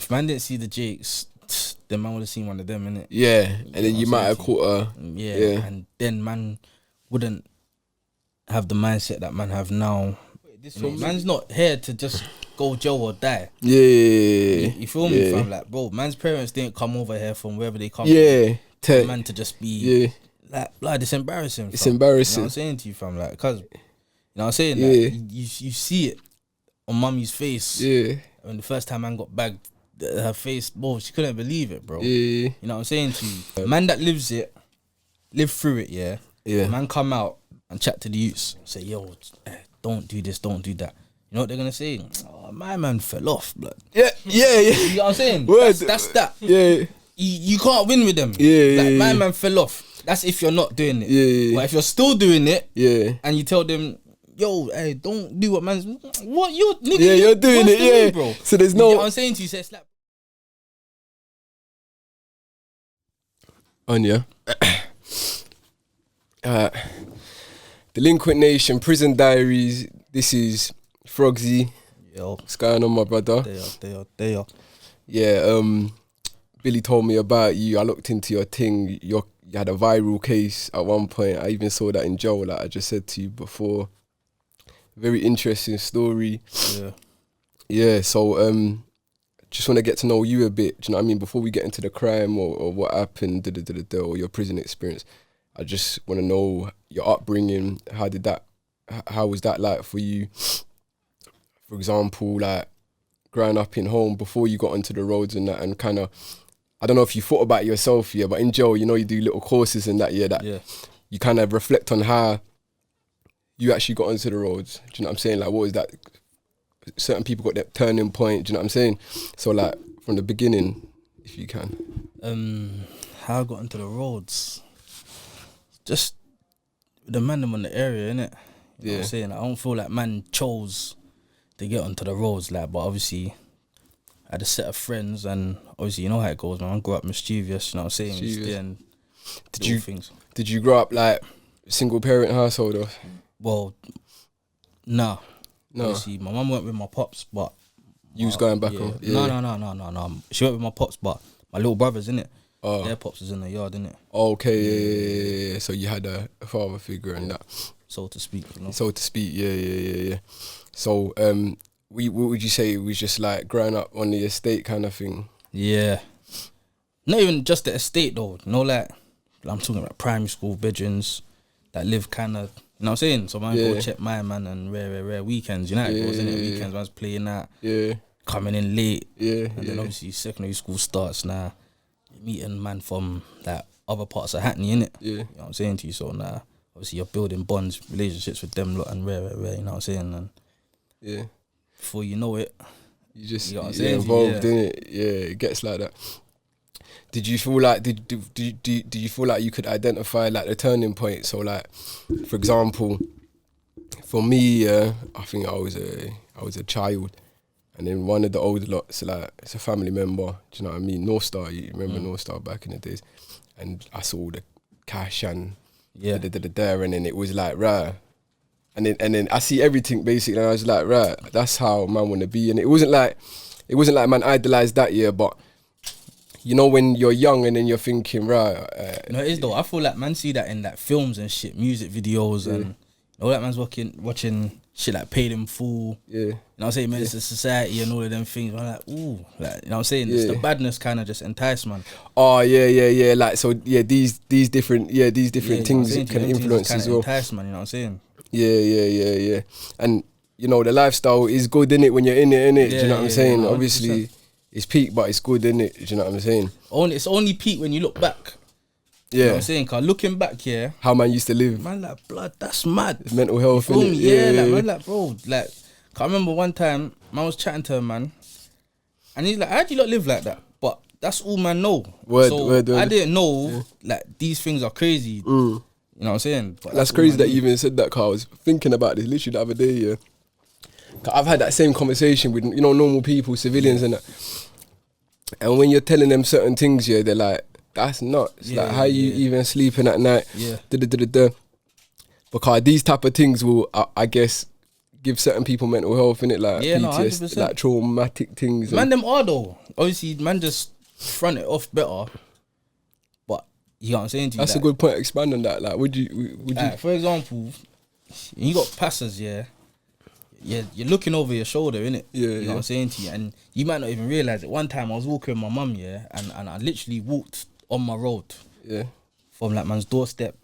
if man didn't see the Jakes, then man would have seen one of them, innit? Yeah, and then you might have caught her. Yeah, and then man wouldn't have the mindset that man have now. Man's not here to just go jail or die. Yeah. You feel me, fam? Like, bro, man's parents didn't come over here from wherever they come from. For man to just be like, blood, it's embarrassing. Fam. It's embarrassing. You know what I'm saying to you, fam? Like, cause, you know what I'm saying? Like, you see it on mummy's face. Yeah. When the first time man got bagged, her face, bro, she couldn't believe it, bro. Yeah. You know what I'm saying to you? Man that live through it, yeah. Man come out and chat to the youths, say, yo, don't do this, don't do that. You know what they're gonna say? Oh, my man fell off, blood. Yeah. You know what I'm saying? That's that. Yeah. You can't win with them. Like, my man fell off. That's if you're not doing it. But if you're still doing it, and you tell them, yo, hey, don't do what man's... What? You, nigga, you're doing it, bro. So there's no... You know what I'm saying to you? Say, slap. Anya. Delinquent Nation, Prison Diaries. This is Frogzy. Yo. What's going on, my brother? They are. Yeah, Billy told me about you. I looked into your thing. You had a viral case at one point. I even saw that in Joe, like I just said to you before. Very interesting story. Yeah, so just want to get to know you a bit. Do you know what I mean? Before we get into the crime or what happened, or your prison experience, I just want to know your upbringing. How was that like for you? For example, like growing up in home before you got onto the roads and that, and kind of, I don't know if you thought about it yourself, but in jail, you know, you do little courses and that, you kind of reflect on how you actually got onto the roads. Do you know what I'm saying? Like, what was that? Certain people got that turning point. Do you know what I'm saying? So, like, from the beginning, if you can. How I got onto the roads? Just the man them on the area, innit? You know what I'm saying? I don't feel like man chose to get onto the roads, like, but obviously I had a set of friends, and obviously you know how it goes, man. I grew up mischievous, you know what I'm saying? Did you grow up like single parent household or? Well, no. Obviously, my mum went with my pops, but you was going back on. No. She went with my pops, but my little brothers, innit? Their pops was in the yard, innit? Okay, yeah. So you had a father figure and that, so to speak, you know. So to speak, yeah. So, what would you say? It was just like growing up on the estate kind of thing? Yeah. Not even just the estate though. You know, like I'm talking about primary school bedrooms that live kind of, you know what I'm saying? So man go check my man and rare weekends, you know how it goes, innit? Weekends man's playing that, coming in late, and then obviously secondary school starts now. You're meeting man from like other parts of Hackney, innit? You know what I'm saying to you? So now obviously you're building bonds, relationships with them lot and rare, you know what I'm saying? And before you know it, you just you know what I'm saying, involved in it. Yeah, it gets like that. Did you feel like did you feel like you could identify like the turning point? So like, for example, for me, I think I was a child, and then one of the older lots, like it's a family member. Do you know what I mean? North Star, you remember North Star back in the days, and I saw the cash and and then it was like right. And then I see everything basically, and I was like, right, that's how man want to be. And it wasn't like man idolized that year, but you know when you're young and then you're thinking, right. You know it is though. I feel like man see that in like films and shit, music videos, and all that man's watching shit like Paid in Full. You know what I'm saying? Menace to Society and all of them things. I'm like, ooh, like, you know what I'm saying? It's the badness kind of just entice man. Oh yeah. Like so, these different things can influence as well. Entice man, you know what I'm saying? Yeah. And you know the lifestyle is good, innit, when you're in it, innit? Do you know what I'm saying? 100%. Obviously it's peak, but it's good, innit? Do you know what I'm saying? It's only peak when you look back. You know what I'm saying? Cause looking back, how man used to live. Man like, blood, that's mad. It's mental health, you feel me? Yeah. Like, man like, bro, like, I remember one time, man was chatting to a man, and he's like, how do you not live like that? But that's all man know. Word. I didn't know, like, these things are crazy. You know what I'm saying? But that's crazy that you even said that, Carl. I was thinking about this literally the other day, Cause I've had that same conversation with, you know, normal people, civilians and that. And when you're telling them certain things, they're like, that's nuts. Like, how you even sleeping at night? Because these type of things will, I guess, give certain people mental health, innit? Like PTSD, 100%. like traumatic things. Man, them are though. Obviously, man just front it off better. But you know what I'm saying to you? That's a good point. Expand on that. Like, would you? For example, you got passers, yeah. You're looking over your shoulder, innit? Yeah, you know what I'm saying to you, and you might not even realize it. One time I was walking with my mum, yeah, and I literally walked on my road, yeah, from like man's doorstep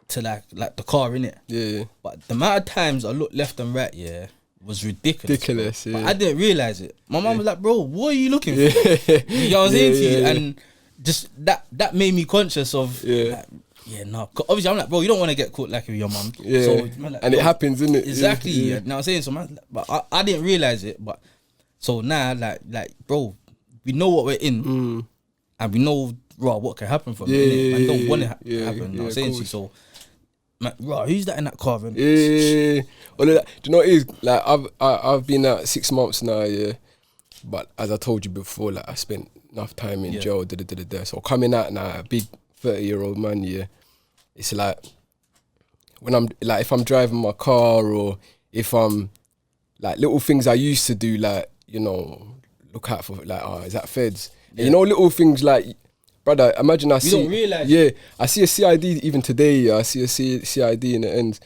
to like the car, innit? Yeah. But the amount of times I looked left and right, yeah, was ridiculous. Yeah. But I didn't realize it. My mum was like, "Bro, what are you looking for?" You know what I'm saying to you, and just that made me conscious of. Like, obviously I'm like, bro, you don't want to get caught like with your mum. Yeah. So, man, like, and it happens, innit? Exactly. Yeah. You know what I'm saying? So, man, but I didn't realize it. But so now, like, bro, we know what we're in, and we know, raw, what can happen from it. I don't want it to happen. You know what I'm saying to you? So, man, raw, who's that in that car? Man? Yeah. Well, do you know what it is? Like, I've been out 6 months now, yeah. But as I told you before, like, I spent enough time in jail, So coming out now, a big 30-year-old man, yeah. It's like when I'm like, if I'm driving my car, or if I'm like, little things I used to do, like, you know, look out for, like, is that feds? Yeah. You know, little things like, brother, imagine I don't realize. Yeah, I see a CID even today. Yeah, I see a CID in the end,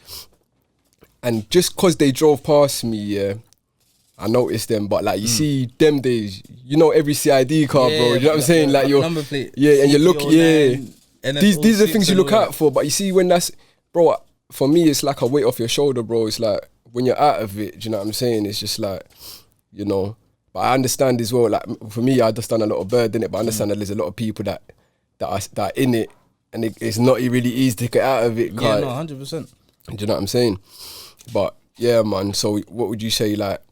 and just cause they drove past me, yeah, I noticed them. But like, you see them days, you know, every CID car, bro. You know what I'm saying? Like, your number plate, and you look, these are the things you look out for. But you see, when that's, bro, for me, it's like a weight off your shoulder, bro. It's like when you're out of it, do you know what I'm saying? It's just like, you know. But I understand as well, like, for me, I understand a lot of burden in it, but I understand that there's a lot of people that are in it, and it's not really easy to get out of it. Yeah, no, 100%. Do you know what I'm saying? But yeah, man, so what would you say, like,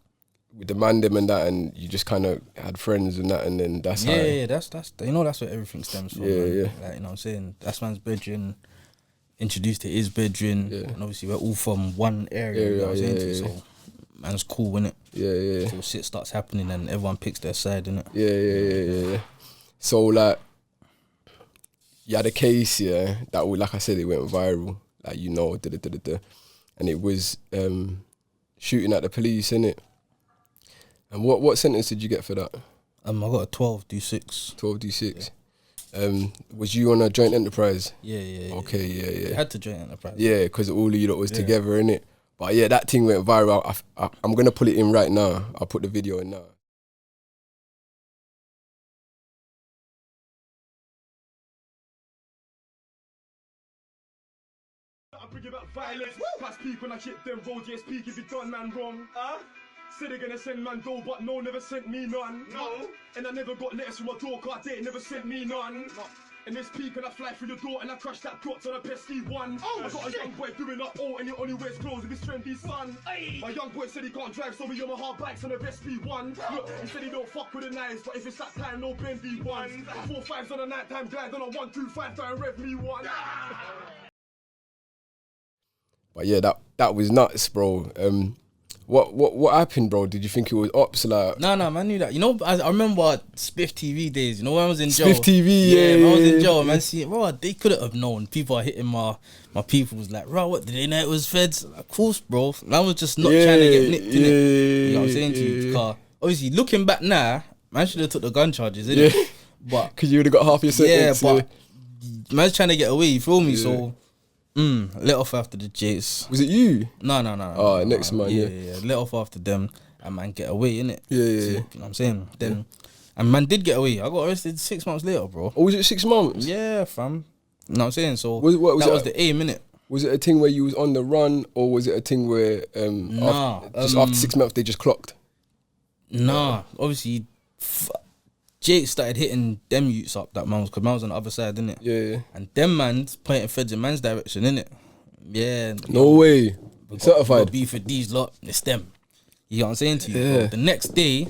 with the mandem and that, and you just kind of had friends and that, and then that's how... Yeah, that's you know, that's where everything stems from. Yeah, man. yeah. Like, you know what I'm saying? That's man's bedroom, introduced to his bedroom, and obviously we're all from one area, you know what I'm saying? So man's cool, innit? Yeah. So shit starts happening and everyone picks their side, innit? Yeah. So, like, you had a case, yeah, that, like I said, it went viral, like, you know, and it was shooting at the police, innit? And what sentence did you get for that? I got a 12D6. 12D6. Yeah. Was you on a joint enterprise? Yeah. Okay, yeah. You had to joint enterprise. Yeah, because all of you lot was together, innit? But yeah, that thing went viral. I'm going to put it in right now. I'll put the video in now. I bring about violence, past people and I hit them roads, yeah, speak if you done man wrong. Say they're gonna send man dough, but no, never sent me none. No. And I never got letters from my door, cause they never sent me none. No. And this peak and I fly through the door and I crash that crotch on a pesky one. I got a young boy doing up all and he only wears clothes if he's trendy, son. Ay. My young boy said he can't drive, so we on my hard bikes on a SP one. Look, he said he don't fuck with the knives, but if it's that time, no bendy ones. 4 5s on a nighttime glide on a 1 2 5 down rev me one. But yeah, that was nuts, bro. What happened, bro? Did you think it was ops? Like, No, man, I knew that. You know, I remember Spiff TV days. You know, when I was in jail. Spiff TV, when I was in jail, man. See, bro, they couldn't have known. People are hitting my people. Was like, bro, what, did they know it was feds? Of course, bro. Man was just not trying to get nipped, innit? You know what I'm saying to you? Car. Obviously, looking back now, man should have took the gun charges, innit? Yeah. But because you would have got half your sentence. Yeah, but man's trying to get away. You feel me? So. Let off after the Jays. Was it you? No. Next man, yeah. Let off after them and man get away, innit? Yeah. You know what I'm saying? Then, and man did get away. I got arrested 6 months later, bro. Or was it 6 months? Yeah, fam. You know what I'm saying? So, that was the aim, innit? Was it a thing where you was on the run, or was it a thing where after 6 months they just clocked? Nah, obviously, Jake started hitting them youths up that man was, because man was on the other side, innit? Yeah. And them man's pointing feds in man's direction, innit? Yeah. No way. Certified. Beef with these lot, it's them. You know what I'm saying to you? Yeah. Bro? The next day,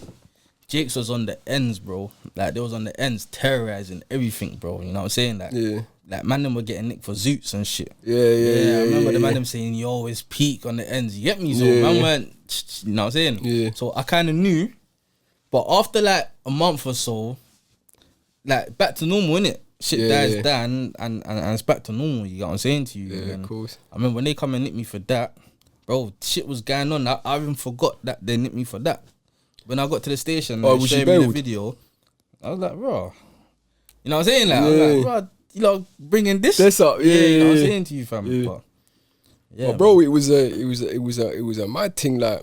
Jake's was on the ends, bro. Like, they was on the ends terrorizing everything, bro. You know what I'm saying? Like man them were getting nicked for zoots and shit. Yeah. I remember the man them saying, you always peak on the ends. You get me? So man weren't, you know what I'm saying? Yeah. So I kind of knew. But after like a month or so, like back to normal, innit? Shit dies down and it's back to normal, you know what I'm saying to you? Yeah, of course. I remember when they come and nick me for that, bro, shit was going on. I even forgot that they nicked me for that. When I got to the station, was showing you me the bailed? video, I was like, bro, you know what I'm saying? Like, I was like, bro, you know, bringing this up, you know what I'm yeah. saying to you, fam. Yeah. But, yeah, But bro, it was a mad thing. Like,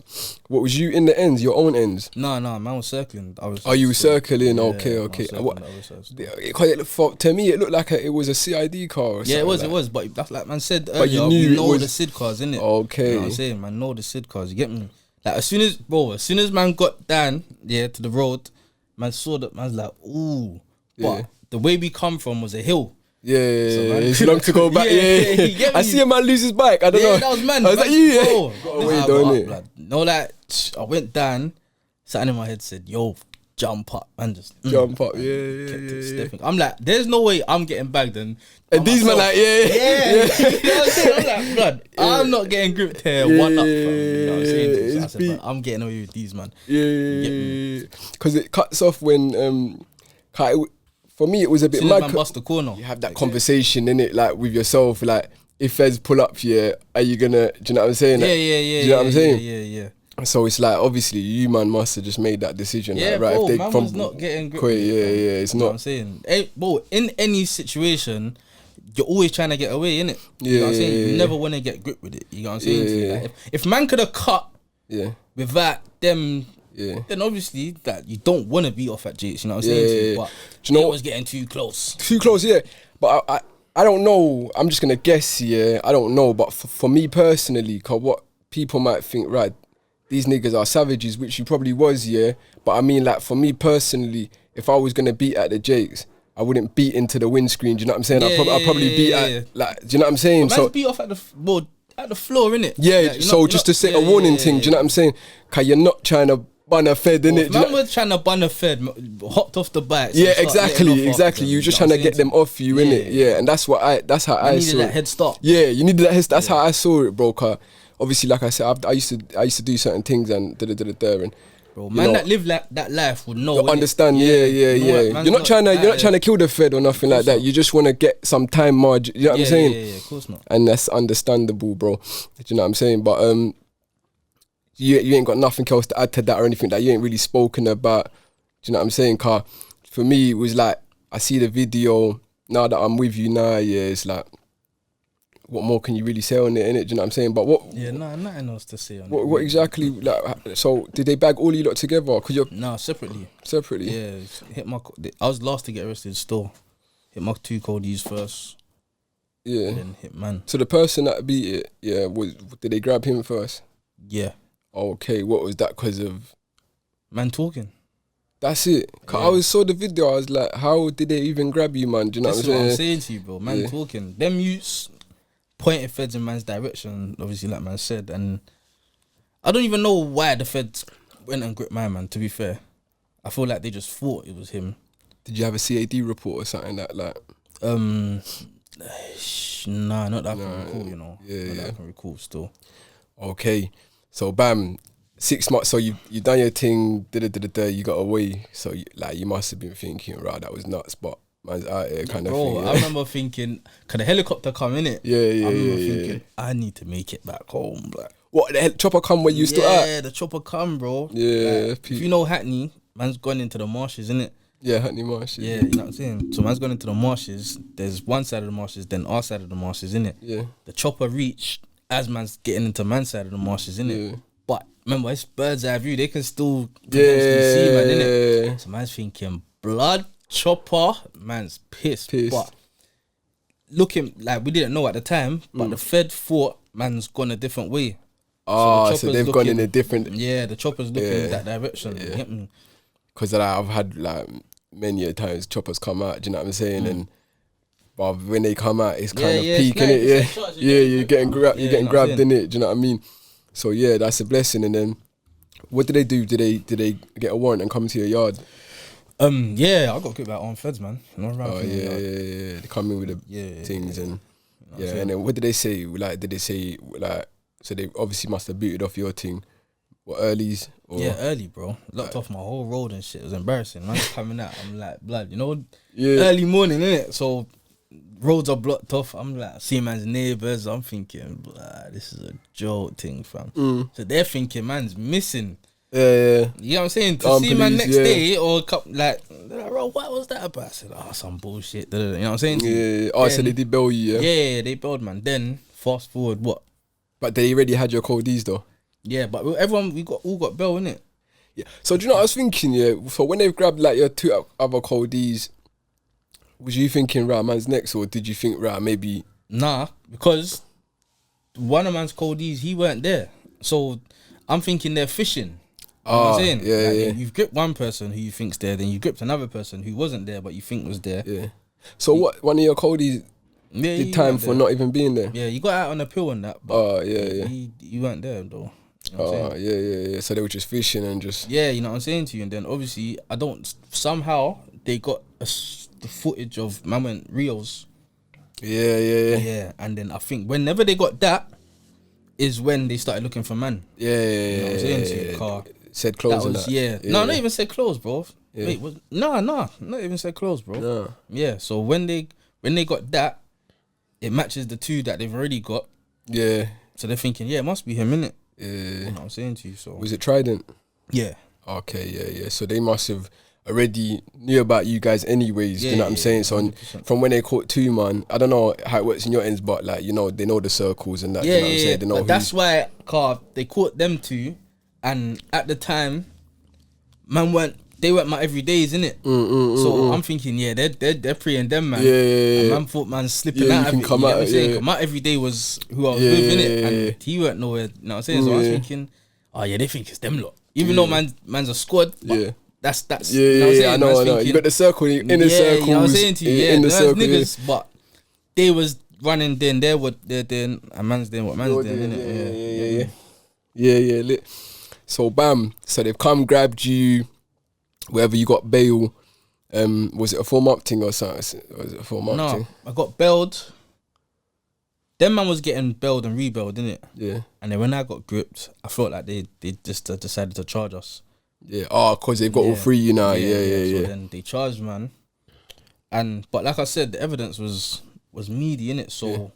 what was you in the ends? Your own ends? no, man was circling. You were circling? Yeah, Okay. man was circling, What? I was circling. To me, it looked like it was a CID car. Or Yeah, something it was. But that's like man said But you earlier. knew We it know was- the SID cars, innit? Okay. You know what I'm saying, man. Know the SID cars. You get me? Like as soon as man got down, to the road, man saw that. Man's like, ooh. But Yeah. the way we come from was a hill. Yeah, man- it's long to go back. Yeah, you get I me? see a man lose his bike. I don't know. Yeah, that was man. Was that you? Yeah. Bro, Got this away, how I don't got it? up, blood. No, like I went down. Something in my head said, "Yo, jump up," and just Jump up. and Yeah. kept it stepping. I'm like, there's no way I'm getting bagged and These men like, yeah. You know what I'm saying? I'm like, blood, I'm not getting gripped here. One up, fam. You know what I'm saying? To you? So I it's said, beat. "Blood, I'm getting away with these, man." Yeah. Because it cuts off when for me it was a bit As soon as mad. man bust the corner, You have that conversation in it, like with yourself, like if Feds pull up here, are you gonna? Do you know what I'm saying? Like, yeah. Do you know what I'm saying? Yeah. So it's like obviously you man must have just made that decision, Yeah, like, right? bro, if they man from was not getting gripped. Quite, yeah, it's You know what I'm not. saying? Hey, bro, in any situation, you're always trying to get away, innit? You know what I'm saying? Yeah. You never want to get gripped with it. You know what I'm saying? to you? Yeah. Like, if man could have cut Yeah, without them, yeah. then obviously that you don't want to be off at Jakes. You know what I'm Yeah, saying? to yeah, you? yeah. But Do you know it what- was getting too close. Too close, yeah. But I don't know. I'm just gonna guess, yeah. I don't know. But for me personally, cause what people might think, right? These niggas are savages, which you probably was, yeah. But I mean, like for me personally, if I was gonna beat at the Jakes, I wouldn't beat into the windscreen. Do you know what I'm saying? Yeah, I'd probably yeah, beat yeah, at yeah. like. Do you know what I'm saying? Man's So beat off at the at the floor, innit? yeah. Like, you're So not- just you're to say not- a warning thing. Do you know what I'm saying? Cause you're not trying to bun a fed, innit? If Do you man know- was trying to bun a fed, hopped off the bike. Yeah, exactly. You just trying to get them off you, innit? Yeah, and that's how I needed saw that it. head start. Yeah, you needed that head. That's how I saw it, bro. Cause obviously, like I said, I used to do certain things and and Bro, you man know, that live like that life would know. you innit? understand. Yeah. You know what, man's You're not trying to kill the Fed or nothing like that. not. You just want to get some time margin. You know what I'm saying? Yeah, of course not. And that's understandable, bro. Do you know what I'm saying? But you ain't got nothing else to add to that or anything that you ain't really spoken about. Do you know what I'm saying? Car for me it was like I see the video now that I'm with you now. Yeah, it's like what more can you really say on it? Innit? Do you know what I'm saying? But Yeah, nothing else to say on what it. exactly like? So did they bag all you lot together? Cause you're No, separately. separately. Yeah, hit my. I was last to get arrested still. Hit my 2 codies first, Yeah. then hit man. So the person that beat it, yeah, did they grab him first? Yeah, Okay, what was that? Cause of man talking. that's it. 'Cause Yeah. I saw the video. I was like, how did they even grab you, man? Do you know That's what what I'm I'm saying? saying to you, bro. Man Yeah. talking. Them youths pointing feds in man's direction, obviously, like man said. And I don't even know why the feds went and gripped my man, to be fair. I feel like they just thought it was him. Did you have a CAD report or something like? Nah, not that I Nah, can recall, you know. yeah, Not that I yeah. can recall still. Okay, so bam, 6 months. So you done your thing. You got away. So you must have been thinking, right, that was nuts. But man's out here kind of Bro, thing. I remember thinking, could the helicopter come in it? Yeah, I remember yeah. thinking, I need to make it back home. Like, What the hell? Chopper come where you still at? yeah, the chopper come, bro. Yeah, Like, if you know Hackney, man's gone into the marshes, innit? Yeah, Hackney Marsh. Yeah, you know what I'm saying? So man's gone into the marshes. There's one side of the marshes, then our side of the marshes, innit? Yeah. The chopper reached as man's getting into man's side of the marshes, innit? Yeah. But remember, it's bird's eye view. They can still potentially see, man, innit? Yeah. So man's thinking, blood chopper, man's pissed. Pissed. But looking, like, we didn't know at the time, but the Fed thought man's gone a different way. Oh, the so chopper's they've gone in looking- a different. Yeah, the chopper's looking Yeah. in that direction. You get me? Because I've had like many a times choppers come out. Do you know what I'm saying? And but when they come out, it's kind of yeah, it's peaking like- it. Yeah, it's like shots, you're getting grabbed. Yeah, You're getting you know what I'm grabbed in it. Do you know what I mean? So yeah, that's a blessing. And then, what did they do? Did they get a warrant and come to your yard? Yeah, I got kicked out on feds, man. No around Oh for me, yeah, like, yeah. They come in with the Yeah, things and You know what I'm yeah. saying? And then what did they say? Like, did they say like? So they obviously must have booted off your thing. What earlies? Or, Yeah, early, bro. Locked off my whole road and shit. It was embarrassing. Man, coming out, I'm like, blood, you know, yeah. early morning, innit? So roads are blocked off. I'm like, see man's neighbours. I'm thinking, blah, this is a joke thing, fam. So they're thinking man's missing. Yeah. You know what I'm saying? To see man Police, next yeah. day or like, they're like, bro, what was that about? I said, some bullshit. You know what I'm saying? Yeah. Oh, so they did bail you, yeah? Yeah, they bailed, man. Then fast forward, what? But they already had your codees though. Yeah, but everyone all got bail, innit? Yeah. So do you know what I was thinking? Yeah. So when they grabbed like your 2 other codees, was you thinking, right, man's next, or did you think, right, maybe? Nah, because one of man's coldies, he weren't there. So I'm thinking they're fishing. You know what I'm saying? Yeah, like, yeah. You've gripped one person who you think's there, then you gripped another person who wasn't there but you think was there. Yeah. So what? One of your codees did time for not even being there. Yeah, you got out on appeal on that. But Oh yeah. You weren't there though. You know what I'm saying? Yeah. So they were just fishing and just. Yeah, you know what I'm saying to you, and then obviously somehow they got the footage of man went Rios. Yeah. Yeah, and then I think whenever they got that is when they started looking for man. Yeah. You know what I'm saying to you, car. Said close and was, that. yeah. No, not even said close, bro. Yeah. Wait, not even said close, bro. No. Yeah, so when they got that, it matches the 2 that they've already got. Yeah. So they're thinking, yeah, it must be him, innit? Yeah. You know what I'm saying to you, so. Was it Trident? Yeah. Okay, yeah. So they must have already knew about you guys anyways, you know what I'm saying? So from when they caught 2 man, I don't know how it works in your ends, but like, you know, they know the circles and that, you know what I'm saying? They know but that's why, they caught them 2, and at the time, they weren't my everydays, innit? So I'm thinking, yeah, they're preying them, man. Yeah. And man thought man slipping out of it. Come you know out, what I'm saying? yeah. 'Cause my everyday was who I was with, innit? And he weren't nowhere, you know what I'm saying? So I was thinking, oh yeah, they think it's them lot. Even though man's a squad, but that's yeah, you know what I'm saying? I know. Thinking, You got the circle, in the circles. You know what I'm saying to you? Yeah, in the there's circle, niggas, but they was running then they're what they're doing, and man's doing what man's doing, innit? Yeah, lit. So bam, so they've come grabbed you, wherever you got bail. Was it a form-up thing or something? Was it a form-up thing? I got bailed. Them man was getting bailed and rebailed, innit? Yeah. And then when I got gripped, I felt like they just decided to charge us. Yeah. Oh, because they've got all 3 you now. Yeah. So then they charged, man. But like I said, the evidence was meaty, innit? So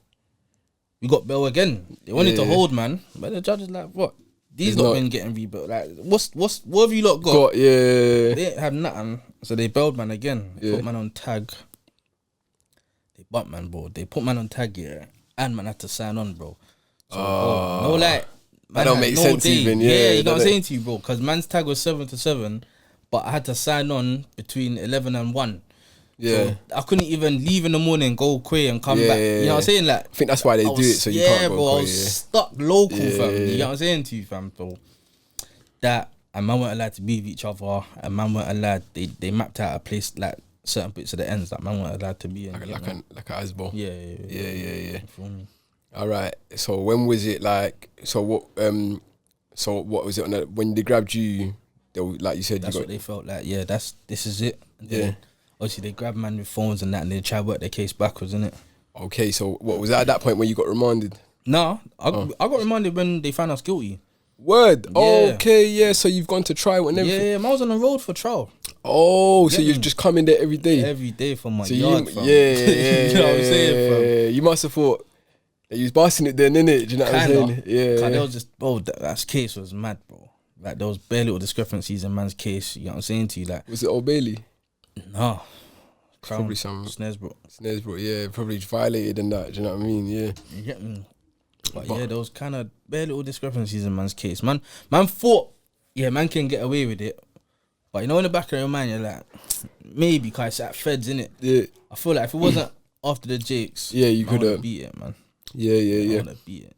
we got bail again. They wanted to hold, man. But the judge is like, what? These lot been getting rebuilt. Like, what have you lot got? Yeah. They didn't have nothing. So they bailed man again. Put man on tag. They bumped man, bro. They put man on tag, yeah. And man had to sign on, bro. So, bro, no, like, that don't make sense even, yeah. You know what I'm saying to you, bro? Because man's tag was 7 to 7, but I had to sign on between 11 and 1. Yeah. So I couldn't even leave in the morning, go quay and come back. You know what I'm saying? Like, I think that's why they do it, so you can't go bro, I quay, was stuck local, fam. You know what I'm saying to you, fam? So that, and man weren't allowed to be with each other, and man weren't allowed, they mapped out a place, like, certain bits of the ends that man weren't allowed to be in. Like an Asbo. Yeah. Yeah. You feel me? All right. So when was it like? So what was it when they grabbed you? They were, like you said, That's what they felt like. Yeah, this is it. And then, obviously they grabbed man with phones and that, and they try to work their case backwards, innit? Okay. So what was that at that point when you got remanded? No, I got remanded when they found us guilty. Word. Yeah. Okay. Yeah. So you've gone to trial and everything. Yeah, man, I was on the road for trial. Oh, so you're just coming there every day? Every day from my So yard, fam. Yeah. You know what I'm saying, fam? You must have thought that you was busting it then, innit? Do you know what I'm saying? Yeah. Cause there was just, bro, that case was mad, bro. Like, there was bare little discrepancies in man's case. You know what I'm saying to you? Like, Was it Old Bailey? no. Probably some Snaresbrook. Snaresbrook, yeah, probably violated and that. Do you know what I mean? Yeah. You get me? But yeah, there was kind of bare little discrepancies in man's case. Man thought, yeah, man can get away with it. But you know, in the back of your mind, you're like, maybe, cause it's at Feds, innit? Yeah. I feel like if it wasn't after the Jakes, Yeah, you could have beat it, man. Yeah. I wanna beat it.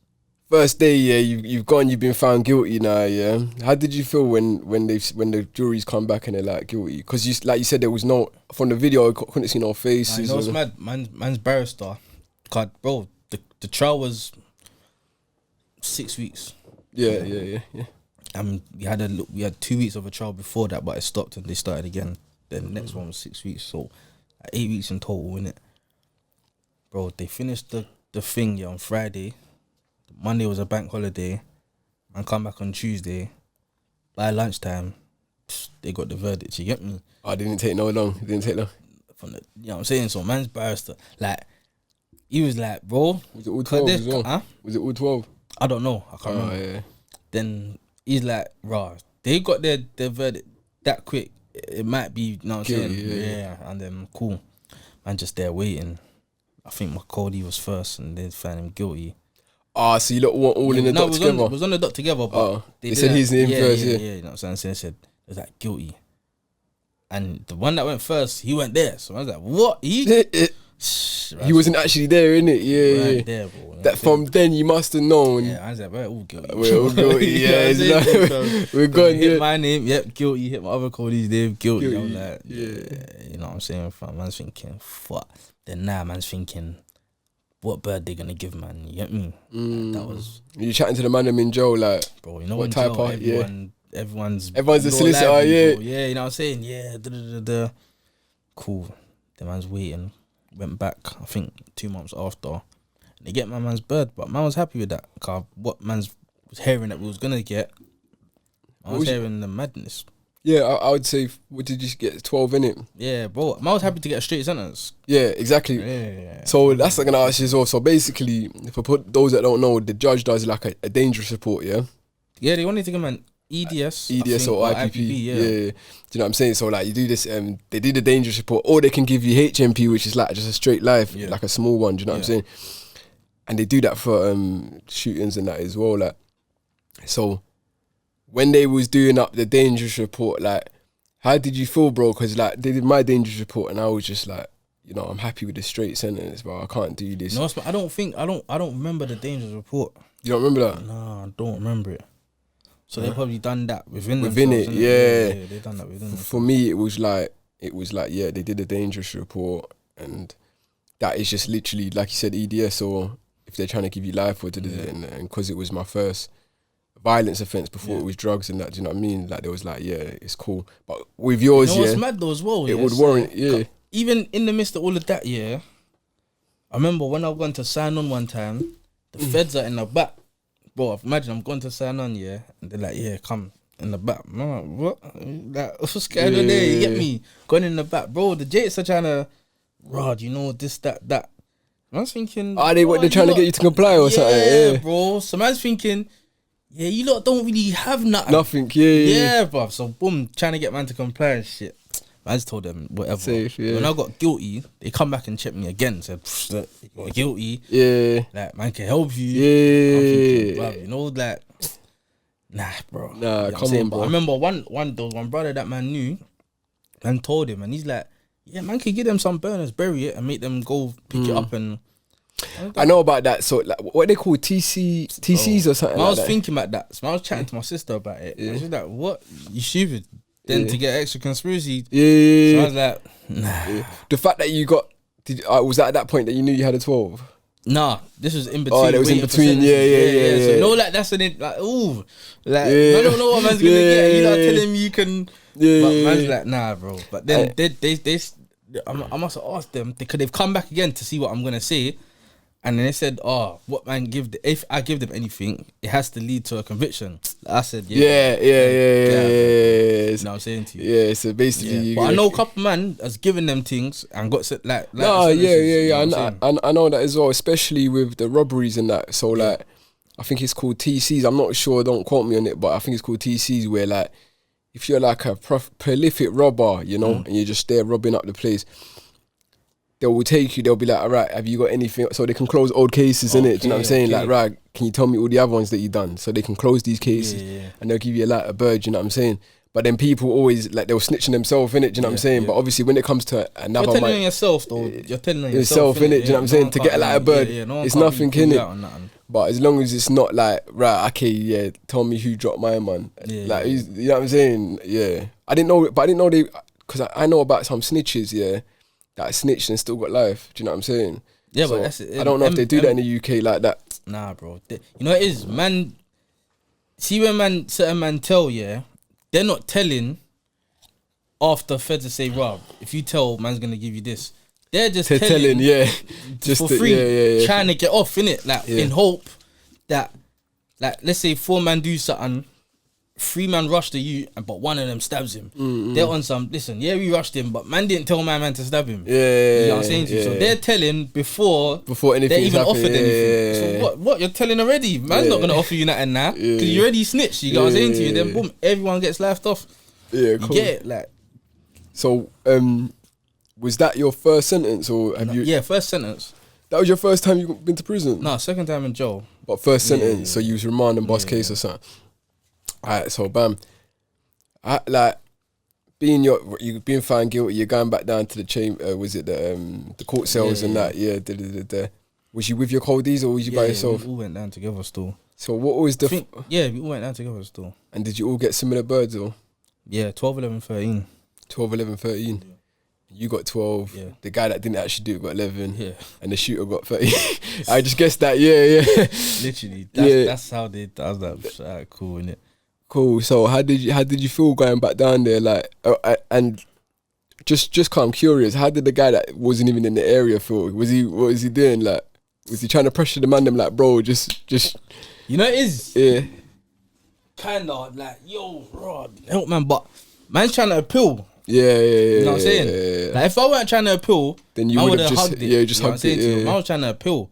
First day, yeah, you've been found guilty now, yeah. How did you feel when the juries come back and they're like guilty? Because you said there was no, from the video I couldn't see no faces. You know what's mad? Man's barrister. God, bro, the trial was 6 weeks. Yeah. We had 2 weeks of a trial before that, but it stopped and they started again. Then the next one was 6 weeks, so 8 weeks in total, innit? Bro, they finished the thing on Friday. Monday was a bank holiday. And come back on Tuesday. By lunchtime, they got the verdict. You get me? Oh, it didn't take no long. It didn't take long. You know what I'm saying? So man's barrister, like, he was like, bro, Was it all 12 as well? huh? Was it all 12? I don't know. I can't remember. Yeah. Then he's like, rah, they got their verdict that quick. It might be, you know what I'm saying? Yeah. And then cool. Man just there waiting. I think Cody was first and they found him guilty. So you lot weren't all in the dock together? It was on the dock together, but they said his name first, yeah. You know what I'm saying? So they said, it was like guilty. And the one that went first, he went there. So I was like, what? He wasn't actually there, innit? Yeah. There, bro. That from then you must have known. Yeah, I was like, we're all guilty. We're all guilty, yeah. We're gone, hit my name, yep, guilty. Hit my other Cody's name, guilty. I'm like, yeah. You know what I'm saying? Man's thinking, fuck. Then now man's thinking, what bird they gonna give, man? You get me? That was. You chatting to the man in Joe, like, bro, you know what in type jail, of, everyone's the solicitor, yeah. Bro. Yeah, you know what I'm saying? Yeah, Cool. The man's waiting. Went back, I think 2 months after. And they get my man's bird, but man was happy with that. Cause what man's was hearing that we was gonna get, I was hearing the madness. Yeah, I would say, what did you get, 12 in it? Yeah, bro. Man was happy to get a straight sentence. Yeah, exactly. Yeah. So that's like an ask you as well. So basically, if I put those that don't know, the judge does like a dangerous report, yeah? Yeah, they wanted to give man EDS. EDS or IPP. Yeah. Do you know what I'm saying? So like you do this, they do the dangerous report, or they can give you HMP, which is like just a straight life, like a small one. Do you know what I'm saying? And they do that for shootings and that as well. Like, so when they was doing up the dangerous report, like, how did you feel, bro? Because like they did my dangerous report, and I was just like, you know, I'm happy with the straight sentence, but I can't do this. No, I don't remember the dangerous report. You don't remember that? No, I don't remember it. So they probably done that within it, yeah. They done that within it. For me, it was like, yeah, they did a dangerous report, and that is just literally, like you said, EDS, or if they're trying to give you life, or and because it was my first violence offence before it was drugs and that, do you know what I mean? Like, there was like, yeah, it's cool. But with yours, it's mad though as well. It would warrant, Even in the midst of all of that, I remember when I went to sign on one time, the feds are in the back. Bro, imagine I'm going to sign on, and they're like, come in the back. I'm like, what? Like, what's going on there? You get me? Going in the back. Bro, the Jates are trying to, Rod, you know, this, that. Man's thinking, they're trying to get you to comply or something? Yeah, bro. So man's thinking, you lot don't really have nothing. Nothing, Yeah, bruv. So boom, trying to get man to comply and shit. I just told them whatever. Safe, yeah. When I got guilty, they come back and checked me again. Said, you got guilty. Yeah. Like, man can help you. Yeah. Thinking, bruv, you know, like, nah, bro. Nah, you know come on, bro. But I remember there was one brother that man knew, and told him, and he's like, yeah, man can give them some burners, bury it, and make them go pick it up and. I know about that. So, like, what they call TCs or something. I was thinking about that. So I was chatting to my sister about it. And she's like, "What? You stupid?" Then to get extra conspiracy. Yeah. So I was like, "Nah." The fact that you got, was that at that point that you knew you had a 12? Nah, this was in between. Oh, that was in between. Yeah. So no, like that's like, ooh, like I don't know what man's gonna get. You know, telling me you can. Yeah. But man's like, nah, bro. But then they I must have asked them because they've come back again to see what I'm gonna say. And then they said, what man if I give them anything, it has to lead to a conviction. I said, yeah. You know what I'm saying to you? Yeah, so basically... But I know a couple man has given them things and got like no, yeah. I know that as well, especially with the robberies and that. So like, I think it's called TCs. I'm not sure, don't quote me on it, but I think it's called TCs, where like, if you're like a prolific robber, you know, and you're just there robbing up the place, they will take you, they'll be like, all right, have you got anything? So they can close old cases, innit? Do you know what I'm saying? Like, right, can you tell me all the other ones that you've done? So they can close these cases and they'll give you a bird, you know what I'm saying? But then people always, like, they'll snitching themselves, innit? Do you know what I'm saying? But obviously when it comes to another... You're telling on yourself, though. You're telling on yourself, innit? Do you know what I'm saying? To get a bird, it's nothing, innit? But as long as it's not like, right, okay, tell me who dropped my man. You know what I'm saying? Yeah. I didn't know they... Because I know about some snitches, that snitched and still got life. Do you know what I'm saying? Yeah, so but that's it. I don't know if they do that in the UK like that. Nah, bro. You know what it is, man. See when certain man tell, they're not telling after feds say, Rob, if you tell, man's gonna give you this. They're just telling, just for free, trying to get off, innit? Like in hope that, like, let's say 4 man do something, 3 man rushed the youth, but one of them stabs him. They're on some, listen, yeah, we rushed him, but man didn't tell my man to stab him. Yeah, you know what I'm saying to you? So they're telling before anything they even happened, offered anything. So what you're telling already? Man's not gonna offer you nothing now because you already snitched. You know what I'm saying to you? Then boom, everyone gets laughed off. Yeah, cool. You get it, like. So, was that your first sentence, or have you? Yeah, first sentence. That was your first time you been to prison? No, second time in jail. But first sentence, so you was remand and boss case or something. Alright, so bam. You being found guilty, you're going back down to the chamber. Was it the court cells and that? Yeah. Was you with your coldies or was you by yourself? We all went down together still. So what was the? We all went down together still. And did you all get similar birds or? Yeah, 12, 11, 13. 12, 11, 13. Yeah. You got 12. Yeah. The guy that didn't actually do it got 11. Yeah. And the shooter got 13. I just guessed that. Yeah. Literally. That's how they. That was that cool, innit? Cool. So how did you feel going back down there? Like, and just cause I'm curious, how did the guy that wasn't even in the area feel? What was he doing? Like, was he trying to pressure the man? Them like, bro, just. You know, it is. Yeah. Kind of like, yo, Rod, help man, but man's trying to appeal. Yeah. You know what I'm saying? Like, if I weren't trying to appeal, then you would have just hugged it. Yeah, just hugged it. Yeah. I was trying to appeal.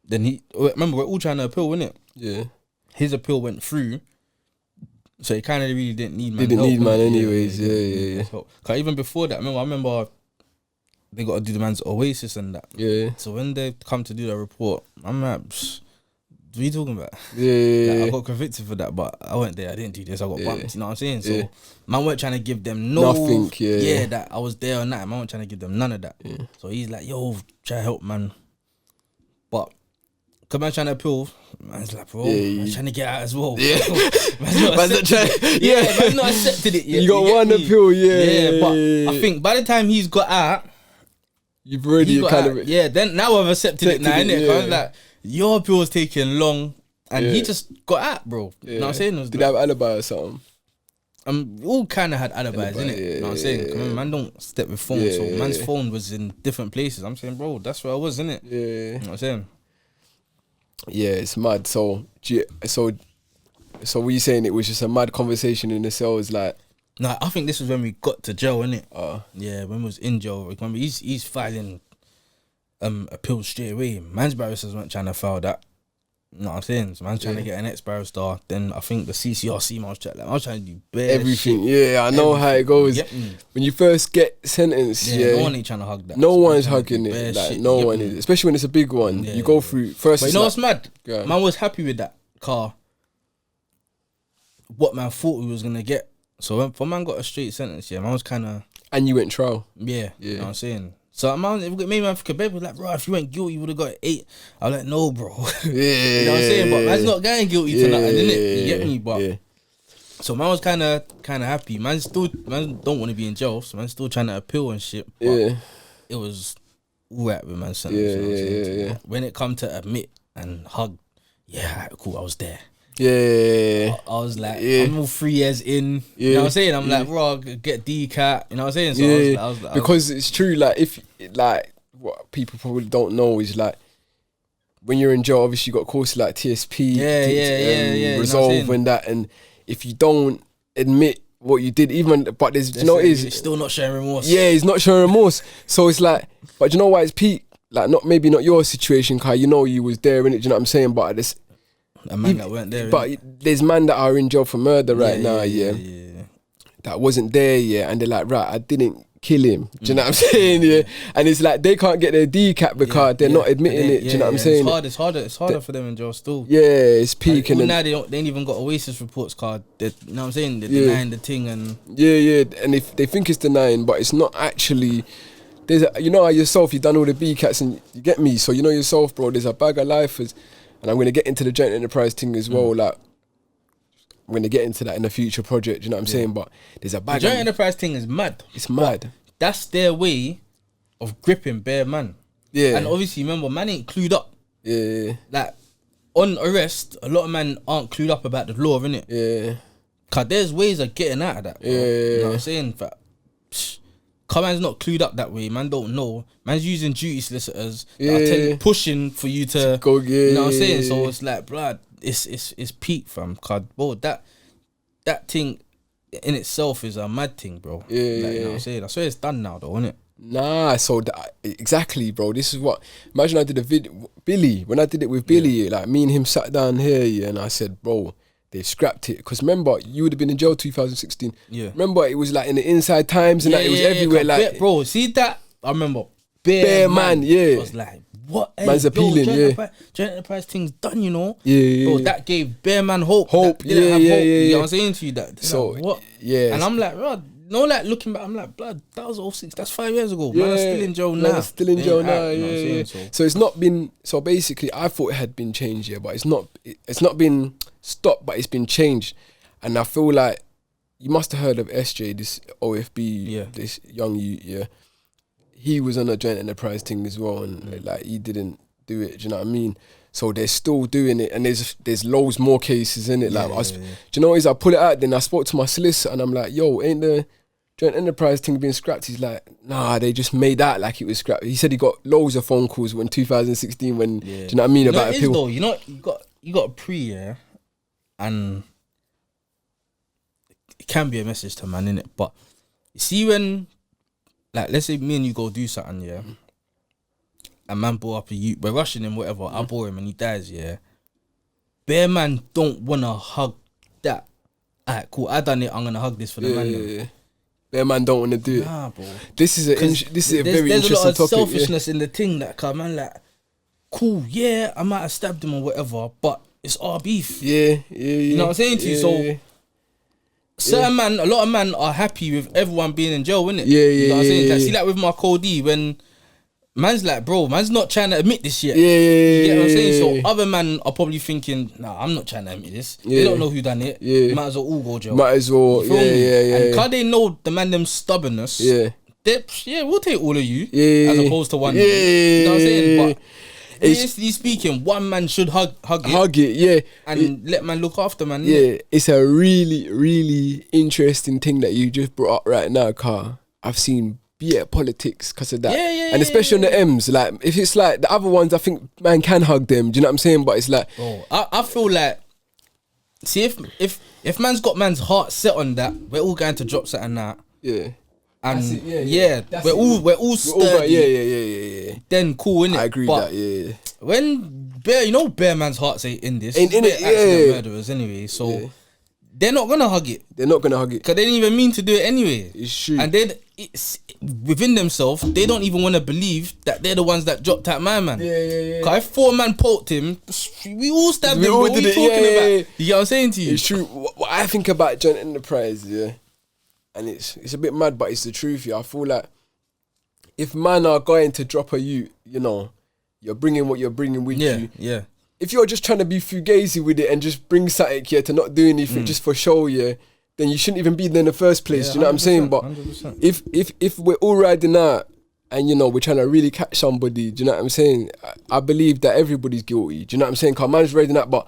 Then remember, we're all trying to appeal, innit? Yeah. His appeal went through. So he kind of really didn't need man. Didn't need man anyways. Yeah. Cause even before that, I remember they got to do the man's Oasis and that. Yeah. So when they come to do the report, I'm like, what are you talking about? Yeah. Like, I got convicted for that, but I went there. I didn't do this. I got bumped. You know what I'm saying? So man weren't trying to give them nothing. Yeah, that I was there or not. Man weren't trying to give them none of that. Yeah. So he's like, yo, try to help man. But cause man trying to appeal, man's like, bro, man's trying to get out as well. Yeah. man's not accepted it yet. You got one appeal, but I think by the time he's got out, you've already kind of. Yeah, then now I've accepted it now, innit? I was like, your appeal was taking long and he just got out, bro. You know what I'm saying? Did he have alibi or something? We all kind of had alibis, innit? You know what I'm saying? Man don't step with phones, so man's phone was in different places. I'm saying, bro, that's where I was, innit? Yeah. You know what I'm saying? Yeah, it's mad. So were you saying it was just a mad conversation in the cells, like? No, I think this was when we got to jail, innit? Yeah, when we was in jail. Remember, he's filing appeals straight away. Man's barristers weren't trying to file that. You know what I'm saying? So man's trying to get an ex-barrister. Then I think the CCRC man was trying to do bare everything. Shit. Yeah, I know how it goes. When you first get sentenced, no one ain't trying to hug that. No one's hugging it. Like, no one is. Especially when it's a big one. You go through first. But you know what's mad? Man was happy with that car. What man thought we was gonna get. So when man got a straight sentence, man was kind of. And you went trial. Yeah. You know what I'm saying? So man, maybe man think baby was like, bro, if you went guilty, you would have got 8. I was like, no, bro. Yeah. You know what I'm saying? But man's not getting guilty to nothing, innit? You get me? But so man was kind of happy. Man don't want to be in jail, so man still trying to appeal and shit. But it was alright with man's sentence. Yeah. When it come to admit and hug, cool, I was there. Yeah. I was like, I'm all 3 years in. You know what I'm saying? I'm like, bro, I'll get DCAT. You know what I'm saying? So I was like, because it's true, like, if, like, what people probably don't know is, like, when you're in jail, obviously you got courses like TSP, Resolve, you know and that, and if you don't admit what you did, but there's, you know, he's still not showing remorse. Yeah, he's not showing remorse. So it's like, but you know why it's peak? Like, maybe not your situation, Kai. You know, you was there, innit? Do you know what I'm saying? But this. A man that weren't there. But there's man that are in jail for murder right now, that wasn't there, and they're like, right, I didn't kill him. Do you know what I'm saying? Yeah. And it's like they can't get their DCAT because they're not admitting it. Do you know what I'm saying? It's harder for them in jail still. Yeah, it's peak. And now they ain't even got Oasis reports card. You know what I'm saying? They're denying the thing and and if they think it's denying, but it's not actually. You know yourself, you've done all the BCATs and you get me. So you know yourself, bro. There's a bag of lifers. And I'm going to get into the joint enterprise thing as well. Like, I'm going to get into that in a future project. You know what I'm saying? But there's a bag. The joint enterprise thing is mad. It's mad. That's their way of gripping bare man. Yeah. And obviously, remember, man ain't clued up. Yeah. Like, on arrest, a lot of men aren't clued up about the law, innit? Yeah. Because there's ways of getting out of that. Bro. You know what I'm saying? Cause man's not clued up that way. Man don't know. Man's using duty solicitors that are pushing for you to go. You know what I'm saying? So it's like, blood. It's peak, fam. Cause bro, that that thing in itself is a mad thing, bro. Yeah, You know what I'm saying? I swear it's done now, though, isn't it? Nah, so exactly, bro. This is what. Imagine I did a video, Billy. When I did it with Billy, like me and him sat down here, and I said, bro, they've scrapped it. Because remember, you would have been in jail 2016. Yeah. Remember, it was like in the Inside Times and that it was everywhere. Like, bro, see that? I remember. Bare man, yeah. I was like, what? Hey, Man's appealing, Joint Enterprise thing's done, you know? Yeah. Bro, that gave bare man hope. Hope, that didn't have yeah. hope. You know what I'm saying to you? That So, like, what? yeah. And I'm like, bro, no, like looking back, I'm like, blood, that was 06. That's 5 years ago. Yeah, Man, I'm still in jail now. Man, still in jail now, You know what I'm yeah. saying? So it's not been. So basically, I thought it had been changed, yeah, but it's not. It's not been stopped, but it's been changed, and I feel like you must have heard of SJ, this OFB, this young youth, yeah. He was on a joint enterprise thing as well, and like he didn't do it. Do you know what I mean? So they're still doing it, and there's loads more cases in it. Like, do you know what it is? I pull it out, then I spoke to my solicitor, and I'm like, yo, ain't the joint enterprise thing being scrapped? He's like, nah, they just made out like it was scrapped. He said he got loads of phone calls when 2016 when, do you know what I mean, about appeal. Though, you know, you got a pre, yeah, and it can be a message to man, innit? But you see when, like, let's say me and you go do something, yeah, a man brought up a youth, we're rushing him, whatever, I bore him and he dies, yeah. Bare man don't wanna hug that. Alright, cool, I done it, I'm gonna hug this for the man. Yeah. Bare man don't wanna do it. Nah, bro. This is a very interesting There's a lot of topic. selfishness in the thing that come, man, like, cool, yeah, I might have stabbed him or whatever, but it's our beef. Yeah. You know what I'm saying to you? So certain man, a lot of men are happy with everyone being in jail, innit? You know what I'm saying? Like, see, like with my Cody, when man's like, bro, man's not trying to admit this yet. You get what I'm saying? So other men are probably thinking, nah, I'm not trying to admit this. They don't know who done it. Might as well all go jail. Might as well, And cause they know the man them stubbornness, we'll take all of you as opposed to one. You know what I'm saying? But realistically speaking, one man should hug it, and let man look after man. It's a really, really interesting thing that you just brought up right now, Car. I've seen politics because of that, and especially on the M's. Like, if it's like the other ones, I think man can hug them. Do you know what I'm saying? But it's like, I feel like, see, if man's got man's heart set on that, we're all going to drop something now. And we're all sturdy. Then cool, innit? I agree with that. When bare man's hearts ain't in this. Ain't in it. Accident murderers anyway. So they're not gonna hug it. Because they didn't even mean to do it anyway. It's true. And it's within themselves, they don't even want to believe that they're the ones that dropped that man. Cause if 4 man poked him, we all stabbed him. What are you talking about? You get what I'm saying to you? It's true. What I think about joint enterprise, and it's a bit mad, but it's the truth. I feel like if man are going to drop a you know, you're bringing what you're bringing with you. If you're just trying to be fugazi with it and just bring something to not do anything just for show, then you shouldn't even be there in the first place. Do you know what I'm saying? But 100%. if we're all riding out and, you know, we're trying to really catch somebody, do you know what I'm saying? I believe that everybody's guilty. Do you know what I'm saying? Because man's riding out, but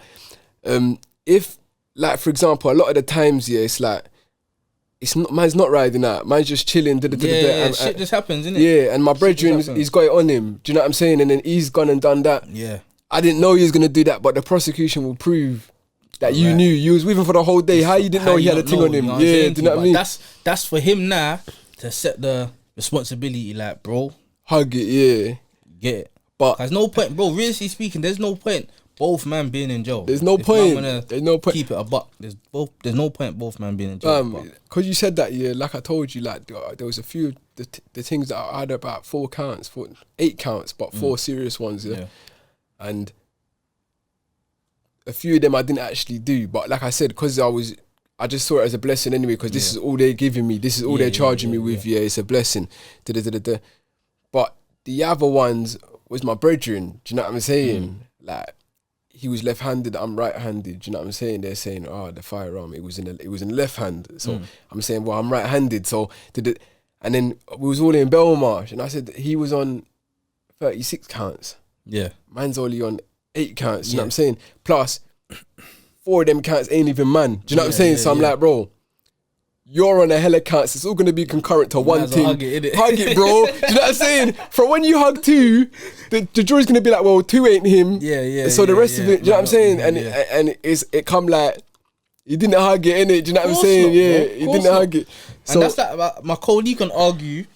if, like, for example, a lot of the times, it's like, man's not riding out. Man's just chilling. Shit just happens, innit? Yeah, and my brethren, he's got it on him. Do you know what I'm saying? And then he's gone and done that. I didn't know he was going to do that, but the prosecution will prove that you knew. You was with him for the whole day. How you didn't know he had a thing on him? Do you know what I mean? That's for him now to set the responsibility, like, bro. Hug it, Get it. But there's no point, bro. Realistically speaking, there's no point both man being in jail. There's no point. There's no point. Keep it a buck. There's no point both man being in jail. Because you said that, like I told you, like there was a few the things that I had about 8 counts, but 4 serious ones, and a few of them I didn't actually do. But like I said, because I just saw it as a blessing anyway, because this is all they're giving me. This is all they're charging me with. It's a blessing. But the other ones was my brethren. Do you know what I'm saying? Like, he was left-handed, I'm right-handed. Do you know what I'm saying? They're saying, the firearm, it was in the left hand. So I'm saying, well, I'm right-handed. So and then we was all in Belmarsh, and I said he was on 36 counts. Man's only on 8 counts. Do you know what I'm saying? Plus, 4 of them counts ain't even man. Do you know what I'm saying? So I'm like, bro, you're on a hella counts. It's all gonna be concurrent to one thing. Hug it, bro. Do you know what I'm saying? From when you hug 2, the jury's gonna be like, well, 2 ain't him. So the rest of it, do you know what I'm saying? And it come like, He didn't hug it, innit? Do you know what I'm saying? Not, yeah, he didn't hug it. So, and that's like my colleague can argue,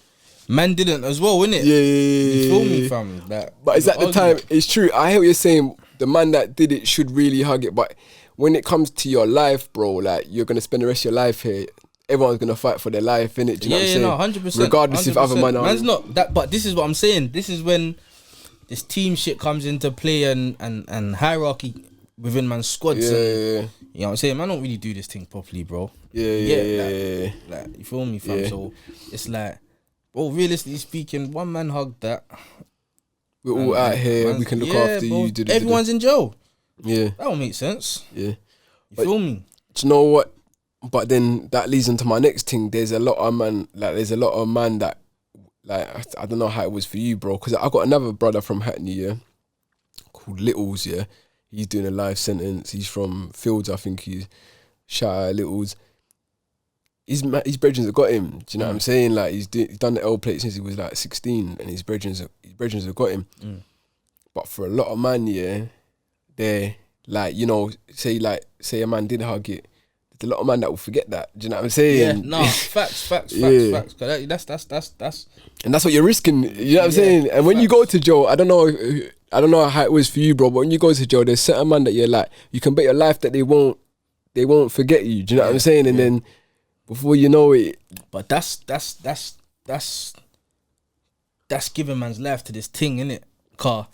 man didn't as well, innit? Yeah, You feel me, fam? But it's at the time, it's true. I hear what you're saying. The man that did it should really hug it. But when it comes to your life, bro, like you're gonna spend the rest of your life here. Everyone's gonna fight for their life, innit? Do you know what I'm saying? 100%. Regardless if other man are. Man's not that, but this is what I'm saying. This is when this team shit comes into play and hierarchy within man's squads. Yeah. You know what I'm saying? Man don't really do this thing properly, bro. Yeah. Like you feel me, fam? Yeah. So it's like, bro, realistically speaking, one man hugged that. We're all out here. We can look after bro, you. Everyone's in jail. Yeah. That don't make sense. Yeah. You feel me? Do you know what? But then that leads into my next thing. There's a lot of man that, like, I don't know how it was for you, bro. Because I got another brother from Hackney, yeah, called Littles, yeah. He's doing a life sentence. He's from Fields, I think he's. Shout out Littles. His brethren have got him. Do you know what I'm saying? Like he's done the L plate since he was like 16, and his brethren have got him. But for a lot of man, yeah, they're like, you know, say a man did hug it. There's a lot of man that will forget that. Do you know what I'm saying? Yeah, no, facts. That's and that's what you're risking. You know what I'm saying? And when you go to jail, I don't know how it was for you, bro. But when you go to jail, there's certain man that you're like, you can bet your life that they won't forget you. Do you know what I'm saying? And then before you know it, but that's giving man's life to this thing, innit? Car.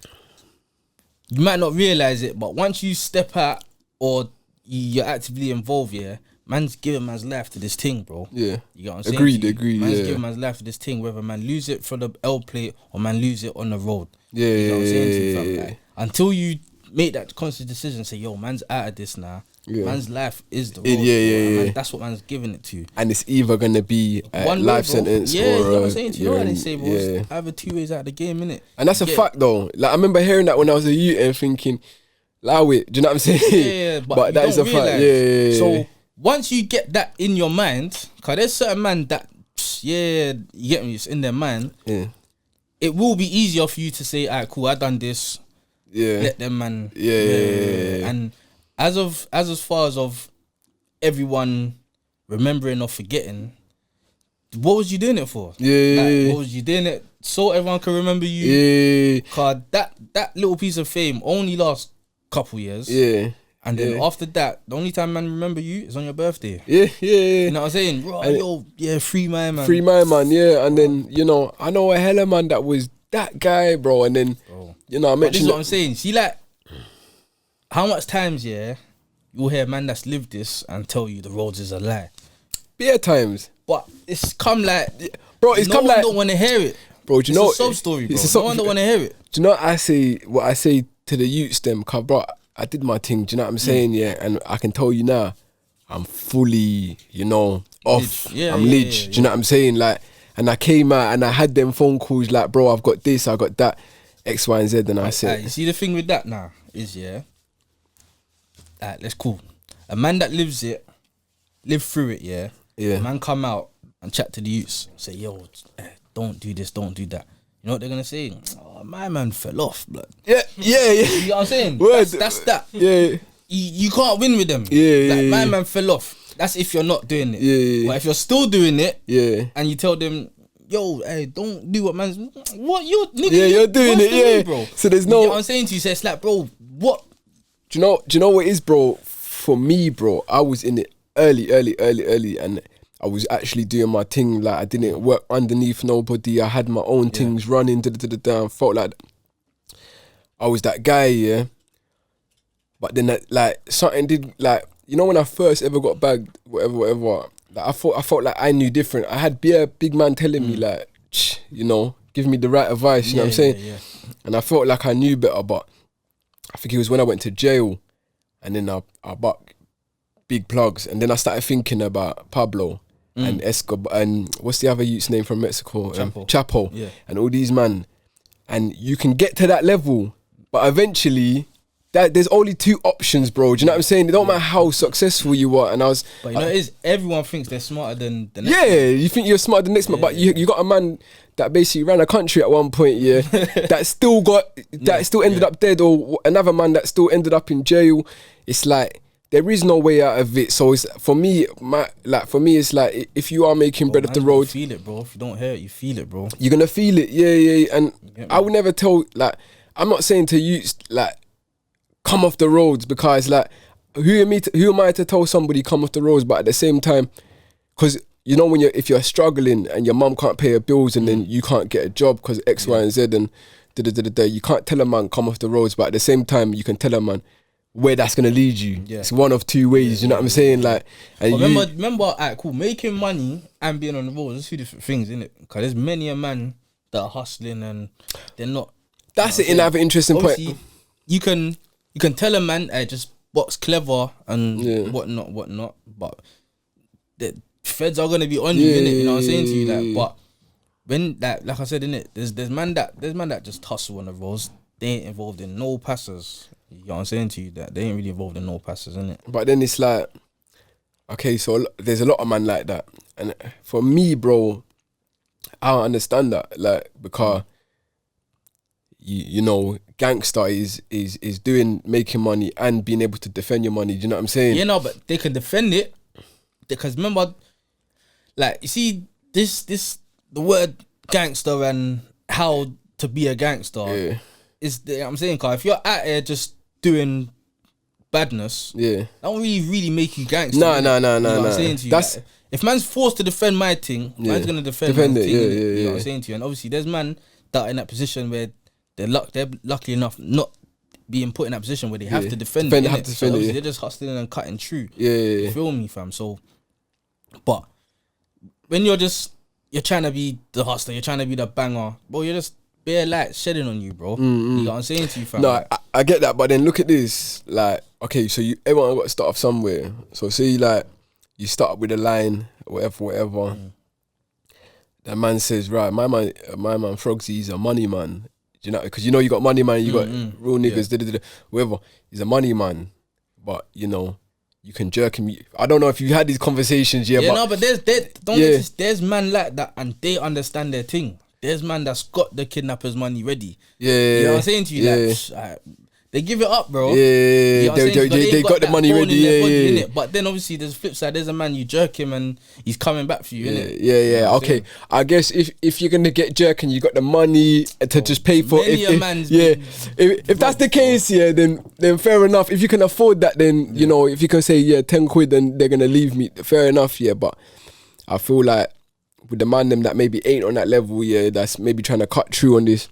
You might not realize it, but once you step out or you're actively involved, yeah, man's giving man's life to this thing, bro. Yeah. You get what I'm saying? Agreed. Man's giving man's life to this thing, whether man lose it for the L plate or man lose it on the road. Yeah. You know what I'm saying to you, fam? Like, until you make that conscious decision, say, yo, man's out of this now. Yeah. Man's life is the road. Man, that's what man's giving it to. And it's either gonna be a life sentence or you know what I'm saying to you. You know what they say, bro? Yeah. Either two ways out of the game, innit? And that's a fact though. Like I remember hearing that when I was a youth and thinking, allow it. Do you know what I'm saying? Yeah, but that is a fact. Yeah. So once you get that in your mind, cause there's certain man that, you get me, it's in their mind. Yeah. It will be easier for you to say, alright, cool, I done this. Yeah. Let them man. Yeah. And as far as of everyone remembering or forgetting, what was you doing it for? Yeah. Like, what was you doing it so everyone can remember you? Yeah. Cause that little piece of fame only lasts couple years. Yeah. And then after that, the only time man remember you is on your birthday. Yeah. You know what I'm saying? Free my man. Free my man, yeah. And then, you know, I know a hella man that was that guy, bro. And then, you know, I mentioned... This is what I'm saying. See, like, how much times, you'll hear a man that's lived this and tell you the roads is a lie. Bare times. But it's come like... Bro, it's come like... No one don't want to hear it. Bro, do you know... It's a sob story, bro. No one don't want to hear it. Do you know what I say to the youths them? Cause, bro, I did my thing. Do you know what I'm saying? Yeah. And I can tell you now, I'm fully, you know, off. I'm lidge. Do you know what I'm saying? Like, and I came out and I had them phone calls like, bro, I've got this, I got that, X, Y, and Z. And I said... You see, the thing with that now is, that's cool. A man that live through it, yeah. A man come out and chat to the youths, say, yo, don't do this, don't do that. You know what they're gonna say? Oh, my man fell off, blood. Yeah. You know what I'm saying? That's that. Yeah. You can't win with them. My man fell off. That's if you're not doing it. But if you're still doing it, and you tell them, yo, hey, don't do what man's... What you... Nigga, you're doing it, bro. So there's no... You know what I'm saying to you? So it's like, bro, what... Do you know what it is, bro? For me, bro, I was in it early, and I was actually doing my thing. Like I didn't work underneath nobody. I had my own things running. I felt like I was that guy, yeah. But then, like something did, like, you know, when I first ever got bagged, whatever. Like I felt like I knew different. I had big man telling me like, you know, giving me the right advice. You know what I'm saying? Yeah. And I felt like I knew better, but I think it was when I went to jail, and then I bought big plugs, and then I started thinking about Pablo and Escobar, and what's the other youth's name from Mexico? Chapo. And all these man. And you can get to that level, but eventually, there's only two options, bro. Do you know what I'm saying? It don't matter how successful you are. And I was... But you know, it is, everyone thinks they're smarter than the next man. You think you're smarter than the next man, but you got a man that basically ran a country at one point, that still ended up dead, or another man that still ended up in jail. It's like, there is no way out of it. So it's for me, it's like if you are making bread off the road, feel it, bro. If you don't hear it, you feel it, bro. You're gonna feel it, yeah. And I would never tell, like, I'm not saying to you, like, come off the roads, because like, who am I to tell somebody come off the roads? But at the same time, because you know if you're struggling and your mum can't pay her bills and then you can't get a job because X, Y, and Z and you can't tell a man come off the roads, but at the same time you can tell a man where that's gonna lead you. Yeah. It's one of two ways. You know what I'm saying? Like, and remember, alright, cool. Making money and being on the road, there's two different things, innit? Because there's many a man that are hustling and they're not. That's another interesting Obviously, point. You can tell a man, just what's clever and whatnot, but the feds are gonna be on you, innit? You know what I'm saying to you, like, but when like I said, innit, there's man that just hustle on the roads. They ain't involved in no passes. You know what I'm saying to you, that they ain't really involved in no passes, innit? But then it's like, okay, so there's a lot of man like that, and for me, bro, I don't understand that, like, because you know, gangster is doing, making money and being able to defend your money. Do you know what I'm saying? Yeah, no, but they can defend it because remember, like, you see the word gangster and how to be a gangster is, I'm saying, cause if you're out here just doing badness, that don't really make you gangster. No. You know what I'm saying to you? That's, like, if man's forced to defend my thing, man's gonna defend my thing. You know what I'm saying to you? And obviously there's man that are in that position where they're lucky enough not being put in that position where they have to defend it. So obviously they're just hustling and cutting through. You feel me, fam? So, but when you're trying to be the hustler, you're trying to be the banger, bro, you're just bare light shedding on you, bro. You know what I'm saying to you, fam? No, I get that, but then look at this. Like, okay, so everyone got to start off somewhere. So say like you start with a line, whatever. That man says, right, my man Frogzy, he's a money man. You know, because you know you got money man, you got real niggas, whatever. He's a money man, but you know you can jerk him. I don't know if you had these conversations, but there's man like that, and they understand their thing. There's man that's got the kidnappers' money ready. You know what I'm saying to you? Like, they give it up, bro. You know they got the money ready. But then obviously there's a flip side. There's a man, you jerk him and he's coming back for you, innit? You know okay, I guess if you're gonna get jerked and you got the money to just pay for it, if that's the case, then fair enough. If you can afford that, then you know, if you can say 10 quid, then they're gonna leave me. Fair enough, but I feel like with the man them that maybe ain't on that level, that's maybe trying to cut through on this.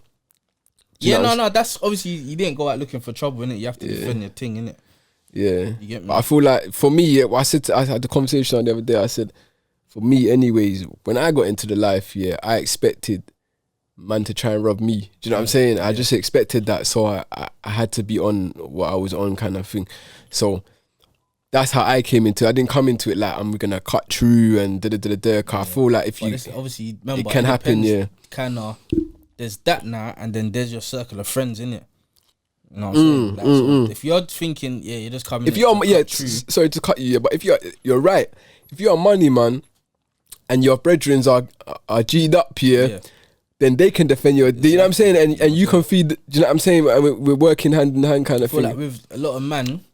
No, that's obviously you didn't go out looking for trouble, innit? You have to defend your thing, innit? Yeah. You get me? But I feel like for me, I had the conversation the other day. I said, for me, anyways, when I got into the life, I expected man to try and rob me. Do you know what I'm saying? I just expected that, so I had to be on what I was on, kind of thing. So that's how I came into it. I didn't come into it like I'm gonna cut through and da. I feel like if you obviously remember, it can happen. Kinda. There's that now, and then there's your circle of friends, innit? You know what I'm saying? So if you're thinking, you're just coming. If you're sorry to cut you, but if you're right. If you're a money man, and your brethrens are G'd up here, then they can defend you. Do you know what I'm saying? And you can feed. Do you know what I'm saying? We're working hand in hand, kind of thing. Like with a lot of man,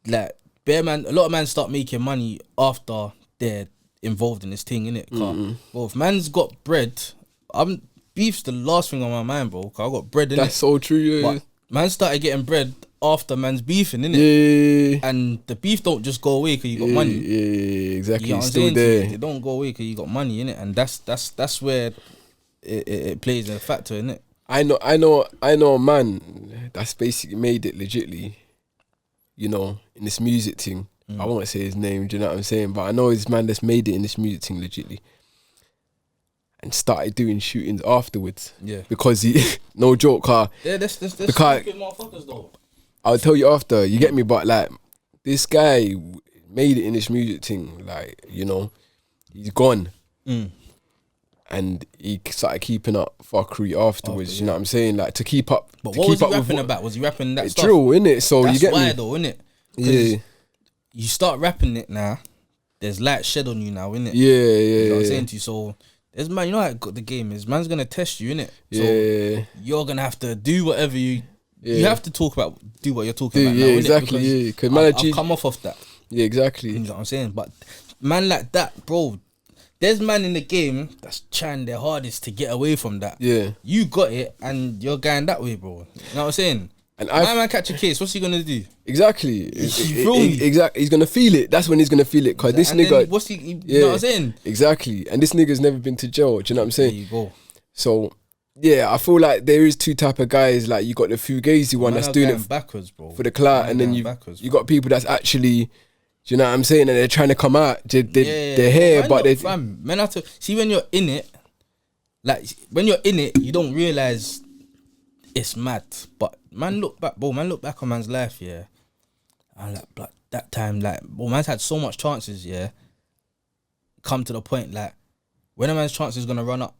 like bare man, a lot of men start making money after they're involved in this thing, innit? Well, if man's got bread, beef's the last thing on my mind, bro. Cause I got bread, innit? That's so true, But man started getting bread after man's beefing, innit? And the beef don't just go away because you got money. Exactly. You know it's still there. They don't go away because you got money, innit? And that's where it plays a factor, innit? I know a man that's basically made it legitly, you know, in this music thing. I won't say his name, do you know what I'm saying? But I know this man that's made it in this music thing legitly. And started doing shootings afterwards. Yeah. Because he, no joke, there's because motherfuckers though. I'll tell you after, you get me? But like, this guy made it in this music thing, like, you know, he's gone. And he started keeping up fuckery afterwards, you know what I'm saying? Like, to keep up. But what was he rapping about? Was he rapping that stuff? Drill, innit? So that's you get why me? though, innit? Yeah. You start rapping it now, there's light shed on you now, innit? Yeah. You know what I'm saying to you? So, there's man, you know how the game is. Man's gonna test you, innit? So, you're gonna have to do whatever you you have to do what you're talking about. Yeah, now, exactly. Because Yeah, because I've come off that. Yeah, exactly. You know what I'm saying? But man like that, bro, there's man in the game that's trying their hardest to get away from that. Yeah. You got it and you're going that way, bro. You know what I'm saying? And my man catch a case, what's he gonna do? Exactly. Exactly. He's gonna feel it. That's when he's gonna feel it. Cause this nigga, what's he? You know what I'm saying? Exactly. And this nigga's never been to jail. Do you know what I'm saying? There you go. So yeah, I feel like there is two type of guys. Like you got the fugazi one that's doing it backwards, bro, for the clout, and then you got people that's actually, do you know what I'm saying? And they're trying to come out. They're here, but they man have to see when you're in it. Like when you're in it, you don't realize it's mad. But man, look back, bro. Man, look back on man's life, yeah. And like that time, like, bro, man's had so much chances, yeah. Come to the point, like, when a man's chance is gonna run up.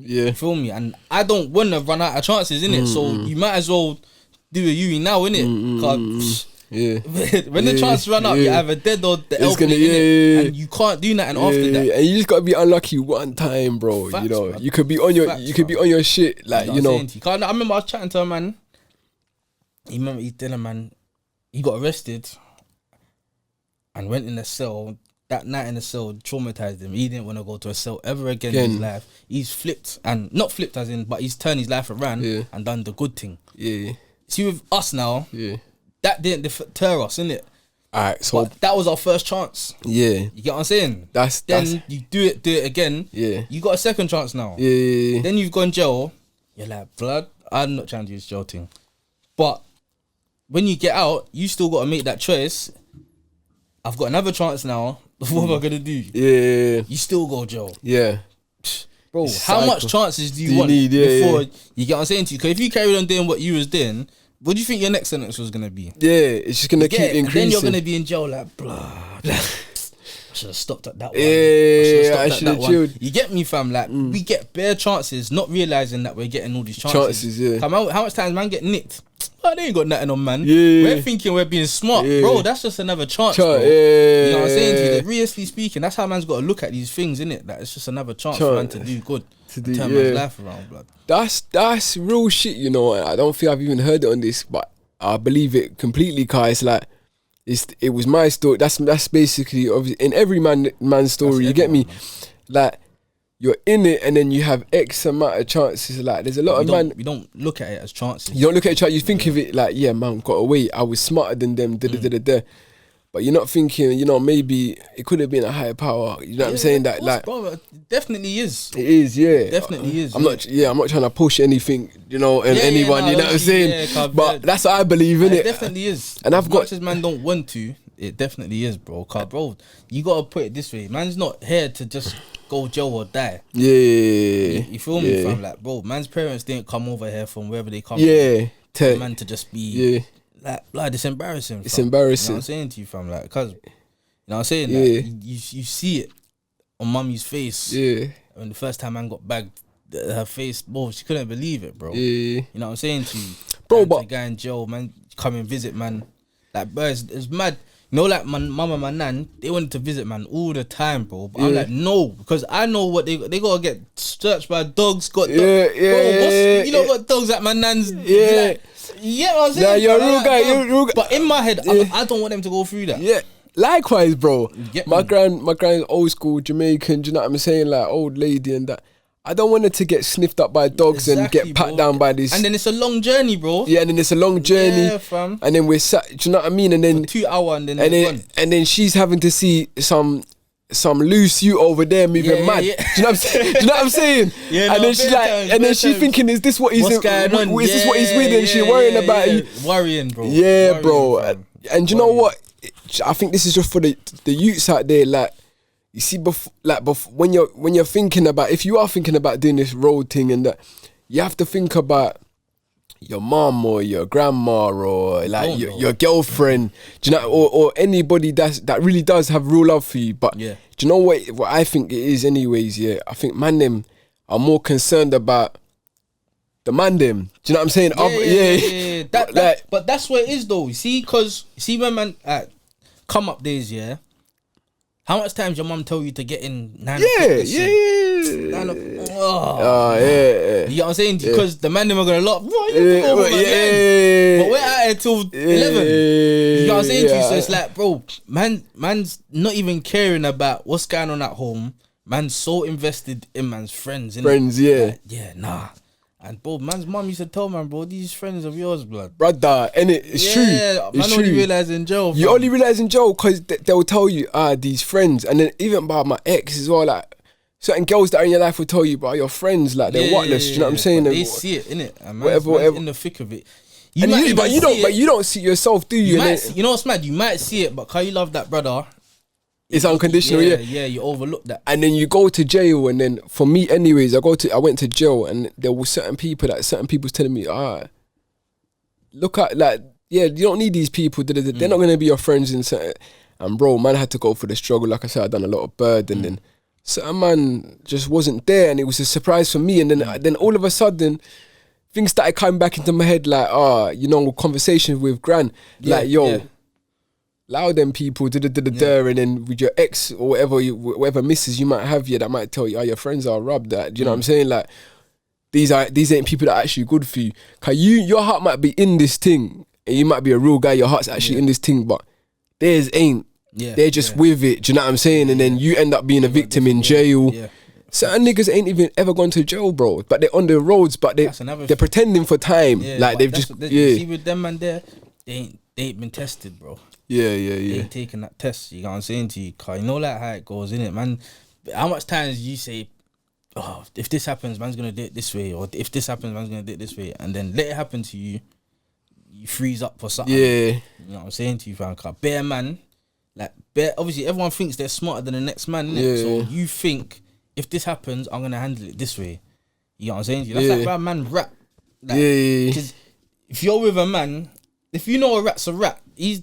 Yeah. You feel me? And I don't want to run out of chances, innit? So you might as well do a UE now, innit? Cause yeah. when the chance run up, you're either dead or the elbow, and you can't do nothing after that. And you just gotta be unlucky one time, bro. Facts, you know, man. you could be on your be on your shit, like you know. I remember I was chatting to a man. He's telling a man, he got arrested and went in a cell. That night in the cell traumatized him. He didn't want to go to a cell ever again in his life. He's flipped, and not flipped as in, but he's turned his life around and done the good thing. Yeah. See, with us now, that didn't deter us, innit? Alright, so but that was our first chance. Yeah. You get what I'm saying? Then you do it again. Yeah. You got a second chance now. Yeah. Then you've gone jail. You're like, blood, I'm not trying to use jail thing. But when you get out, you still got to make that choice. I've got another chance now. What am I gonna do? Yeah. You still go jail. Yeah. Bro, how much chances do you want need, before you get what I'm saying to you? Because if you carried on doing what you was doing, what do you think your next sentence was gonna be? Yeah, it's just gonna keep increasing. Then you're gonna be in jail like blood. I should have stopped at that one. Yeah, I should have chilled. You get me, fam? Like we get bare chances, not realizing that we're getting all these chances. Yeah. How much times man get nicked? Oh, they ain't got nothing on, man. Yeah. We're thinking we're being smart, bro. That's just another chance, bro. Yeah. You know what I'm saying to you? Like, realistically speaking, that's how man's got to look at these things, innit? That it's just another chance for man to do good, to turn man's life around, blood. That's real shit, you know. I don't think I've even heard it on this, but I believe it completely. Cause it's like it was my story. That's basically in every man's story. You get me? Man. Like. You're in it, and then you have X amount of chances. Like, there's a lot of man. We don't look at it as chances. You don't look at it. You think of it like, yeah, man, got away. I was smarter than them. But you're not thinking, you know, maybe it could have been a higher power. You know what I'm saying? That, like, bro, it definitely is. It is, yeah. It definitely is. I'm not trying to push anything, you know, and anyone. You know what I'm saying? Yeah, but that's what I believe in it. It definitely is. And as much as man don't want to, it definitely is, bro. Cause, bro, you gotta put it this way: man's not here to just go jail or die. Yeah. You feel me, fam? Like, bro, man's parents didn't come over here from wherever they come from. For man to just be like, blood, it's embarrassing, fam. It's embarrassing. You know what I'm saying to you, fam? Like, cause, you know what I'm saying? Like, you see it on mummy's face. Yeah. When the first time man got bagged, her face, bro, she couldn't believe it, bro. Yeah. You know what I'm saying to you? Bro, but... guy in jail, man, come and visit, man. Like, bro, it's mad. You know, like my mum and my nan, they wanted to visit man all the time, bro. But I'm like, no, because I know what they gotta get searched by dogs. Got dogs. Bro, you know what dogs at my nan's? Yeah, like, you get what I'm saying? Yeah, you're a real guy. But in my head, I don't want them to go through that. Yeah, likewise, bro. My grand's old school Jamaican. Do you know what I'm saying? Like old lady and that. I don't want her to get sniffed up by dogs and get pat down by this. And then it's a long journey, bro. Yeah, and then it's a long journey. Yeah, fam. And then we're sat. Do you know what I mean? And then for 2 hours, and then she's having to see some loose you over there moving mad. Yeah. Do you know what I'm saying? Do you know what I'm saying? Yeah, and then she's like, and then she's thinking, is this what he's going on? Is this what he's with? And she's worrying about you. Worrying, bro. Yeah, bro. And you know what? I think this is just for the youths out there, like. You see, when you're thinking about, if you are thinking about doing this road thing and that, you have to think about your mom or your grandma or like your girlfriend, do you know, or anybody that really does have real love for you. But do you know what I think it is anyways? Yeah, I think man them are more concerned about the man them. Do you know what I'm saying? Yeah. But that's what it is though. You see, when man come up days, yeah. How much times your mum tell you to get in 9 o'clock? You know what I'm saying? Because the man them are gonna lock. But we're out here till 11. You know what I'm saying to you? So it's like, bro, man's not even caring about what's going on at home. Man's so invested in man's friends. Like, nah. And bro, man's mum used to tell man, bro, these friends of yours, blood. Brother, and it's true. Yeah, man only realise in jail. You only realise in jail because they'll tell you, these friends. And then even about my ex as well, like, certain girls that are in your life will tell you, bro, your friends, like, they're whatless, do you know what I'm saying? They see it, innit? And whatever. in the thick of it. But you don't see it yourself, do you? You know what's mad? You might see it, but because you love that brother, it's unconditional, yeah, you overlook that. And then you go to jail, and then for me, anyways, I went to jail, and there were certain people was telling me, look at, like, you don't need these people. They're not gonna be your friends and certain. And bro, man had to go for the struggle. Like I said, I done a lot of bird, and then certain man just wasn't there, and it was a surprise for me. And then all of a sudden, things started coming back into my head, like, conversations with Gran, allow them people, and then with your ex or whatever misses you might have, that might tell you, your friends are rubbed. That, do you know what I'm saying? Like, these ain't people that are actually good for you. Cause your heart might be in this thing, and you might be a real guy. Your heart's actually in this thing, but theirs ain't. They're just with it. Do you know what I'm saying? And then you end up being a victim in jail. Certain niggas ain't even ever gone to jail, bro. But they're on the roads, but they're pretending for time. Like they've just see with them man there, they ain't been tested, bro. They ain't taking that test. You know what I'm saying to you? Cause you know like how it goes, innit, man. How much times you say, if this happens, man's gonna do it this way, or if this happens, man's gonna do it this way, and then let it happen to you, you freeze up for something. You know what I'm saying to you, fam? Cause bare man, obviously everyone thinks they're smarter than the next man, innit? So you think, if this happens, I'm gonna handle it this way. You know what I'm saying to you? That's like how man rap. Like, cause if you're with a man, if you know a rat's a rat, he's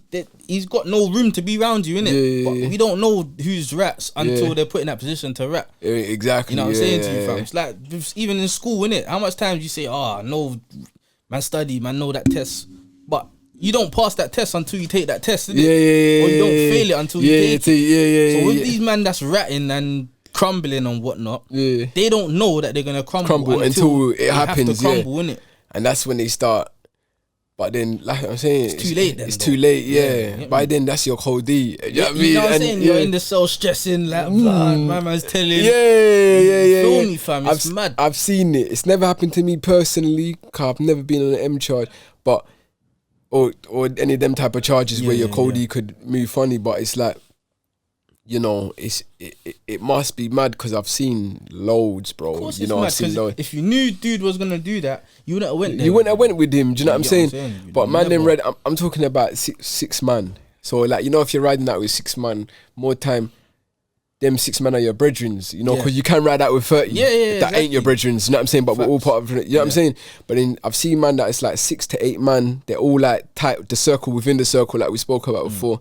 got no room to be around you, innit? But we don't know who's rats until they're put in that position to rat. Exactly. You know what I'm saying to you, fam? It's like, even in school, innit? How much times you say, no, man study, man know that test. But you don't pass that test until you take that test, innit? Or you don't fail it until you take it. So with these man that's ratting and crumbling and whatnot, they don't know that they're going to crumble until it happens, have to crumble, innit? And that's when they start. But then, like I'm saying, it's too late then. It's too late, By then, that's your cold D. You know what I mean? You know what I'm saying? You're in the cell stressing, like, blood, my man's telling. Feel me, fam. It's mad. I've seen it. It's never happened to me personally, because I've never been on an M charge. But, or any of them type of charges where your cold D could move funny. But it's like, you know, it must be mad because I've seen loads, bro. Of course, you know, I've seen loads. If you knew dude was gonna do that, you wouldn't have went there. You wouldn't have went with him. Do you know what I'm saying? But man, them red. I'm talking about six man. So like, you know, if you're riding that with 6 man, more time, them 6 men are your brethrens. You know, because you can ride that with 30. That ain't your brethrens. You know what I'm saying? But we're all part of it. You know what I'm saying? But then I've seen man that it's like 6 to 8 man. They're all like tight. The circle within the circle, like we spoke about before.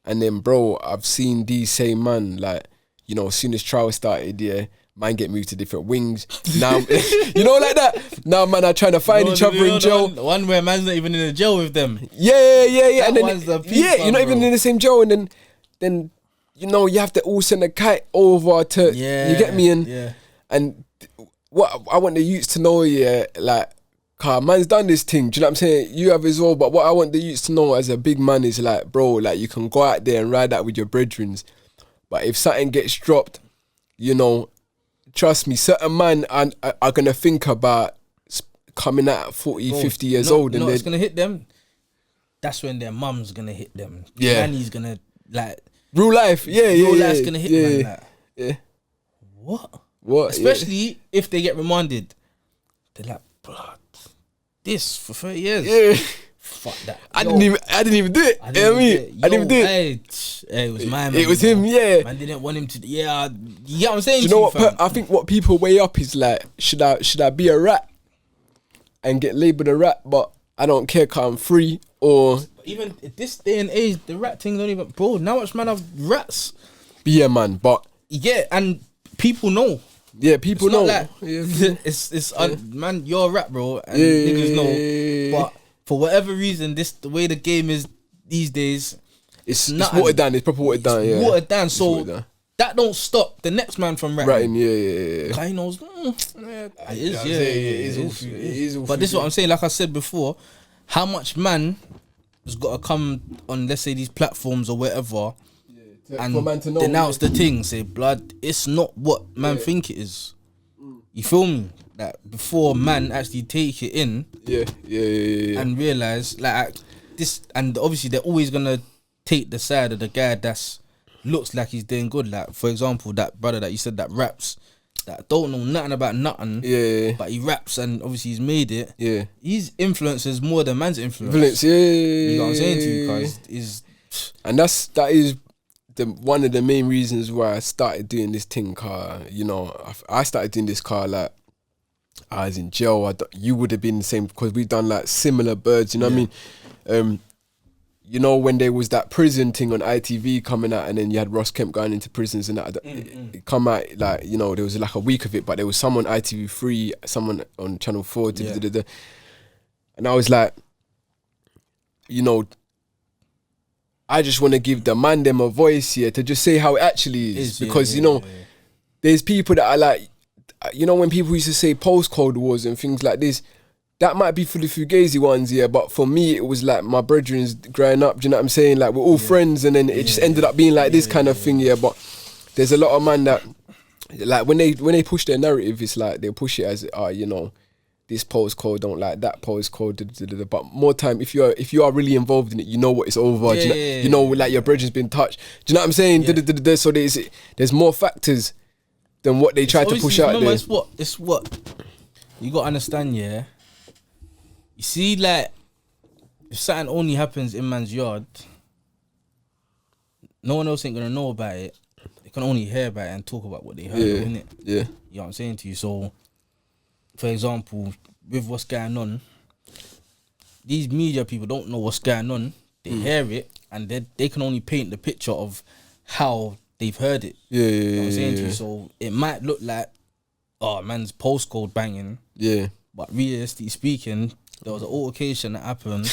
And then, bro, I've seen these same man, like, you know, as soon as trial started, man get moved to different wings. Now, you know, like that. Now, man, are trying to find each other in jail. The one where man's not even in the jail with them. Yeah. That And then, one's the peak, you're not even in the same jail. And then, you know, you have to all send a kite over to, you get me? And what I want the youths to know, like, car man's done this thing, do you know what I'm saying? You have as well, but what I want the youths to know as a big man is like, bro, like, you can go out there and ride out with your brethrens, but if something gets dropped, you know, trust me, certain man are gonna think about coming out at 40, 50 years old, and it's gonna hit them. That's when their mum's gonna hit them. Nanny's gonna, like, real life, real life's gonna hit them. Like, what? Especially if they get remanded. They're like, blood. This for 30 years. Fuck that. I didn't even do it. I didn't even do it. It was my man. It was him, Man didn't want him to. You know what I'm saying? Do you know what? I think what people weigh up is like, should I be a rat and get labelled a rat, but I don't care because I'm free, or even this day and age, the rat thing don't even, bro. Now much man have rats. Yeah, man, but and people know. Yeah, people know. Like, man, you're a rat, bro, and niggas know. But for whatever reason, the way the game is these days, it's watered down. It's proper watered down. Watered down. So that don't stop the next man from ratting. Yeah. He knows. It is. all But this is through what I'm saying. Like I said before, how much man has got to come on, let's say these platforms or whatever, and for man to know, denounce the thing. Say, blood, it's not what man think it is. You feel me? Like before man actually take it in, and realize like this, and obviously they're always gonna take the side of the guy that's looks like he's doing good. Like for example, that brother that you said that raps, that don't know nothing about nothing, but he raps and obviously he's made it. His influence is more than man's influence. You know what I'm saying to you, guys? And that is one of the main reasons why I started doing this thing, car. You know, I started doing this, car, like I was in jail. You would have been the same because we've done like similar birds. You know what I mean? You know when there was that prison thing on ITV coming out, and then you had Ross Kemp going into prisons and that. It come out like, you know, there was like a week of it, but there was someone ITV3, someone on Channel 4, and I was like, you know, I just want to give the man them a voice here to just say how it actually is, because you know, there's people that are like, you know, when people used to say postcode wars and things like this, that might be for the fugazi ones, but for me it was like my brethrens growing up, do you know what I'm saying? Like we're all friends, and then it just ended up being like this kind of thing, but there's a lot of man that like when they push their narrative, it's like they push it as you know, this postcode don't like that postcode, but more time if you are really involved in it, you know what it's over, you know like your brethren's been touched, do you know what I'm saying? So there's more factors than what they try to push out there. It's what you got to understand, You see, like, if something only happens in man's yard, no one else ain't gonna know about it. They can only hear about it and talk about what they heard, innit? Yeah. You know what I'm saying to you? So, for example, with what's going on, these media people don't know what's going on. They hear it, and they can only paint the picture of how they've heard it. You know what I'm saying to you? So, it might look like, oh, man's postcode banging. But realistically speaking, there was an altercation that happened.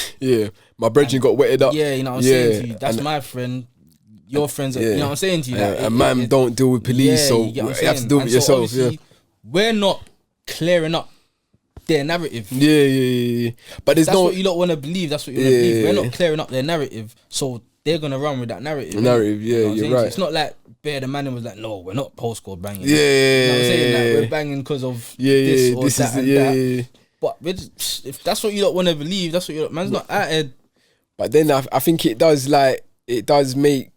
My brethren got wetted up. You know what I'm saying to you? That's my friend. Your friends, you know what I'm saying to you? Like, and man don't deal with police, so you have to deal with yourself. We're not clearing up their narrative. But there's that's what you don't want to believe. That's what you want to believe. We're not clearing up their narrative, so they're gonna run with that narrative. You know you're right. It's not like Bear the Man was like, no, we're not postcode banging. You know what I'm saying? Like, we're banging because of this or that and that. But if that's what you don't want to believe, that's what man's not out here. But then I think it does make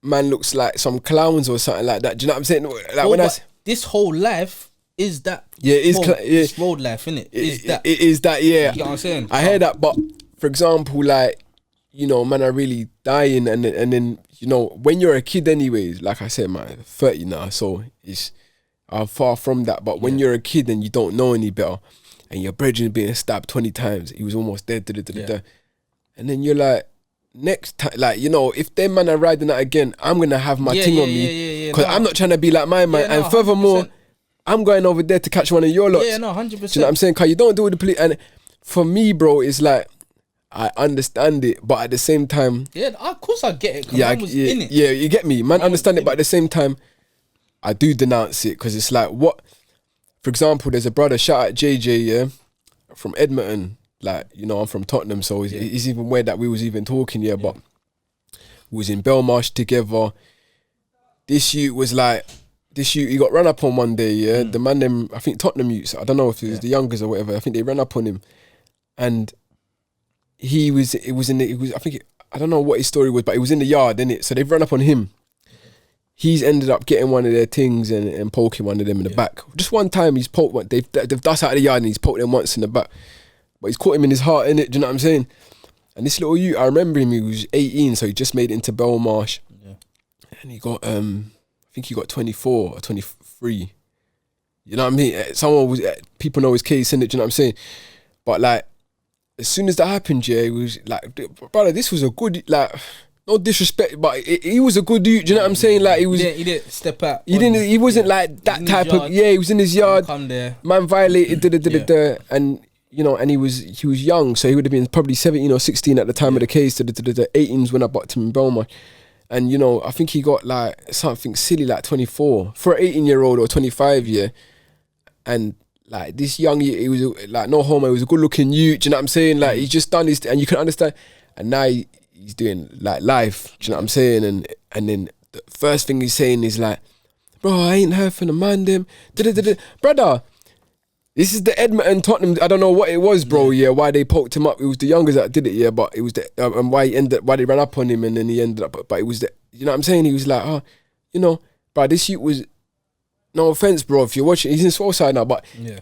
man looks like some clowns or something like that. Do you know what I'm saying? Like this whole life is that. It's road life, innit? It is that. You know what I'm saying? I hear that, but for example, like, you know, man are really dying, and then you know, when you're a kid, anyways, like I said, man, 30 now, so I'm far from that. But when you're a kid and you don't know any better, and your brethren's being stabbed 20 times, he was almost dead, and then you're like, next time, like, you know, if them man are riding that again, I'm gonna have my thing on me, because I'm not trying to be like my man, and furthermore, 100%. I'm going over there to catch one of your lots. 100%. Do you know what I'm saying? Because you don't deal with the police, and for me, bro, it's like, I understand it, but at the same time, of course I get it. In it. You get me, man. Understand it, but at the same time, I do denounce it, because it's like, what? For example, there's a brother, shout out JJ, from Edmonton. Like, you know, I'm from Tottenham, so it's even weird that we was even talking, but we was in Belmarsh together. This youth, he got run up on one day, The man, them, I think Tottenham youths, I don't know if it was the youngers or whatever, I think they ran up on him, and I don't know what his story was, but it was in the yard, innit? So they've run up on him. He's ended up getting one of their things and poking one of them in the back. Just one time he's poked one, they've dust out of the yard and he's poked them once in the back. But he's caught him in his heart, innit? Do you know what I'm saying? And this little youth, I remember him, he was 18, so he just made it into Belmarsh. And he got, I think he got 24 or 23. You know what I mean? People know his case, innit? Do you know what I'm saying? But like, as soon as that happened, it was like, brother, this was a good, like, no disrespect, but he was a good dude. Do you know what I'm saying? Like, he didn't step out. He wasn't like that type of. He was in his yard. Come there. Man violated, and you know, and he was young, so he would have been probably 17 or 16 at the time of the case. 18s when I bought him in Belmar, And, you know, I think he got like something silly like 24 for an 18-year-old or 25, yeah. And like this young, he was like, no homo, he was a good looking youth, do you know what I'm saying? Like he's just done his, and you can understand. And now he's doing like life, do you know what I'm saying? And then the first thing he's saying is like, bro, I ain't heard from the man them. Brother, this is the Edmonton Tottenham. I don't know what it was, bro. Yeah, why they poked him up. It was the youngers that did it. Yeah, but it was the and why they ran up on him and then he ended up. But it was the, you know what I'm saying? He was like, oh, you know, bro, this youth was. No offense, bro. If you're watching, he's in Swell side now, but yeah,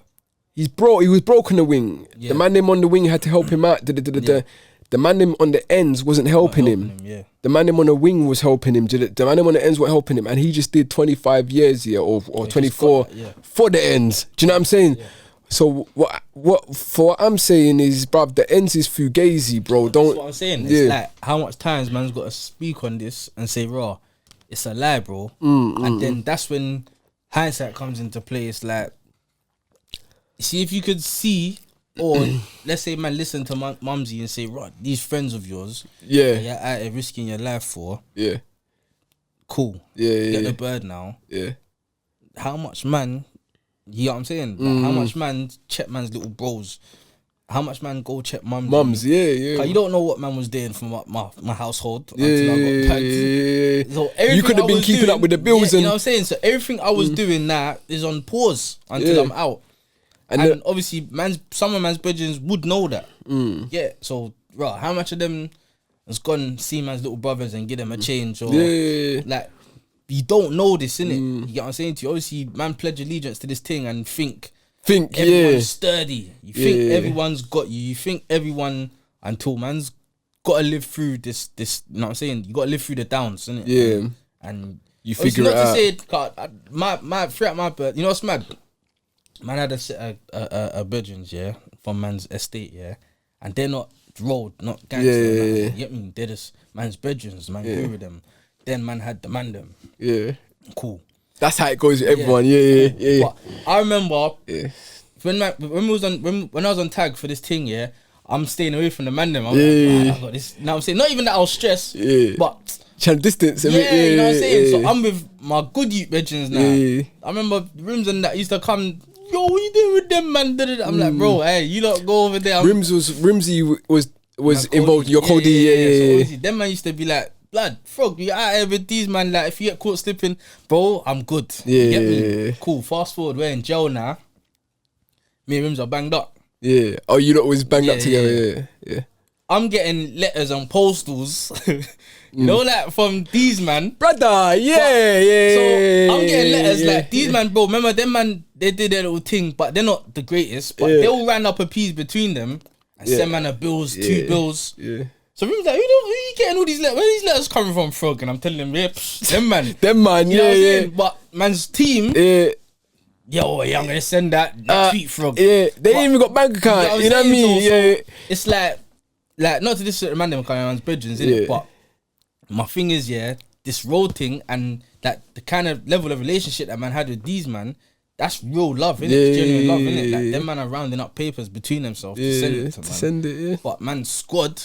he was broke on the wing. Yeah. The man them on the wing had to help him out. The man them on the ends wasn't helping him. Yeah. The man them on the wing was helping him. The man them on the ends were helping him, and he just did 25 years here or 24 for the ends. Do you know what I'm saying? Yeah. So what I'm saying is, bruv, the ends is fugazi, bro. Don't. That's what I'm saying. It's like how much times man's got to speak on this and say, raw, it's a lie, bro. And then that's when hindsight comes into play. It's like, see, if you could see, or let's say man listen to Mumsy and say, right, these friends of yours, you're out here risking your life for, cool, get the bird now, how much man, you know what I'm saying, like, how much man check man's little bros, how much man go check mums, you don't know what man was doing for my household until I got tagged. So you could have been keeping up with the bills, and you know what I'm saying. So everything I was doing now is on pause until I'm out. And obviously, some of man's brethren would know that. Yeah. So, right, how much of them has gone see man's little brothers and give them a change, or like you don't know this, innit? You get what I'm saying to you? Obviously, man pledge allegiance to this thing and think everyone's sturdy. You think everyone's got you. You think everyone, until man's got to live through this. You know what I'm saying? You got to live through the downs, innit? Yeah. And you figure it out. Not to say, my throughout my birth, you know what's mad? Man had a brethren, from man's estate, and they're not road, not gangster. You get me? They're just man's brethren, man grew with them. Then man had the man them. Yeah. Cool. That's how it goes with everyone. But I remember when I was on tag for this thing, I'm staying away from the man them. I'm like, I got this. Now I'm saying, not even that I was stressed, but trying to distance. You know what I'm saying. So I'm with my good youth brethren now. I remember rooms and that used to come. Yo, what you doing with them, man? I'm like, bro, hey, you lot go over there. Rimsy was involved. Your Cody, So obviously, them man used to be like, blood, Frog, you out here with these man. Like, if you get caught slipping, bro, I'm good. You get me? Cool. Fast forward, we're in jail now. Me and Rims are banged up. Yeah. Oh, you lot was banged up together. Yeah. I'm getting letters on postals. You know, like from these man, brother. So I'm getting letters like these man, bro. Remember them man? They did their little thing, but they're not the greatest. But they all ran up a piece between them and sent man a bills, 2 bills. So Rim's like, who you getting all these letters? Where are these letters coming from, Frog? And I'm telling him, them man, you know what I'm saying? But man's team, yo, I'm gonna send that tweet, Frog. They ain't even got bank account. You know what I mean? So it's like not to disrespect man them kind of man's bridges, innit? But my thing is, this road thing and that the kind of level of relationship that man had with these man, that's real love, innit? It's genuine love, innit? Like them man are rounding up papers between themselves to send it to man. But man's squad,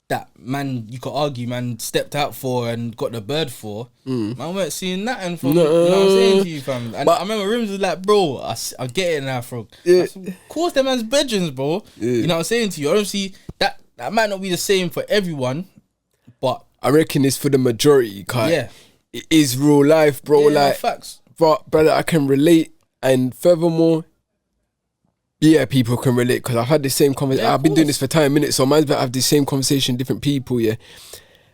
that man, you could argue man stepped out for and got the bird for, man weren't seeing nothing from, you know what I'm saying to you, fam. And I remember Rims was like, bro, I get it now, Frog. Of course, them man's bedrooms, bro. You know what I'm saying to you? Obviously, that might not be the same for everyone, but I reckon it's for the majority, cause it is real life, bro. Like, facts. But brother, I can relate, and furthermore, people can relate, because I've had the same conversation. I've been doing this for 10 minutes, so I might as well have the same conversation with different people,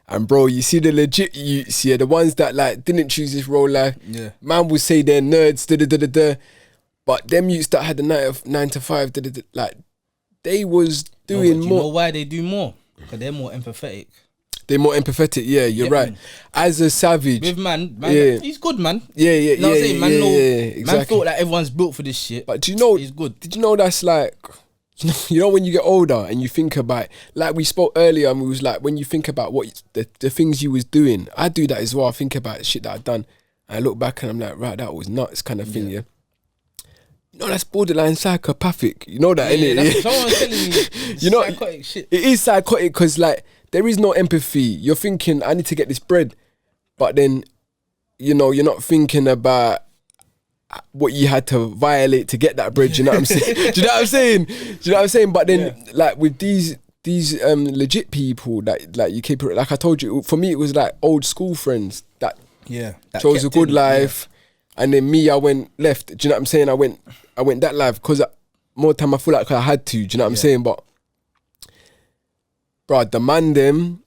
And bro, you see the legit youths, the ones that like didn't choose this real life. Man would say they're nerds, but them youths that had the 9 to 5, like they was doing more. You know why they do more? Because they're more empathetic. They're more empathetic, you're right. Man. As a savage. With man, he's good, man. You know what I'm saying? Exactly. Man thought like everyone's built for this shit. But do you know, he's good. Did you know that's like, you know when you get older and you think about, like we spoke earlier and we was like, when you think about what the things you was doing, I do that as well. I think about the shit that I've done. And I look back and I'm like, right, that was nuts kind of thing, You know, that's borderline psychopathic. You know that, innit? Someone's telling me you know, psychotic shit. It is psychotic because like, there is no empathy. You're thinking, I need to get this bread. but then, you know, you're not thinking about what you had to violate to get that bread. Do you know what I'm saying? Do you know what I'm saying? Do you know what I'm saying? But then, like with these legit people that like you keep it, like I told you, for me it was like old school friends that chose a good life, and then me, I went left. Do you know what I'm saying? I went that life because more time I feel like I had to. Do you know what I'm saying? But bro, the man them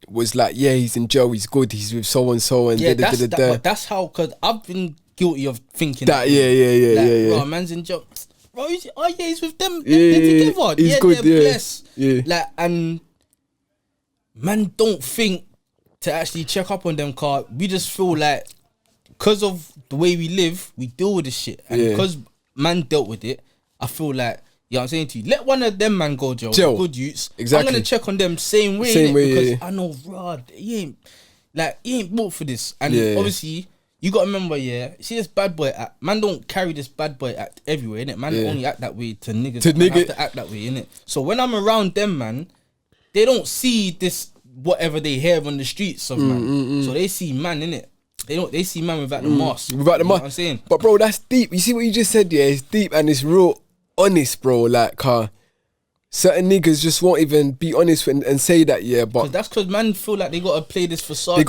was like, yeah, he's in jail, he's good, he's with so and so, and but that's how, because I've been guilty of thinking that. Yeah. Bro, man's in jail. Bro, he's with them. They're together. He's good. They're blessed. Yeah. Like, and man, don't think to actually check up on them. Car, we just feel like because of the way we live, we deal with this shit, and because man dealt with it, I feel like, you know what I'm saying to you, let one of them man go jail. Good youths. Exactly. I'm gonna check on them same way, because I know, Rod, he ain't built for this, and obviously. You gotta remember, see this bad boy act. Man don't carry this bad boy act everywhere, innit? Man only act that way to niggas. Have to act that way, innit? So when I'm around them, man, they don't see this whatever they hear on the streets of man. So they see man, innit? They see man without the mask. Without the mask. You know what I'm saying? But bro, that's deep. You see what you just said? Yeah, it's deep and it's real honest, bro. Like, certain niggas just won't even be honest and say that, but that's because man feel like they gotta play this facade.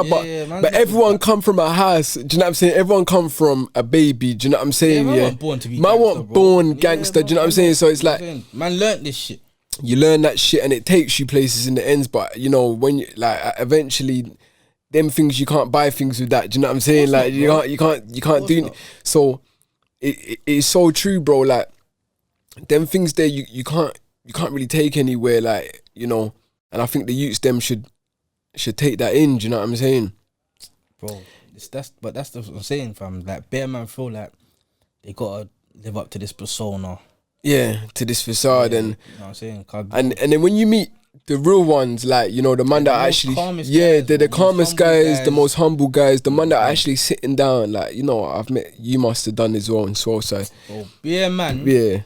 But everyone come from a house. Do you know what I'm saying? Everyone come from a baby. Do you know what I'm saying? Man weren't born to be man weren't born gangster. Do you know what I'm saying? So it's like man learnt this shit. You learn that shit and it takes you places in the ends. But you know when you like eventually, them things you can't buy things with that. Do you know what I'm saying? Like you can't do. So it's so true, bro. Like. Them things there you can't really take anywhere, like, you know, and I think the youths them should take that in. Do you know what I'm saying, bro? That's what I'm saying, fam. Like, bare man feel like they gotta live up to this persona, to this facade, and you know what I'm saying, and then when you meet the real ones, like, you know, the man that actually they're the calmest guys, the most humble guys, the man that are actually sitting down, like, you know, I've met, you must have done as well and so man,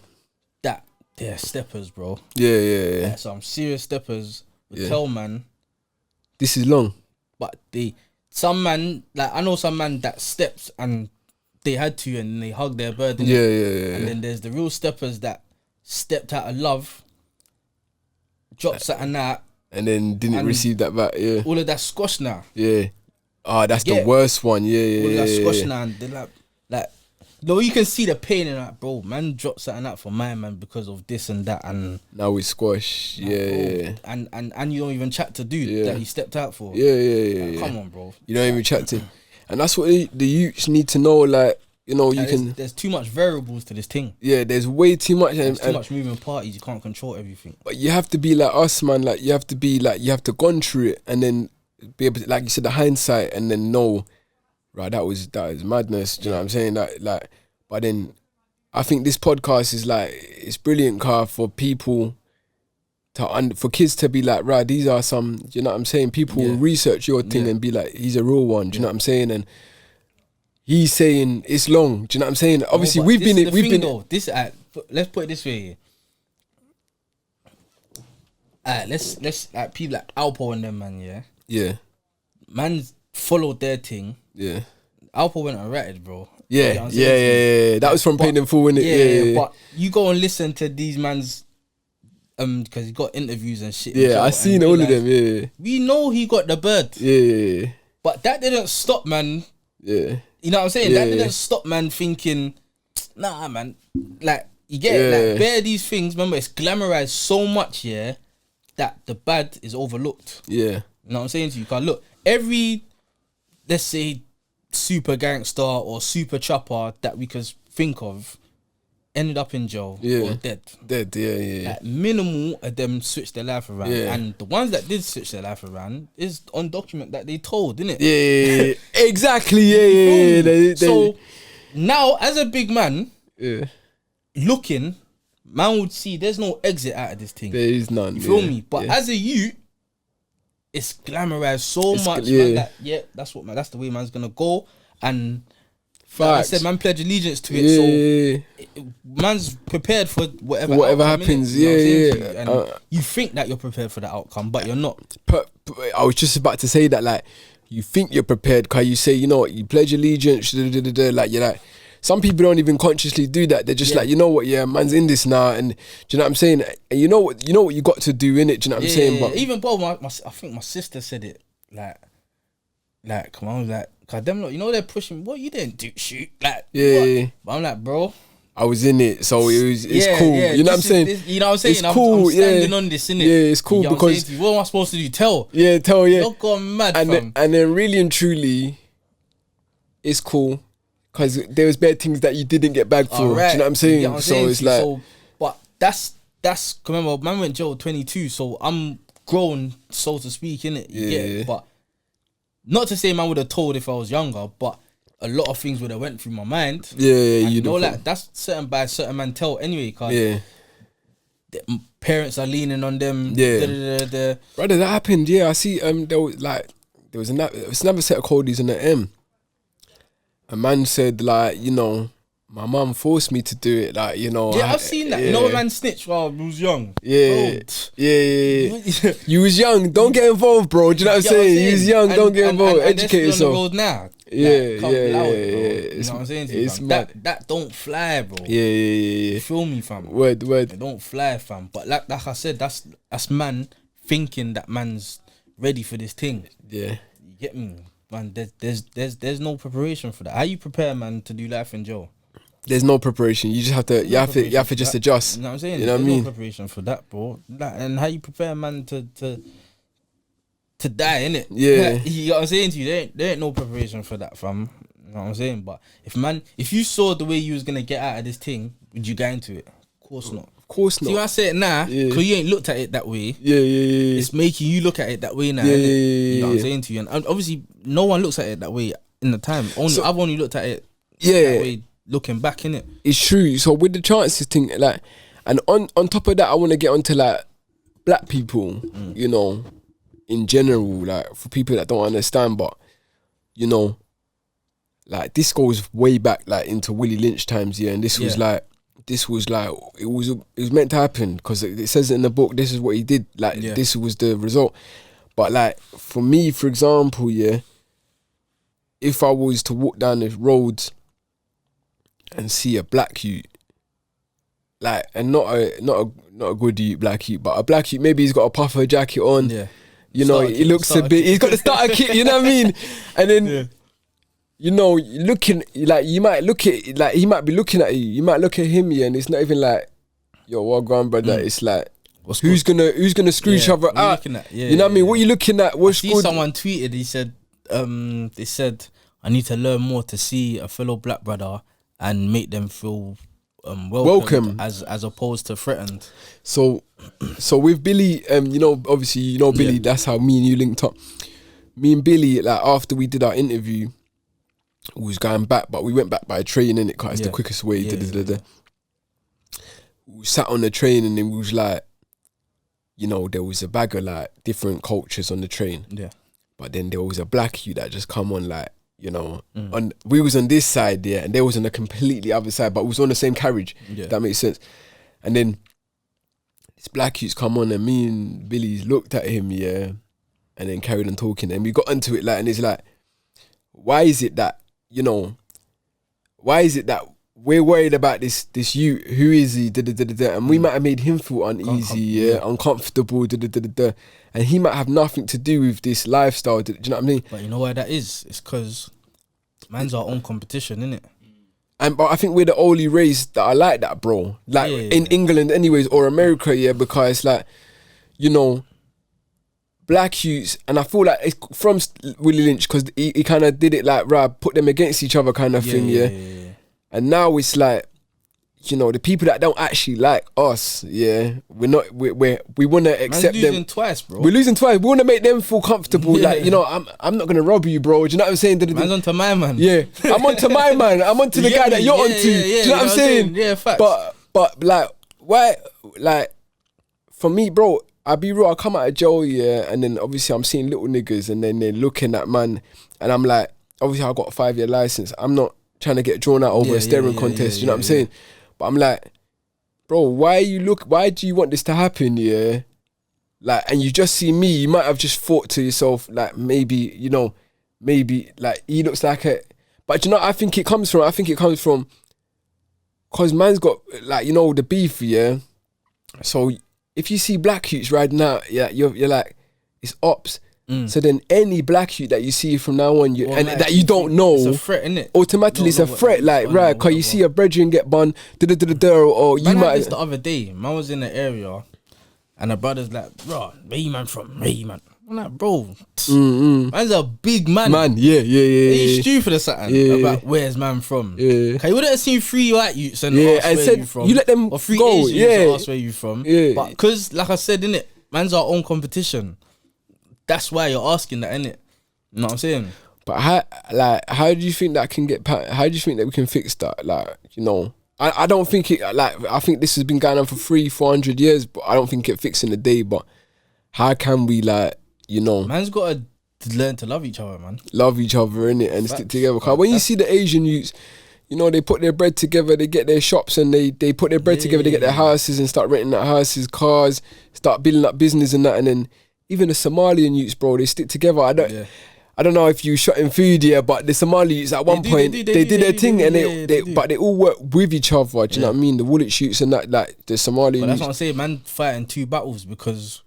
they're steppers, bro. Yeah. Some serious steppers would tell man, this is long. But some man, like, I know some man that steps and they had to and they hug their burden. And then there's the real steppers that stepped out of love, dropped something out, and then didn't receive that back. All of that squash now. That's the worst one. All of that squash now, and they're like. No, you can see the pain in that, bro. Man dropped something out for my man because of this and that, and now we squash. And you don't even chat to dude that he stepped out for. Come on, bro. You don't even chat to, and that's what the youths need to know. Like, you know, there's too much variables to this thing. There's way too much. There's too much moving parties. You can't control everything. But you have to be like us, man. Like, you have to gone through it and then be able to, like you said, the hindsight, and then know. Right, that was madness. Do you know what I'm saying? Like, but then I think this podcast is like, it's brilliant, for people for kids to be like, right, these are some. Do you know what I'm saying? People will research your thing and be like, he's a real one. Do you know what I'm saying? And he's saying it's long. Do you know what I'm saying? Obviously, we've been. Let's put it this way. Let's like people like Alpo and them, man. Man followed their thing. Alpo went and ratted, bro. That was from Paid in Full, innit? Yeah. But you go and listen to these man's, because he got interviews and shit. I seen all of them. We know he got the bird. But that didn't stop, man. You know what I'm saying? That didn't stop, man, thinking, nah, man. Like, you get it? Like, bare these things, remember, it's glamorized so much, that the bad is overlooked. You know what I'm saying to you? Because look, every, let's say, super gangster or super trapper that we could think of ended up in jail or dead. Like, minimal of them switched their life around. And the ones that did switch their life around is on document that they told, innit? Exactly. So now, as a big man, looking, man would see there's no exit out of this thing. There is none. You feel me? But as a youth, it's glamorized so much, man, that that's the way man's gonna go. And like I said, man pledge allegiance to it, so man's prepared for whatever happens. And you think that you're prepared for the outcome, but you're not. I was just about to say that, like, you think you're prepared because you say, you know what, you pledge allegiance, like you're like, some people don't even consciously do that. They're just like, you know what, yeah, man's in this now, and do you know what I'm saying? And you know what you got to do in it. Do you know what I'm saying? But even I think my sister said it like come on, like, cause them lot, you know, they're pushing. What you didn't do, shoot, like, yeah. But I'm like, bro, I was in it, so it's cool. You know what I'm saying? You know what I'm saying? It's cool. I'm standing on this, innit? Yeah, it's cool, you know because what am I supposed to do? Tell. Yeah. You're gone mad, fam. And then really and truly, it's cool because there was bad things that you didn't get back for. Right. Do you know what I'm saying? So it's like, but that's remember, man went jail 22, so I'm grown, so to speak, innit? Yeah. But not to say man would have told if I was younger, but a lot of things would have went through my mind. Yeah, you know, like that's certain man tell anyway, cause the parents are leaning on them. Yeah, brother, that happened. Yeah, I see. There was another set of codies in the M. A man said, like, you know, my mum forced me to do it, like, you know. Yeah, I've seen that. You know, a man snitched while he was young. Yeah. You was young. Don't get involved, bro. Do you know what I'm saying? You was young. Don't get involved. Educate yourself. On the road now. Yeah. You know what I'm saying to you, fam? That don't fly, bro. Yeah. You feel me, fam? Word. It don't fly, fam. But like I said, that's man thinking that man's ready for this thing. Yeah. You get me? Man, there's no preparation for that. How you prepare, man, to do life in jail? There's no preparation. You just have to. You have to just adjust. You know what I'm saying? You know what I mean? mean? No preparation for that, bro. And how you prepare, man, to die, innit? Yeah. You know what I'm saying to you? There ain't no preparation for that, fam. You know what I'm saying? But if you saw the way you was gonna get out of this thing, would you go into it? Of course not. Of course not. See when I say it now, because you ain't looked at it that way. Yeah. It's making you look at it that way now. Yeah. You know what I'm saying to you? And obviously, no one looks at it that way in the time. I've only looked at it that way, looking back, innit? It's true. So with the chances thing, like, and on top of that, I want to get onto like black people, you know, in general, like for people that don't understand, but you know, like this goes way back, like into Willie Lynch times, and this was like it was meant to happen because it says it in the book. This is what he did. Like this was the result. But like for me, for example, if I was to walk down the roads and see a black youth, like, and not a good youth, black youth, but a black youth, maybe he's got a puffer jacket on. Yeah. You know, he looks a bit. He's got the starter kit. You know what I mean? And then, you know, looking like you might look at, like he might be looking at you. You might look at him, and it's not even like, yo, what grand brother? It's like, who's gonna screw each other out? You know what I mean? What you looking at? What's good? Someone tweeted. He said, they said, I need to learn more to see a fellow black brother and make them feel welcome as opposed to threatened. So with Billy, you know, obviously, you know Billy. That's how me and you linked up. Me and Billy, like after we did our interview, we was going back, but we went back by train, and it's the quickest way. We sat on the train, and then we was like, you know, there was a bag of like different cultures on the train. Yeah. But then there was a black youth that just come on, like, you know, we was on this side, and they was on the completely other side, but we was on the same carriage. If that makes sense. And then this black youth's come on, and me and Billy looked at him, and then carried on talking, and we got into it, like, and it's like, why is it that, you know, we're worried about this youth? Who is he? And we might have made him feel uneasy, uncomfortable, and he might have nothing to do with this lifestyle. Do you know what I mean? But you know why that is? It's because man's our own competition, innit? But I think we're the only race that are like that, bro. Like in England, anyways, or America, because like, you know, black youths, and I feel like it's from Willie Lynch because he kind of did it like, right, put them against each other kind of thing, And now it's like, you know, the people that don't actually like us, we want to accept them. We're losing twice, bro. We're losing twice. We want to make them feel comfortable. Like, you know, I'm not gonna rob you, bro. Do you know what I'm saying? Man's onto my man. Yeah, I'm onto my man. I'm onto the guy that you're onto. Do you know what I'm saying? Yeah, facts. But like, why? Like, for me, bro, I'll be real. I come out of jail, and then obviously I'm seeing little niggas, and then they're looking at man, and I'm like, obviously I got a 5-year license. I'm not trying to get drawn out over a staring contest. You know what I'm saying? But I'm like, bro, why do you want this to happen? Like, and you just see me, you might have just thought to yourself, like, maybe, you know, maybe like he looks like a. But you know, I think it comes from because man's got like, you know, the beef, yeah. So if you see black youths riding out, yeah, you're like, it's ops. So then any black youth that you see from now on, that you don't know, it's a threat, innit? automatically it's a threat. Like, right, because you see a brethren get bun, or you man, might. This the other day, man was in the area, and the brother's like, bro, where you man from? Where you man? I'm like, bro, man's a big man. Yeah. He's stupid or something about Yeah. where's man from. Yeah. Cause you wouldn't have seen 3 white youths and ask and where said, you from. you let them or 3 go. Asians and ask where you from. Yeah. But because, like I said, innit, man's our own competition. That's why you're asking that, innit? You know what I'm saying? But how do you think that can get? How do you think that we can fix that? Like, you know, I don't think it. Like, I think this has been going on for 300-400 years, but I don't think it fixed in a day. But how can we, like, you know, man's got to learn to love each other, man. love each other in it and stick together? Because when you see the Asian youths, you know, they put their bread together, they get their shops and they put their bread together, they get their houses and start renting out houses, cars, start building up business and that, and then. Even the Somalian youths, bro, they stick together. I don't know if you shot in food, but the Somali youths at one point they did their thing, but they all work with each other. Do you know what I mean? The Woolwich shoots and that, like the Somalian. But that's what I'm saying, man. Fighting 2 battles because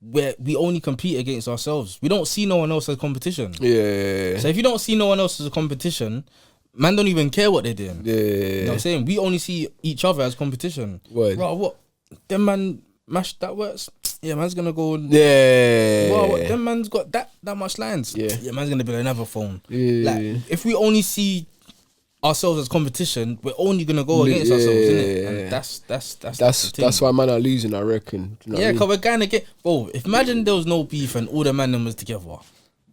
we only compete against ourselves. We don't see no one else as competition. Yeah. So if you don't see no one else as a competition, man don't even care what they're doing. Yeah. You know what I'm saying? We only see each other as competition. Word. Bro, what? Them man mash that works. Yeah, man's gonna go. Yeah. What? Them man's got that much lines. Yeah. Man's gonna build another phone. Yeah. Like, if we only see ourselves as competition, we're only gonna go against ourselves, innit? And that's why man are losing, I reckon. Do you know what I mean? Cause we're gonna get. Bro, if imagine there was no beef and all the man them was together.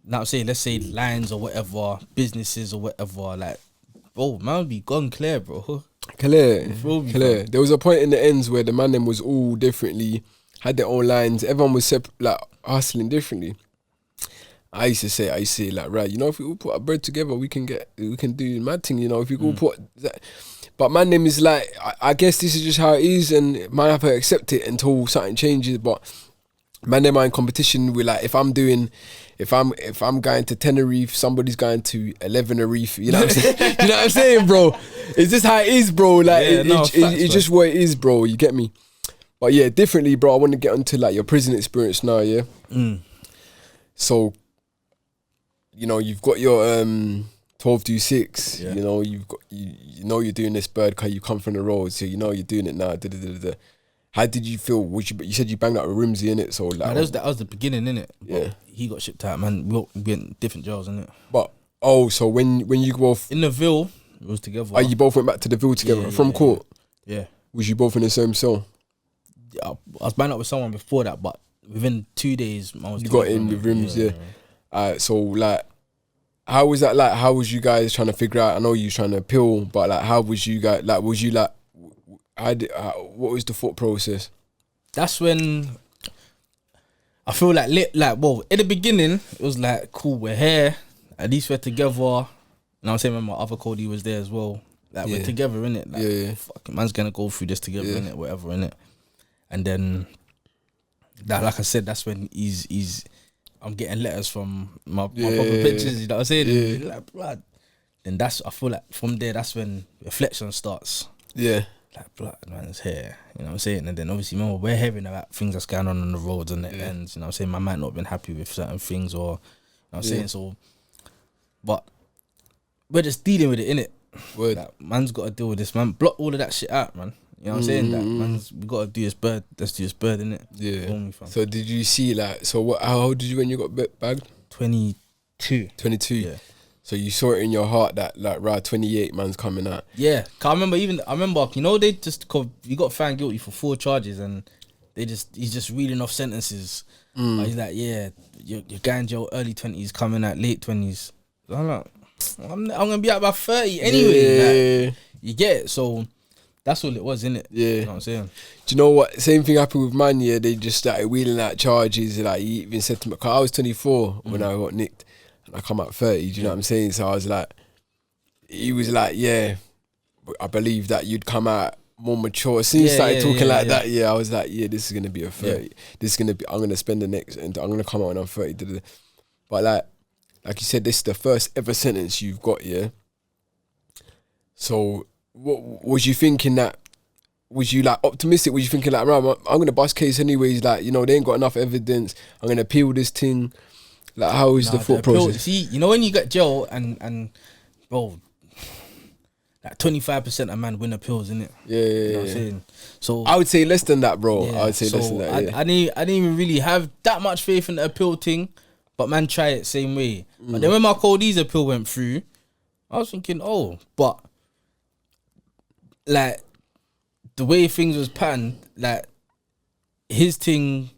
Now say, let's say lines or whatever, businesses or whatever, like, bro, man would be gone clear, bro. Clear. There was a point in the ends where the man them was all differently, had their own lines. Everyone was like hustling differently. I used to say like, right, you know, if we all put our bread together, we can do mad thing. You know, if we all put that. But man them is like, I guess this is just how it is, and man have to accept it until something changes. But man them are in competition with, like, if I'm going to Tenerife, somebody's going to 11 Reef. You know what I'm saying? You know what I'm saying, bro? It's just how it is, bro. Like, it's just what it is, bro. You get me? But yeah, differently, bro. I want to get onto like your prison experience now, yeah. So, you know, you've got your 12-6. Yeah. You know, you know you're doing this bird because you come from the road, so you know you're doing it now. How did you feel? You said you banged out with Rimsey, innit? So like, that was the beginning, innit? Yeah. He got shipped out, man. We went different jails, innit? But so when you both in the Ville, it was together. Oh, you both went back to the Ville together from court? Yeah. Was you both in the same cell? I was banged up with someone before that, but within 2 days, I was. You got in with Rims, yeah. So like, how was that like? How was you guys trying to figure out? I know you was trying to appeal, but like, how was you guys? Like, was you like? What was the thought process? That's when I feel like well, in the beginning it was like, cool, we're here, at least we're together. You know what I'm saying? When my other Cody was there as well. Like, we're together, innit? Like, fucking man's gonna go through this together, innit? Whatever, innit? And then that, like I said, that's when I'm getting letters from my proper pictures, you know what I'm saying? Like, blood. Then I feel like from there, that's when reflection starts. Yeah. Like, blood, man's here, you know what I'm saying? And then obviously, remember, we're hearing about things that's going on the roads and the ends, you know what I'm saying? Man might not have been happy with certain things, or, you know what I'm saying? So, but we're just dealing with it, innit? Word. Like, man's got to deal with this, man. Block all of that shit out, man. You know what I'm saying? That we got to do this bird. Let's do this bird, innit? Yeah. So did you see, like, how old did you when you got bagged? 22. 22? Yeah. So you saw it in your heart that, like, right, 28 man's coming out. Yeah. Cause I remember, you know, they just, you got found guilty for 4 charges and he's just reading off sentences. But he's like, yeah, you're going jail early 20s, coming out late 20s. So I'm like, I'm going to be out by 30 anyway. Like, you get it? So that's all it was, innit? Yeah. You know what I'm saying? Do you know what? Same thing happened with man, yeah. They just started wheeling out charges. Like, he even said to me, cause I was 24 when I got nicked. And I come out 30, do you know what I'm saying? So I was like, he was like, yeah, I believe that you'd come out more mature. As soon as he started talking like that, I was like, yeah, this is going to be a 30. This is going to be, I'm going to spend the next, and I'm going to come out when I'm 30. But like, like you said, this is the first ever sentence you've got, yeah? So, what was you thinking that, was you like optimistic? Was you thinking like, right, I'm going to bust case anyways, like, you know, they ain't got enough evidence, I'm going to appeal this thing. Like, how is the thought process? See, you know when you get jail and bro, like 25% of man win appeals, innit? Yeah, you know what I'm saying? So I would say less than that, bro. yeah, I would say less than that. Yeah. I didn't even really have that much faith in the appeal thing, but man, try it same way. But then when my Cody's appeal went through, I was thinking, oh, but like the way things was patterned, like his thing,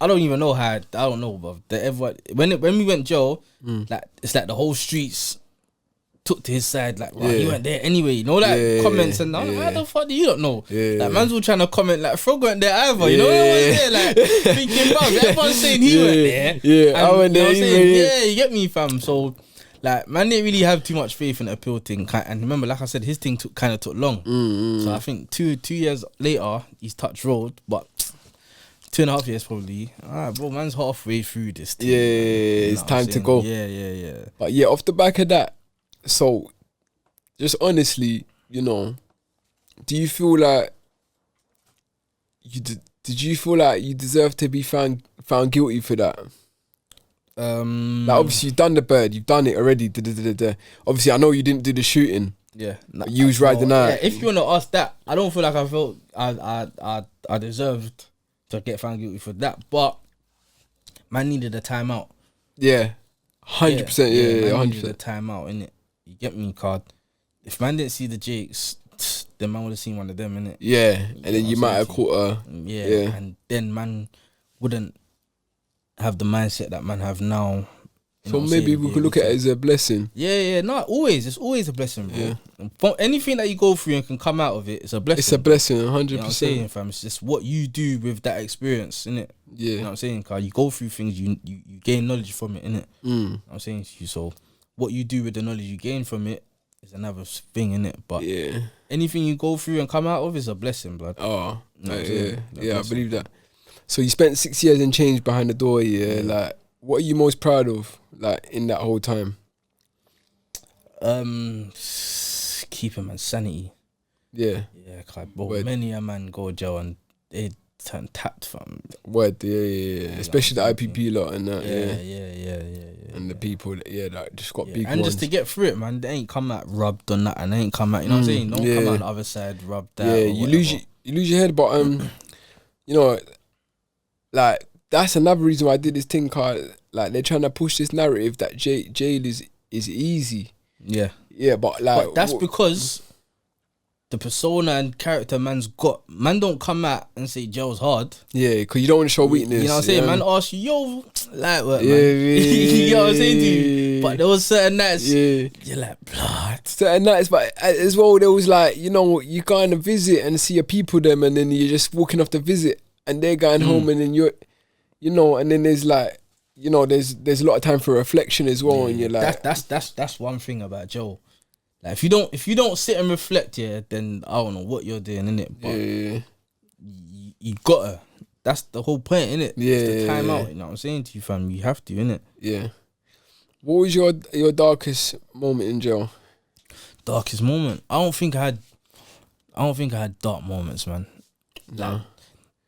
I don't even know how. I don't know, but when we went jail, like it's like the whole streets took to his side. Like, wow, he went there anyway. You know, like comments and how the fuck do you don't know? Like man's all trying to comment like Frog went there either. You know what I'm saying? Like thinking, bro, everyone's saying he went there. Yeah, I went there. Yeah, you get me, fam. So like, man didn't really have too much faith in the appeal thing. And remember, like I said, his thing took long. So I think two years later, he's touched road, but 2.5 years probably. Alright, bro, man's halfway through this thing. Yeah, it's time to go. Yeah. But yeah, off the back of that, so just honestly, you know, do you feel like did you feel like you deserve to be found guilty for that? Like obviously you've done the bird, you've done it already. Obviously I know you didn't do the shooting. Yeah, you was riding out. Yeah, if you wanna ask that, I don't feel like I felt I deserved to get found guilty for that, but man needed a timeout. Yeah, 100%. Yeah, 100%. Needed a timeout, innit? You get me, card. If man didn't see the Jakes, then man would have seen one of them, innit? Yeah, and then you might have caught her. Yeah, and then man wouldn't have the mindset that man have now. So maybe we could look at it as a blessing. Yeah, no, always. It's always a blessing, bro. Yeah. Anything that you go through and can come out of it, it's a blessing. It's a blessing, 100%. You know what I'm saying, fam? It's just what you do with that experience, innit? Yeah. You know what I'm saying? Cause you go through things, you gain knowledge from it, innit? You know what I'm saying to you. So what you do with the knowledge you gain from it is another thing, innit? But anything you go through and come out of is a blessing, blood. Oh, you know yeah, I believe that. So you spent 6 years and change behind the door, like, what are you most proud of, like, in that whole time? Keeping man sanity. Yeah. Yeah, cause bro, many a man go jail and they turn tapped from. Word, yeah. Especially the IPP lot and that, yeah. And the people, that just got big and ones. just to get through it, man, they ain't come out rubbed on that, and they ain't come out, you know what I'm saying? Don't come out on the other side rubbed out. Yeah, you lose your head, but you know, like, that's another reason why I did this thing, cause like they're trying to push this narrative that jail is easy. Yeah, but like, but that's because the persona and character man's got. Man don't come out and say jail's hard. Yeah, because you don't want to show weakness. You know what I'm saying? Man ask you, yo, like what, man? You know what I'm saying to you? But there was certain nights, you're like, blood. Certain nights, but as well, there was like, you know, you go on a visit and see your people them, and then you're just walking off the visit, and they're going home, and then you're, you know, and then there's like, you know, there's a lot of time for reflection as well, and you're like, that's one thing about Joe. Like if you don't sit and reflect, then I don't know what you're doing, innit? But you gotta. That's the whole point, innit? Yeah, it's the time out. You know what I'm saying to you, fam? You have to, innit? Yeah. What was your darkest moment in jail? Darkest moment? I don't think I had dark moments, man. No.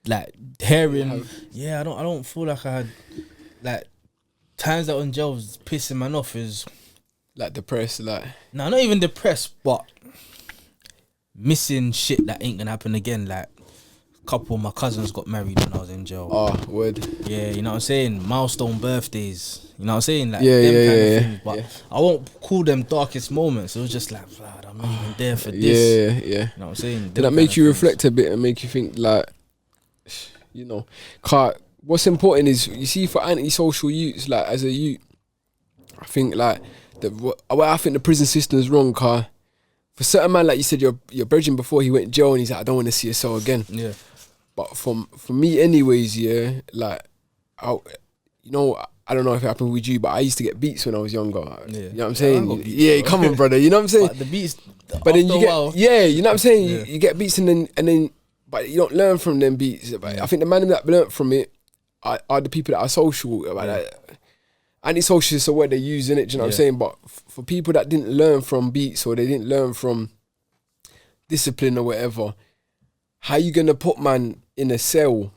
Like hearing, I don't feel like I had like times that in jail was pissing man off is like depressed, like no, not even depressed, but missing shit that ain't gonna happen again. Like a couple of my cousins got married when I was in jail. Oh, word. Yeah, you know what I'm saying? Milestone birthdays. You know what I'm saying? Like them kind of things. But I won't call them darkest moments. It was just like, blood, I'm not even there for this. Yeah. You know what I'm saying? Did that make you reflect a bit and make you think like, you know, what's important is, you see, for antisocial youths, like as a youth, I think like I think the prison system is wrong, car. For certain man, like you said, your brethren before he went to jail and he's like, I don't want to see a cell again. Yeah. But for me anyways, like, you know, I don't know if it happened with you, but I used to get beats when I was younger. Yeah. You know what I'm saying? Come on, brother. You know what I'm saying? But the beats, but then you get, you know what I'm saying? You get beats and then, but you don't learn from them beats. But I think the man that learnt from it are the people that are social. antisocial, so what they're using it, do you know what I'm saying? But for people that didn't learn from beats or they didn't learn from discipline or whatever, how you gonna put man in a cell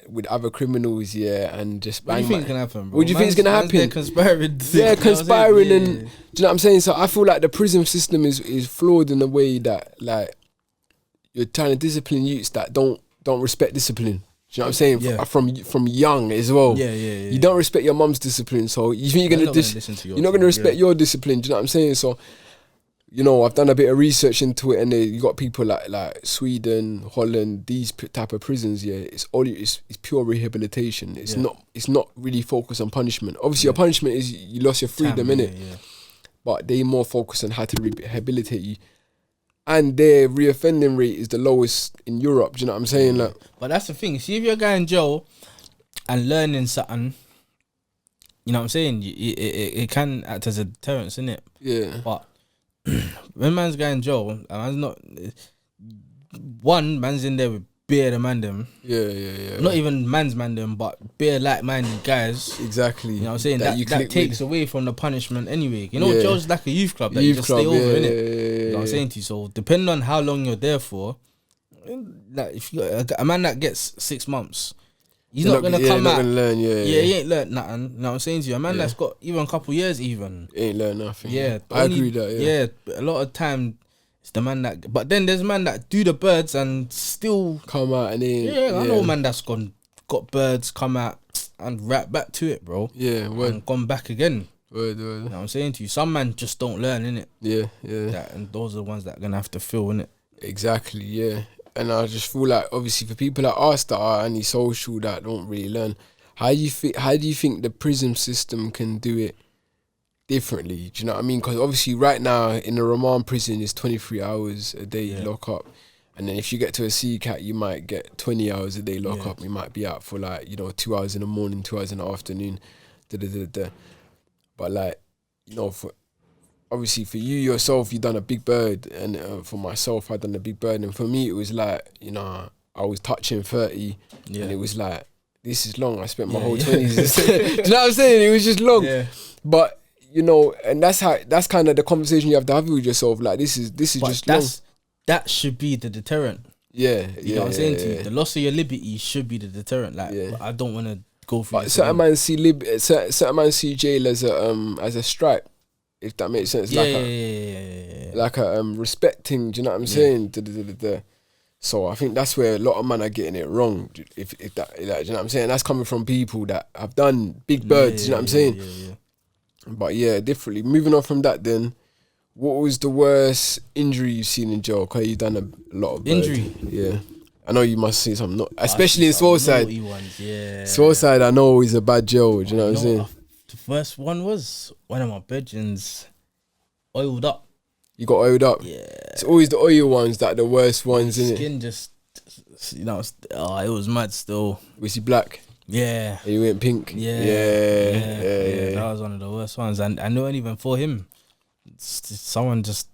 with other criminals, and just bang? What do you think can happen, bro? What do you think is gonna happen? Conspiring. Yeah, conspiring, and do you know what I'm saying? So I feel like the prison system is flawed in a way that like you're trying to discipline youths that don't respect discipline. Do you know what I'm saying? Yeah. From young as well. Yeah. You don't respect your mum's discipline, so you think you're not gonna respect your discipline. Do you know what I'm saying? So, you know, I've done a bit of research into it, and you got people like Sweden, Holland, these type of prisons. Yeah, it's pure rehabilitation. It's not really focused on punishment. Obviously, your punishment is you lost your freedom, innit? Yeah. But they more focus on how to rehabilitate you. And their reoffending rate is the lowest in Europe. Do you know what I'm saying? Like, but that's the thing. See, if you're going in jail and learning something, you know what I'm saying? It can act as a deterrent, innit? Yeah. But when man's going in jail, man's not. One man's in there with beer the man them. Yeah. Not even man's man them, but beer like-minded guys. Exactly. You know what I'm saying? That takes away from the punishment anyway. You know, Yeah. jail's like a youth club that you just stay over, innit? You know what I'm saying to you? So depending on how long you're there for, like if you a man that gets 6 months, he's not gonna come not out. gonna learn, Yeah, he ain't learned nothing. You know what I'm saying to you? A man that's got even a couple years even. He ain't learned nothing. Yeah. I agree that, Yeah, a lot of time it's the man that, but then there's man that do the birds and still come out and I know man that's got birds, come out and rap back to it, bro. Yeah, word. And gone back again. Word. You know what I'm saying to you? Some man just don't learn, innit? Yeah. And those are the ones that are gonna have to feel, innit? Exactly, yeah. And I just feel like obviously for people like us that are antisocial that don't really learn, how do you think the prison system can do it differently? Do you know what I mean? Because obviously right now in the Remand prison is 23 hours a day lock up, and then if you get to a CCAT you might get 20 hours a day lock up. You might be out for like 2 hours in the morning, 2 hours in the afternoon, But like, obviously for you yourself, you done a big bird, and for myself, I done a big bird, and for me it was like, I was touching 30, and it was like, this is long. I spent my whole 20s. Do you know what I'm saying? It was just long. Yeah. But and that's kind of the conversation you have to have with yourself. Like this is just long. That should be the deterrent. Yeah, you know what I'm saying to you. The loss of your liberty should be the deterrent. Like I don't want to go through. But certain man see jail as a stripe, if that makes sense. Like a respecting. Do you know what I'm saying? So I think that's where a lot of men are getting it wrong. If that, do you know what I'm saying? That's coming from people that have done big birds. You know what I'm saying? Yeah. But yeah, differently. Moving on from that, then, what was the worst injury you've seen in jail? Because you've done a lot of bird. Injury. Yeah, I know you must see some, especially in Swoleside. Yeah, Swoleside, I know is a bad jail. Do you know what I'm saying? The first one was one of my bedrooms oiled up. You got oiled up. Yeah, it's always the oil ones that are the worst ones, isn't it? Skin just, it was mad still. Was he black? Yeah. And you went pink? Yeah. That was one of the worst ones. And I weren't even for him. Someone just,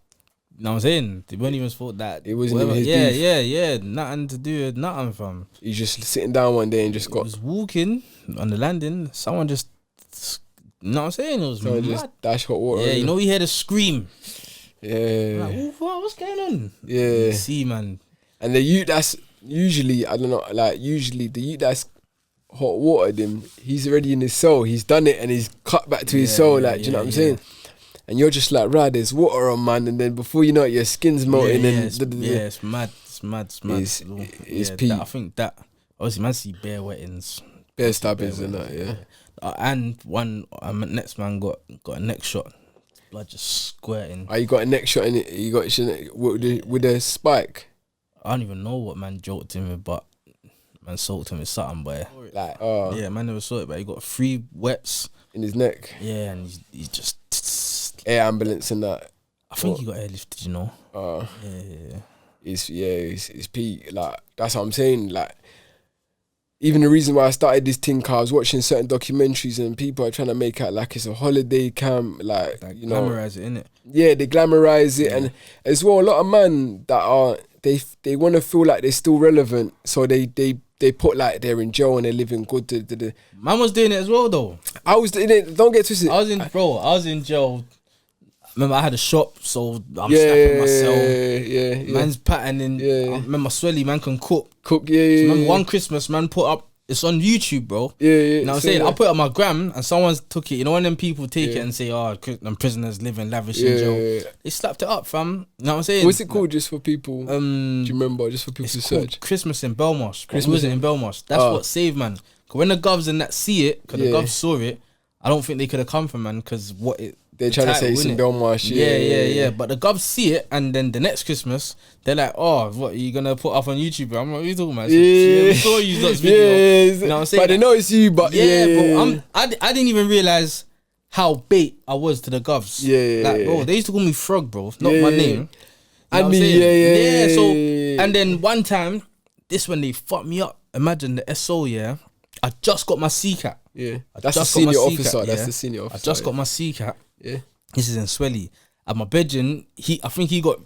you know what I'm saying? They weren't even for that. It wasn't even his beef. Yeah. Nothing to do with nothing, fam. He's just sitting down one day and just was walking on the landing. Someone just, you know what I'm saying? It was mad. Just dash hot water. Yeah, you hear the scream. Yeah. Like, what's going on? Yeah. You see, man. And the youth that's usually, I don't know, like usually the youth that's hot watered him, he's already in his cell. He's done it and he's cut back to his cell. Like, do you know what I'm saying? And you're just like, right, there's water on, man. And then before you know it, your skin's melting. It's mad. It's mad. It's peak. I think that, obviously, man, see bare wettings. Bare stabbings and that, yeah. And one, next man got a neck shot. Blood just squirting. You got a neck shot in it? You got with a spike? I don't even know what man joked him with, but man soaked him with something, boy. Like, yeah, man never saw it, but he got 3 wets in his neck. Yeah, and he's just air ambulance and that. I think he got airlifted, you know. It's peak. Like, that's what I'm saying. Like, even the reason why I started this thing, cause I was watching certain documentaries and people are trying to make out like it's a holiday camp, like you know, glamorize it, innit? Yeah, they glamorize it, and as well, a lot of men that are they want to feel like they're still relevant, so they they put like they're in jail and they're living good. Man was doing it as well though. I was doing it. Don't get twisted. I was in jail. Remember, I had a shop, so I'm snapping myself. Yeah. Man's patterning. I remember Swelly, man can cook. So remember one Christmas, man put up. It's on YouTube, bro. You know what I'm saying? I put it on my gram and someone took it. You know when them people take it and say, "Oh, them prisoners living lavish in jail." They slapped it up, fam. You know what I'm saying? What's it called? Just for people. Do you remember? Just for people to search. Christmas in Belmarsh. Christmas in Belmarsh. That's what saved, man. Cause when the govs and that see it, cause the govs saw it, I don't think they could have come from, man. Cause what it. They're trying to say it's in Belmarsh. Yeah. But the govs see it, and then the next Christmas, they're like, "Oh, what are you gonna put up on YouTube?" Bro? I'm like, "What are you talking about?" We saw you lot's video. You know what I'm saying? But they know it's you. But I didn't even realize how bait I was to the govs. Bro, they used to call me Frog, bro. Not my name. And me, So, and then one time, this when they fucked me up. Imagine the SO, I just got my C-Cat. That's the senior officer. That's the senior officer. I just got my C-Cat. Yeah. This is in Swelly. At my bedroom, I think he got,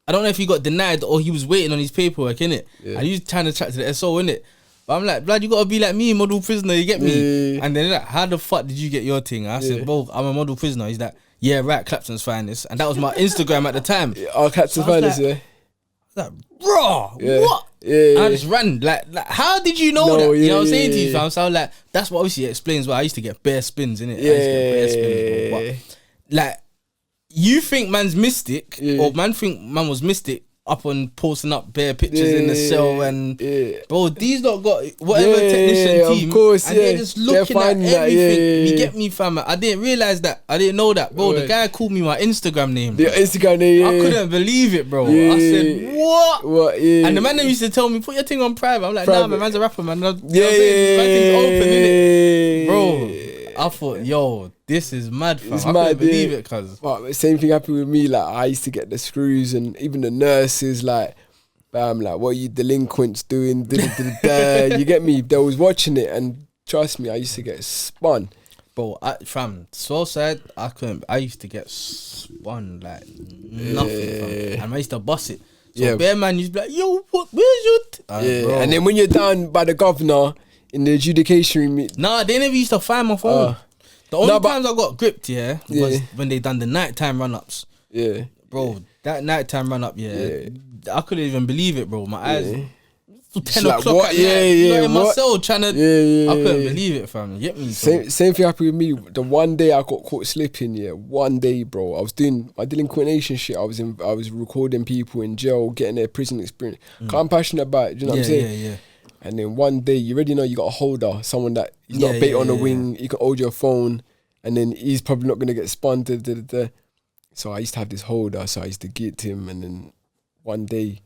I don't know if he got denied or he was waiting on his paperwork, innit? And he was trying to chat to the SO, innit? But I'm like, blood, you gotta be like me, model prisoner, you get me? And then like, how the fuck did you get your thing? I said, bro, I'm a model prisoner. He's like, yeah, right, Clapton's finest. And that was my Instagram at the time. Clapton's finest, I was like, bro, what? And I just ran. Like, how did you know that? You know what I'm saying to you, fam? So I was like, that's what obviously explains why I used to get bare spins, innit? I used to get bare spins, bro. But, like, you think man's mystic, or man think man was mystic up on posting up bare pictures in the cell, and bro, these lot got whatever technician team, of course, and they're just looking at everything. You get me, fam? I didn't realize that. I didn't know that, bro. The guy called me my Instagram name. The Instagram name. I couldn't believe it, bro. I said, what? And the man used to tell me, put your thing on private. I'm like, nah, man, man's a rapper, man. Man's open, innit? Bro, I thought, yo, this is mad, fam. I couldn't believe it, cuz. But same thing happened with me. Like, I used to get the screws, and even the nurses, like, bam, like, what are you delinquents doing? You get me? They was watching it, and trust me, I used to get spun. Bro, fam, so sad, I used to get spun like nothing, fam. And I used to bust it. So bare man used to be like, yo, where's your and then when you're down by the governor in the adjudication room, nah, they never used to find my phone. The only times I got gripped, was when they done the nighttime run-ups. Bro, that nighttime run-up, I couldn't even believe it, bro. My eyes, 10 o'clock at night, in my cell trying to, I couldn't believe it, fam. You get me? Same thing happened with me. The one day I got caught slipping, one day, bro, I was doing my Delinquent Nation shit. I was recording people in jail, getting their prison experience. I'm passionate about it, do you know what I'm saying? And then one day, you already know you got a holder, someone that he's not bait on the wing, you can hold your phone, and then he's probably not going to get spun. So I used to have this holder, so I used to get him, and then one day,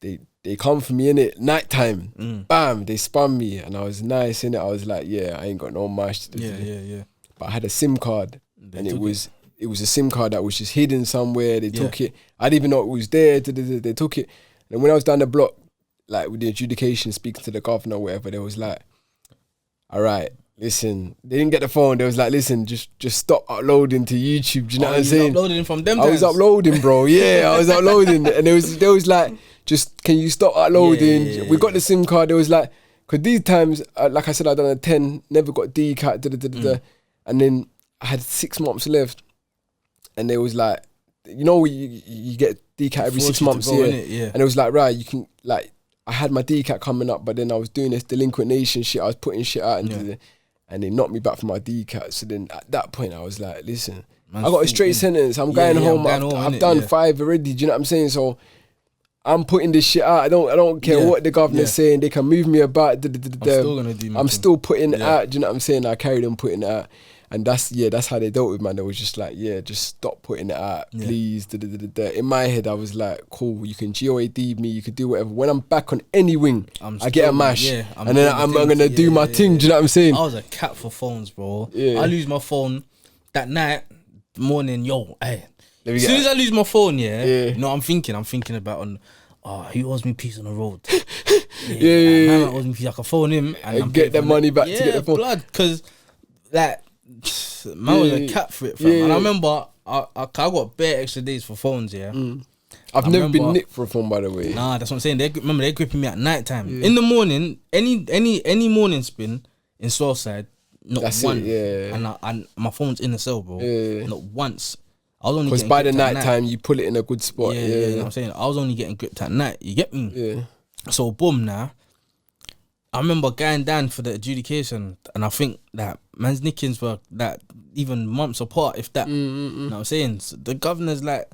they come for me, innit, nighttime, bam, they spun me, and I was nice, innit, I was like, I ain't got no mash. But I had a SIM card, and it was a SIM card that was just hidden somewhere, they took it, I didn't even know it was there, they took it, and when I was down the block, like with the adjudication, speaking to the governor or whatever, they was like, all right, listen, they didn't get the phone, they was like, listen, just stop uploading to YouTube, do you know what I'm saying? Uploading from them I was uploading, bro, I was uploading, and they was like, just, can you stop uploading? We got the SIM card, they was like, because these times, like I said, I done a 10, never got DCAT, and then I had 6 months left, and they was like, you know, you get DCAT every 6 months, and it was like, right, you can, like, I had my DCAT coming up, but then I was doing this Delinquent Nation shit. I was putting shit out, and they knocked me back from my DCAT. So then at that point, I was like, listen, I got a straight sentence. I'm going home. I've done 5 already. Do you know what I'm saying? So I'm putting this shit out. I don't care what the governor's saying. They can move me about. I'm still gonna do my thing. Still putting it out. Do you know what I'm saying? I carried on putting it out. And that's how they dealt with, man. They was just like, just stop putting it out, please. In my head, I was like, cool, you can GOAD me, you can do whatever. When I'm back on any wing, I get a mash. And then I'm going to do my thing, do you know what I'm saying? I was a cat for phones, bro. I lose my phone that night, morning, hey. As soon as I lose my phone, you know what I'm thinking about who owes me peace on the road? Man owes me peace, I can phone him and get the money back to get the phone. Blood, because like, man was a cat for it, fam. And I remember I got bare extra days for phones, I've never been nicked for a phone, by the way. Nah, that's what I'm saying. They're gripping me at night time. In the morning, any morning spin in Swellside, not That's one. it, And my phone's in the cell, bro. Not once. I was only because by the night time you pull it in a good spot. Yeah, you know what I'm saying? I was only getting gripped at night. You get me? Yeah. So boom, now. I remember going down for the adjudication, and I think that man's nickings were that even months apart, if that. You know what I'm saying? So the governor's like,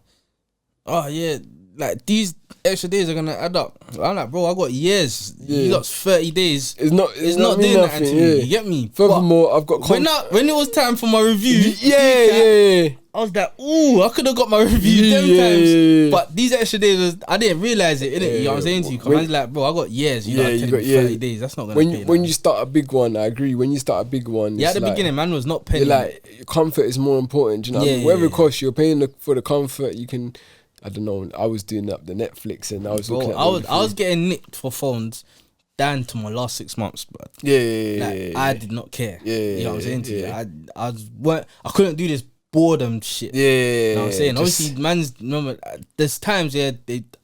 oh yeah, like these extra days are gonna add up. I'm like, bro, I got years. You got 30 days. It's not doing nothing to me. You get me? Furthermore, I've got when it was time for my review. Yeah. I was like, ooh, I could have got my review them times. But these extra days I didn't realise it, innit? You know what I'm saying to you? Because I was like, bro, I got years. You got 30 days. That's not going to pay. When you start a big one, I agree. When you start a big one, at the beginning, man was not paying. Like, your comfort is more important. Do you know what I mean? Whatever it costs, you're paying for the comfort. You can, I don't know, I was doing up the Netflix and I was looking at I was getting nicked for phones down to my last 6 months, but I did not care. You know what I'm saying to you? I couldn't do this boredom shit. You know what I'm saying? Obviously, there's times I didn't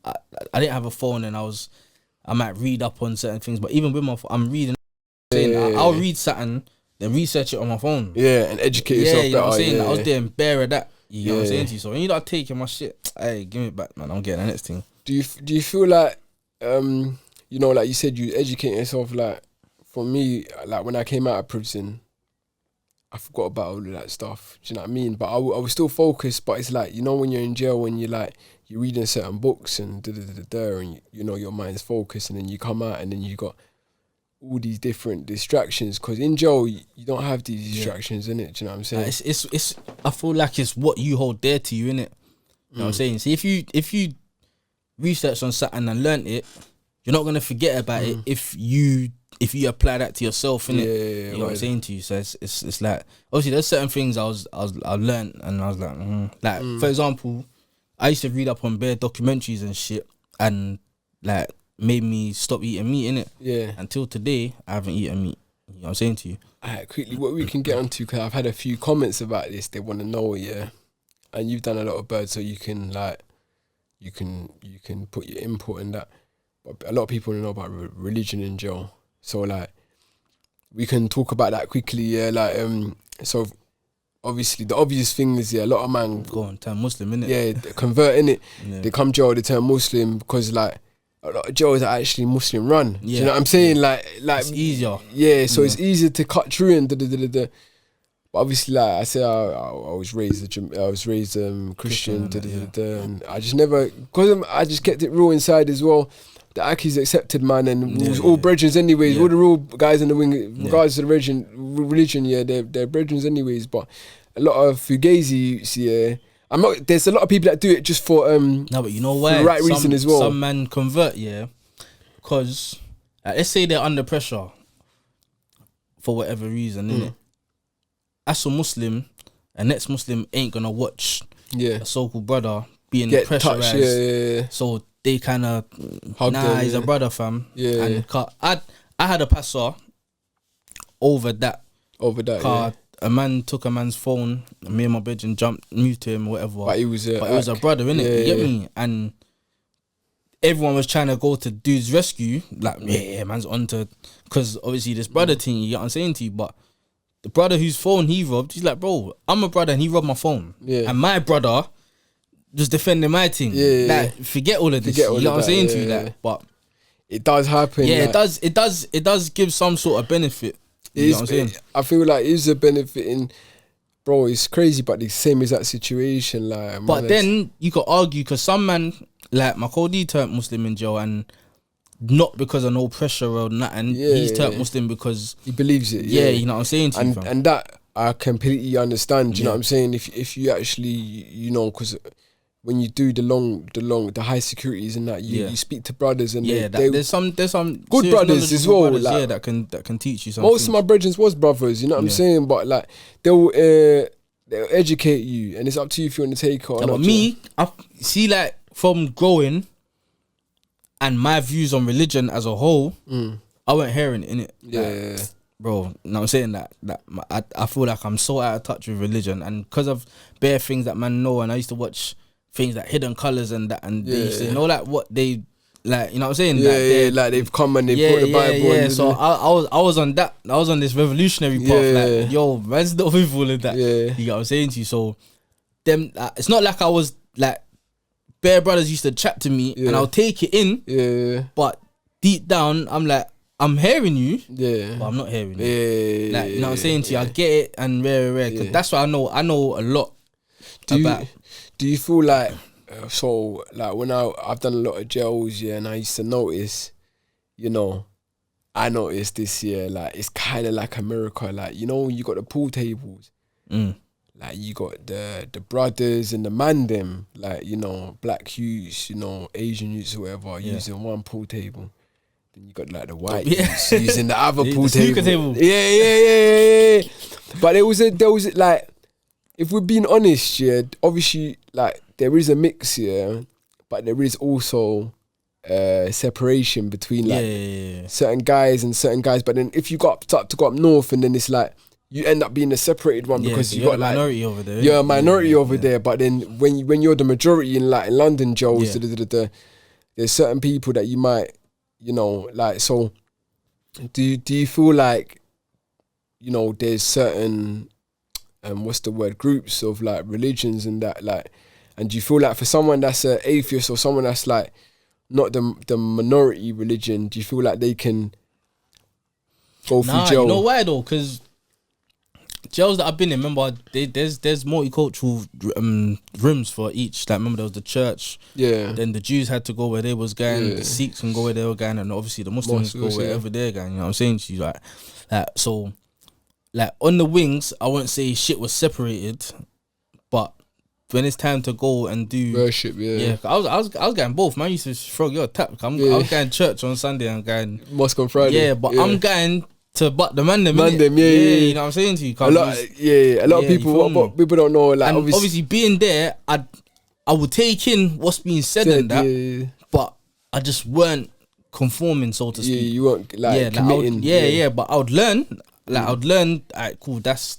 have a phone and I might read up on certain things, but even with my phone, I'm reading. I'll read something, then research it on my phone. And educate yourself. You know what I'm saying? I was doing bare of that. You know what I'm saying to you? So when you start taking my shit, hey, give it back, man. I'm getting the next thing. Do you feel like, you know, like you said, you educate yourself? Like, for me, like when I came out of prison, I forgot about all of that stuff. Do you know what I mean? But I was still focused. But it's like, you know, when you're in jail, when you're reading certain books and and you know your mind's focused, and then you come out and then you got all these different distractions. Because in jail, you don't have these distractions, innit? Do you know what I'm saying? It's. I feel like it's what you hold dear to you, innit? You know what I'm saying? See, if you research on something and learn it, you're not gonna forget about it if you apply that to yourself, innit? You know what I'm saying to you? So it's like, obviously there's certain things I learned and I was like, for example, I used to read up on bare documentaries and shit, and like made me stop eating meat, innit? Yeah. Until today, I haven't eaten meat. You know what I'm saying to you? Alright, quickly, what we can get onto, because I've had a few comments about this. They want to know, and you've done a lot of birds, so you can you can put your input in that. But a lot of people don't know about religion in jail. So like, we can talk about that quickly. So obviously the obvious thing is a lot of man go on turn Muslim, innit? They convert, innit? They come jail, they turn Muslim because like a lot of jails are actually Muslim run. Do you know what I'm saying? Like it's easier. So it's easier to cut through and But obviously, like I said, I was raised Christian, and I just never, because I just kept it real inside as well. The Aki's accepted, man, and we was all brethren anyways. All the real guys in the wing, regardless of the religion, they're brethren anyways. But a lot of Fugazi, there's a lot of people that do it just for no, but you know why? For the right reason as well. Some men convert, because let's say they're under pressure for whatever reason, innit? As a Muslim, a next Muslim ain't gonna watch a so-called brother being pressurized. So they kind of he's a brother, fam. And I had a passer over that. A man took a man's phone, and me and my bedroom moved to him or whatever. But it was a brother, innit? You get me? And everyone was trying to go to dude's rescue. Like, man's onto, because obviously this brother thing, you get what I'm saying to you, but the brother whose phone he robbed, he's like, bro, I'm a brother and he robbed my phone. And my brother just defending my thing. Like, forget all of this. You know what I'm saying to you? Like, but it does happen. It does give some sort of benefit. You know what I'm saying? I feel like it is a benefit in, bro, it's crazy, but the same as that situation. Like, but then you could argue, because some man, like my Cody turned Muslim in jail, and not because of no pressure or nothing. He's turned Muslim because he believes it. You know what I'm saying to you, fam. And that I completely understand. You know what I'm saying? If you actually, you know, because when you do the high securities and that, you speak to brothers and there's some good brothers as well, brothers, like, that can teach you something. Most of my brethren was brothers, you know what I'm saying, but like they'll educate you, and it's up to you if you want to take it or not. But me, I see, like, from growing and my views on religion as a whole, I weren't hearing it, innit? Like, bro, you know what I'm saying? I feel like I'm so out of touch with religion, and because of bare things that man know, and I used to watch things like Hidden Colours and that, and they used to, you know, like what they like, you know what I'm saying? Yeah, like they've come and they've brought the Bible. Yeah. So I was on that. I was on this revolutionary path. Like, yo, man's not with all of that. Yeah. You know what I'm saying to you? So them, it's not like I was like bare brothers used to chat to me and I'll take it in. Yeah. But deep down, I'm like, I'm hearing you. Yeah. But I'm not hearing you. Yeah. Like, you know what I'm saying to you? I get it and rare. Cause that's what I know. I know a lot about. Do you feel like, so like when I've done a lot of jails, and I used to notice, you know, I noticed this year, like it's kind of like America, like, you know, you got the pool tables, like you got the brothers and the man them, like, you know, black youths, you know, Asian youths, whatever, using one pool table. Then you got like the white youths using the other pool table. Yeah. But there was like, if we're being honest, obviously, like, there is a mix here, but there is also separation between like certain guys and certain guys. But then if you start to go up north, and then it's like you end up being a separated one because you got like minority over there. You're a minority over there. But then when you're the majority in like in London jails, there's certain people that you might, you know, like. So do you feel like, you know, there's certain what's the word, groups of like religions and that, like, and do you feel like for someone that's an atheist or someone that's like not the minority religion, do you feel like they can go through jail? You know why though? Because jails that I've been in, remember, there's multicultural rooms for each. Like, remember there was the church. Yeah. Then the Jews had to go where they was going. The Sikhs can go where they were going, and obviously the Muslims go wherever they're going. You know what I'm saying to you? Like so. Like, on the wings, I won't say shit was separated, but when it's time to go and do worship, I was going both. Man, I used to Frog, you're tapped. I was going church on Sunday and going mosque on Friday. But I'm going to but the man them. You know what I'm saying to you? A lot of people. What people don't know. Like, and obviously being there, I would take in what's being said and that, but I just weren't conforming, so to speak. Yeah, you weren't like committing. But I would learn. Like, I would learn, alright, cool, that's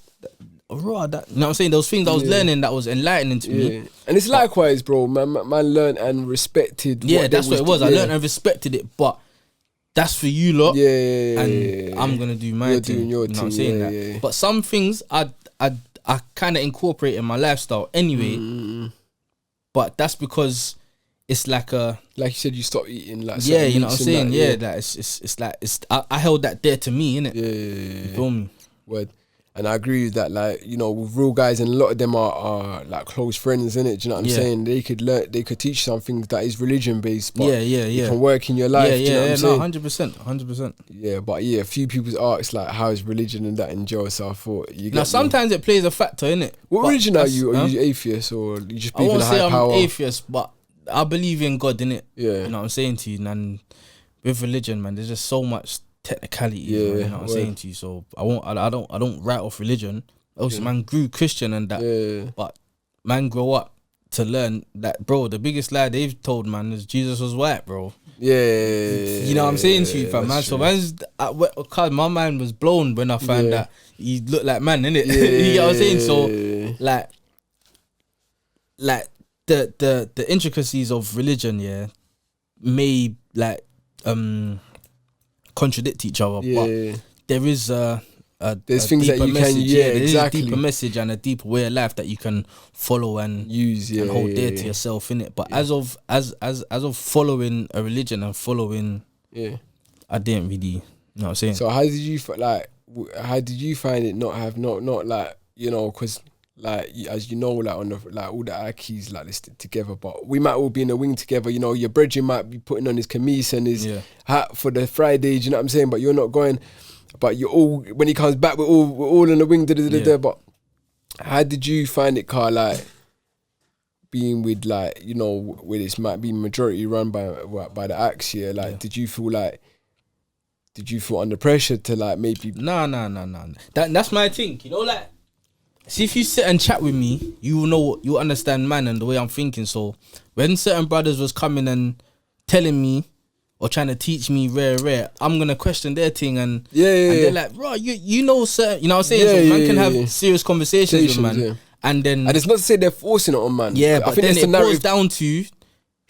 raw. That, you know what I'm saying? Those things I was learning that was enlightening to me. And it's likewise, bro. Man learned and respected. Yeah, that's what it was. I learned and respected it, but that's for you lot. And I'm gonna do my thing. Doing your thing. What I'm saying? But some things I kind of incorporate in my lifestyle anyway. But that's because it's like like you said, you stopped eating like you know what I'm saying. Like it's like I held that dear to me, innit? You feel me? Word. And I agree with that. Like, you know, with real guys, and a lot of them are like close friends, innit? Do you know what I'm saying? They could learn, they could teach something that is religion based, but it can work in your life. Do you know what I'm saying? 100%. Yeah, but a few people's ask like, how is religion and that in jail? So I thought sometimes it plays a factor, innit? What religion are you? Are you atheist, or you just believe in a high power? I won't say I'm atheist, but I believe in God, innit? Yeah. You know what I'm saying to you? And with religion, man, there's just so much technicality. You know what I'm saying to you? So I don't write off religion. Obviously, man grew Christian and that, but man grow up to learn that, bro, the biggest lie they've told, man, is Jesus was white, bro. You know what I'm saying to you, fam, man? So man's, cause my mind was blown when I found that he looked like man, innit? You know what I'm saying? So like the intricacies of religion, may like contradict each other, but there is there's things that you message, can there's a deeper message and a deeper way of life that you can follow and use and hold dear to yourself, innit? But as of following a religion and following, I didn't really, you know what I'm saying. So how did you find it not like, you know, because like, as you know, like on the like all the Akis like listed together, but we might all be in a wing together. You know, your brethren might be putting on his camise and his hat for the Fridays. You know what I'm saying? But you're not going. But you're all, when he comes back, we're all in the wing. But how did you find it, Carl? Like being with, like, you know, where this might be majority run by the Axe here. Like, did you feel under pressure to like maybe? No. That's my thing. You know, like. See, if you sit and chat with me, you will know, you understand man and the way I'm thinking. So when certain brothers was coming and telling me or trying to teach me rare, I'm gonna question their thing and they're like, bro, you know certain, you know what I'm saying? So man can have serious conversations with man And then, and it's not to say they're forcing it on man. yeah, I but think then it's it the goes narrative. down to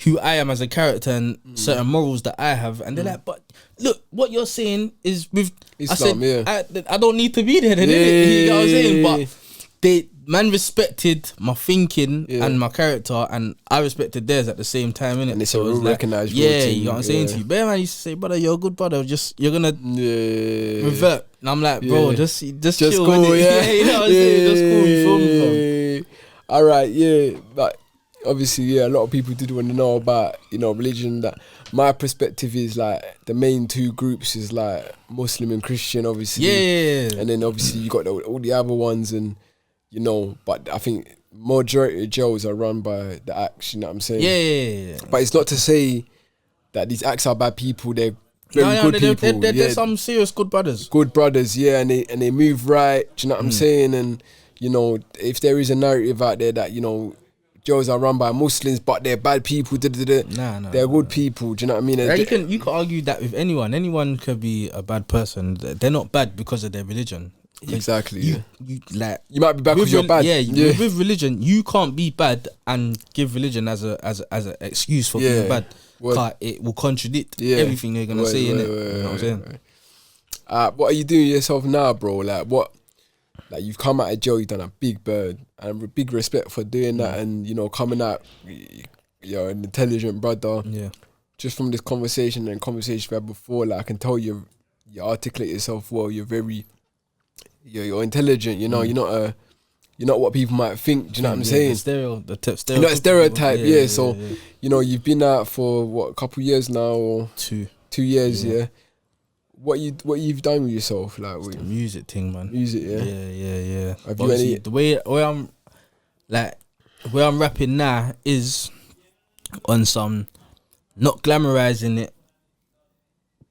who I am as a character and certain morals that I have, and they're like, but look, what you're saying is with Islam, I don't need to be there, then, innit? You know what I'm saying? But man respected my thinking and my character, and I respected theirs at the same time, innit? And it's so a like, recognised yeah, routine, you know what I'm saying to you. But man used to say, brother, you're a good brother, you're gonna revert. And I'm like, bro, just chill, cool, innit? yeah. You know what I'm saying? Just cool, you feel me, fam? All right, yeah, but obviously, yeah, a lot of people did want to know about, you know, religion. That my perspective is like the main two groups is like Muslim and Christian, obviously. Yeah. And then obviously you got all the other ones, and you know, but I think majority of jails are run by the acts. You know what I'm saying? Yeah. But it's not to say that these acts are bad people. They're very good people. They're some serious good brothers. Good brothers, yeah, and they move right. Do you know what I'm saying? And you know, if there is a narrative out there that, you know, jails are run by Muslims, but they're bad people. They're good people. Do you know what I mean? Yeah, you can argue that with anyone. Anyone could be a bad person. They're not bad because of their religion. Exactly. You might be bad because you're bad. Yeah. With religion, you can't be bad and give religion as an excuse for being bad. Cause it will contradict everything you're gonna say, innit? You know what I'm saying? What are you doing yourself now, bro? Like what? Like you've come out of jail, you've done a big bird, and a big respect for doing that, and you know, coming out, you're an intelligent brother. Yeah. Just from this conversation and conversation we had before, like I can tell you articulate yourself well. You're you're intelligent. You know, you're not what people might think. Do you know what I'm saying? You're not a stereotype. So you know, you've been out for what, a couple years now, or 2 years. Yeah. What you've done with yourself, like with the music thing, man. Music, yeah. Yeah. Have you any? The way I'm rapping now is on some not glamorizing it,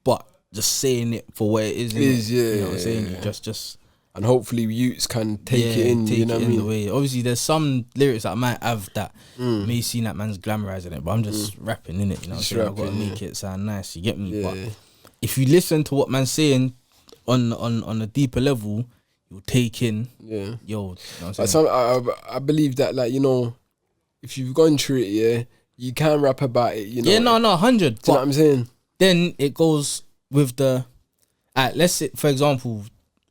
but just saying it for what it is. You know what I'm saying? Just and hopefully youths can take it in. You know what I mean? The way. Obviously, there's some lyrics that I might have that may seem that man's glamorizing it, but I'm just rapping in it. You know what I'm saying? I've got to make it sound nice. You get me? Yeah. But if you listen to what man's saying on a deeper level, you'll take in. Yeah. Yo, you know what I'm saying? I believe that, like, you know, if you've gone through it, you can rap about it. You know. Yeah, no, 100. Do you know what I'm saying? Then it goes with the. Let's say, for example,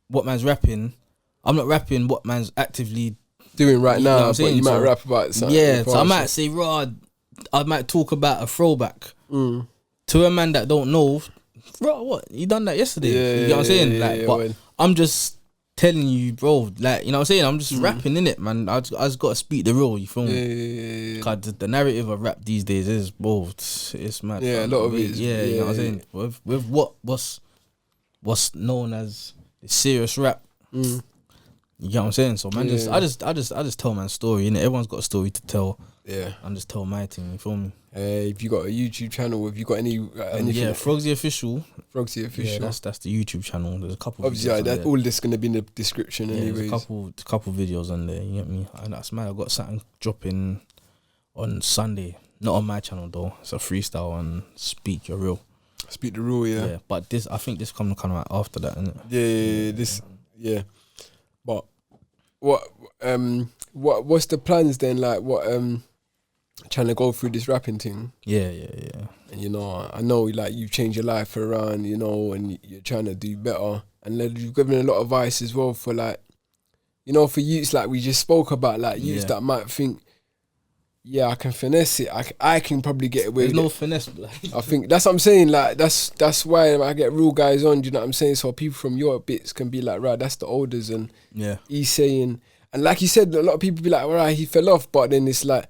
what man's rapping. I'm not rapping what man's actively doing right now, but you might rap about something. Yeah, so I might say, I might talk about a throwback to a man that don't know. Bro, what? You done that yesterday? You know what I'm saying? But I'm just telling you, bro. Like, you know what I'm saying? I'm just rapping in it, man. I just got to speak the real. You feel me? Cause the narrative of rap these days is, bro, it's mad. Yeah, a lot of it. Yeah, you know what I'm saying? With what's known as serious rap. You know what I'm saying? So man, I just tell my story, innit? Everyone's got a story to tell. Yeah, and just tell my thing. You feel me? If you got a YouTube channel, if you got anything? Yeah, Frogzy Official. Frogzy Official. Yeah, that's the YouTube channel. There's a couple. Obviously, that's all this gonna be in the description. Anyways, there's a couple videos on there. You get me? And that's mad. I got something dropping on Sunday. Not on my channel though. It's a freestyle on Speak Your Real. Speak the Real, yeah. Yeah, but I think this comes kind of like after that, innit? Yeah. But what's the plans then? Like what trying to go through this rapping thing? Yeah. And you know, I know like you've changed your life around, you know, and you're trying to do better. And like, you've given a lot of advice as well for like, you know, for youths like we just spoke about, like youths that might think, yeah, I can finesse it. I can probably get away with it. There's no finesse. I think that's what I'm saying. Like that's why I get real guys on. Do you know what I'm saying? So people from your bits can be like, right, that's the olders, and he's saying, and like you said, a lot of people be like, all right, he fell off, but then it's like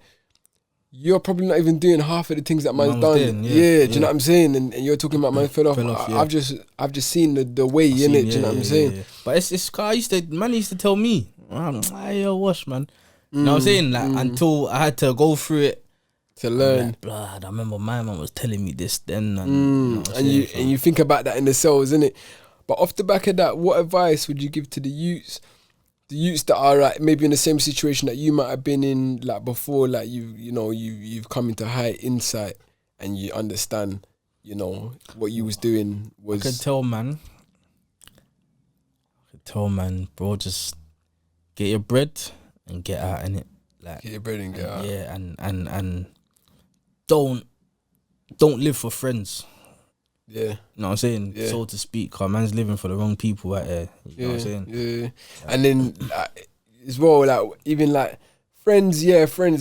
you're probably not even doing half of the things that man's done. Do you know what I'm saying? And you're talking about man fell off. I've just seen the way in it. Do you know what I'm saying? Yeah. But it's man used to tell me, yo, wash, man. You know what I'm saying? Like until I had to go through it to learn. Like, blood, I remember my man was telling me this then, and you think about that in the cells, innit? But off the back of that, what advice would you give to the youths that are like maybe in the same situation that you might have been in like before, like you've come into high insight and you understand, you know, what you was doing was. I could tell man, bro, just get your bread and get out, innit? Like, Get your bread and get out. Yeah, and don't live for friends. Yeah. You know what I'm saying? Yeah. So to speak, cause man's living for the wrong people out there. You know what I'm saying? Yeah. And then as well, like even like friends,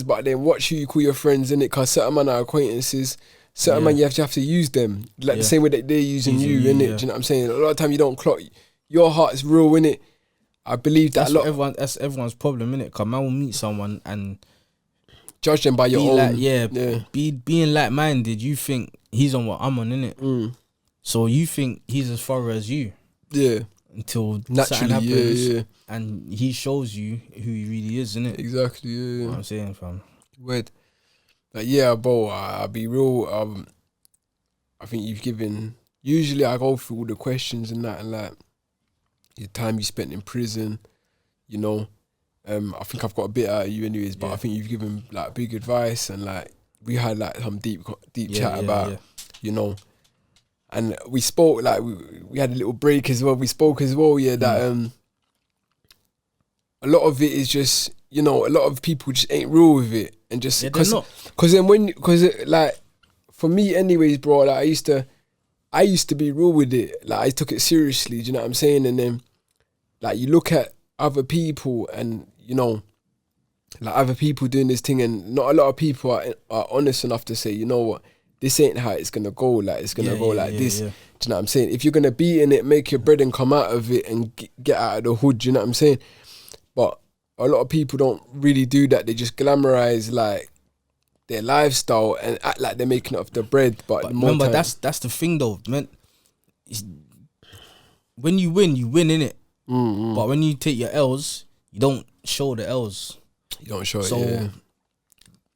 but then watch who you call your friends, innit? Cause certain man are acquaintances. Certain man you have to use them. Like the same way that they're using you, innit? Do you know what I'm saying? A lot of time you don't clock your heart's real, innit? I believe that that's everyone's problem, innit? Cause man will meet someone and judge them by your own. Being like minded, you think he's on what I'm on, innit? So you think he's as thorough as you. Yeah. Until something happens and he shows you who he really is, innit? Exactly, You know what I'm saying, fam? Weird. Like, yeah, bro, I'll be real. I think you've given. Usually, I go through all the questions and that, and like your time you spent in prison. You know, I think I've got a bit out of you, anyways. But I think you've given like big advice, and like we had like some deep chat about, you know, and we spoke like we had a little break as well. We spoke as well, that a lot of it is just, you know, a lot of people just ain't real with it. And just because like for me anyways, bro, like I used to be real with it. Like I took it seriously, do you know what I'm saying? And then like you look at other people and, you know, like other people doing this thing, and not a lot of people are honest enough to say, you know what, this ain't how it's gonna go. Like it's gonna go like this. Do you know what I'm saying? If you're gonna be in it, make your bread and come out of it and get out of the hood. Do you know what I'm saying? But a lot of people don't really do that. They just glamorize like their lifestyle and act like they're making it off the bread. But remember, that's the thing though, man. When you win, innit? But when you take your L's, you don't show the L's. You don't show it. So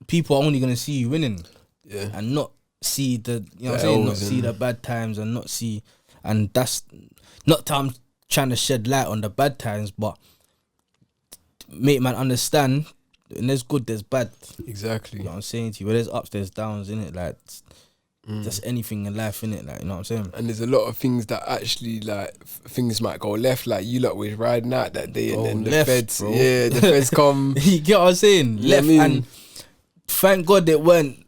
people are only gonna see you winning, and not see the, you know what I'm saying, not see the bad times, and not see, and that's not that I'm trying to shed light on the bad times, but make man understand, and there's good, there's bad. Exactly. You know what I'm saying to you? Where there's ups, there's downs, innit? Like, just anything in life, innit? Like, you know what I'm saying? And there's a lot of things that actually, like, things might go left. Like, you lot was riding out that day, and then the feds, the feds come. You get what I'm saying? Left, and thank God it weren't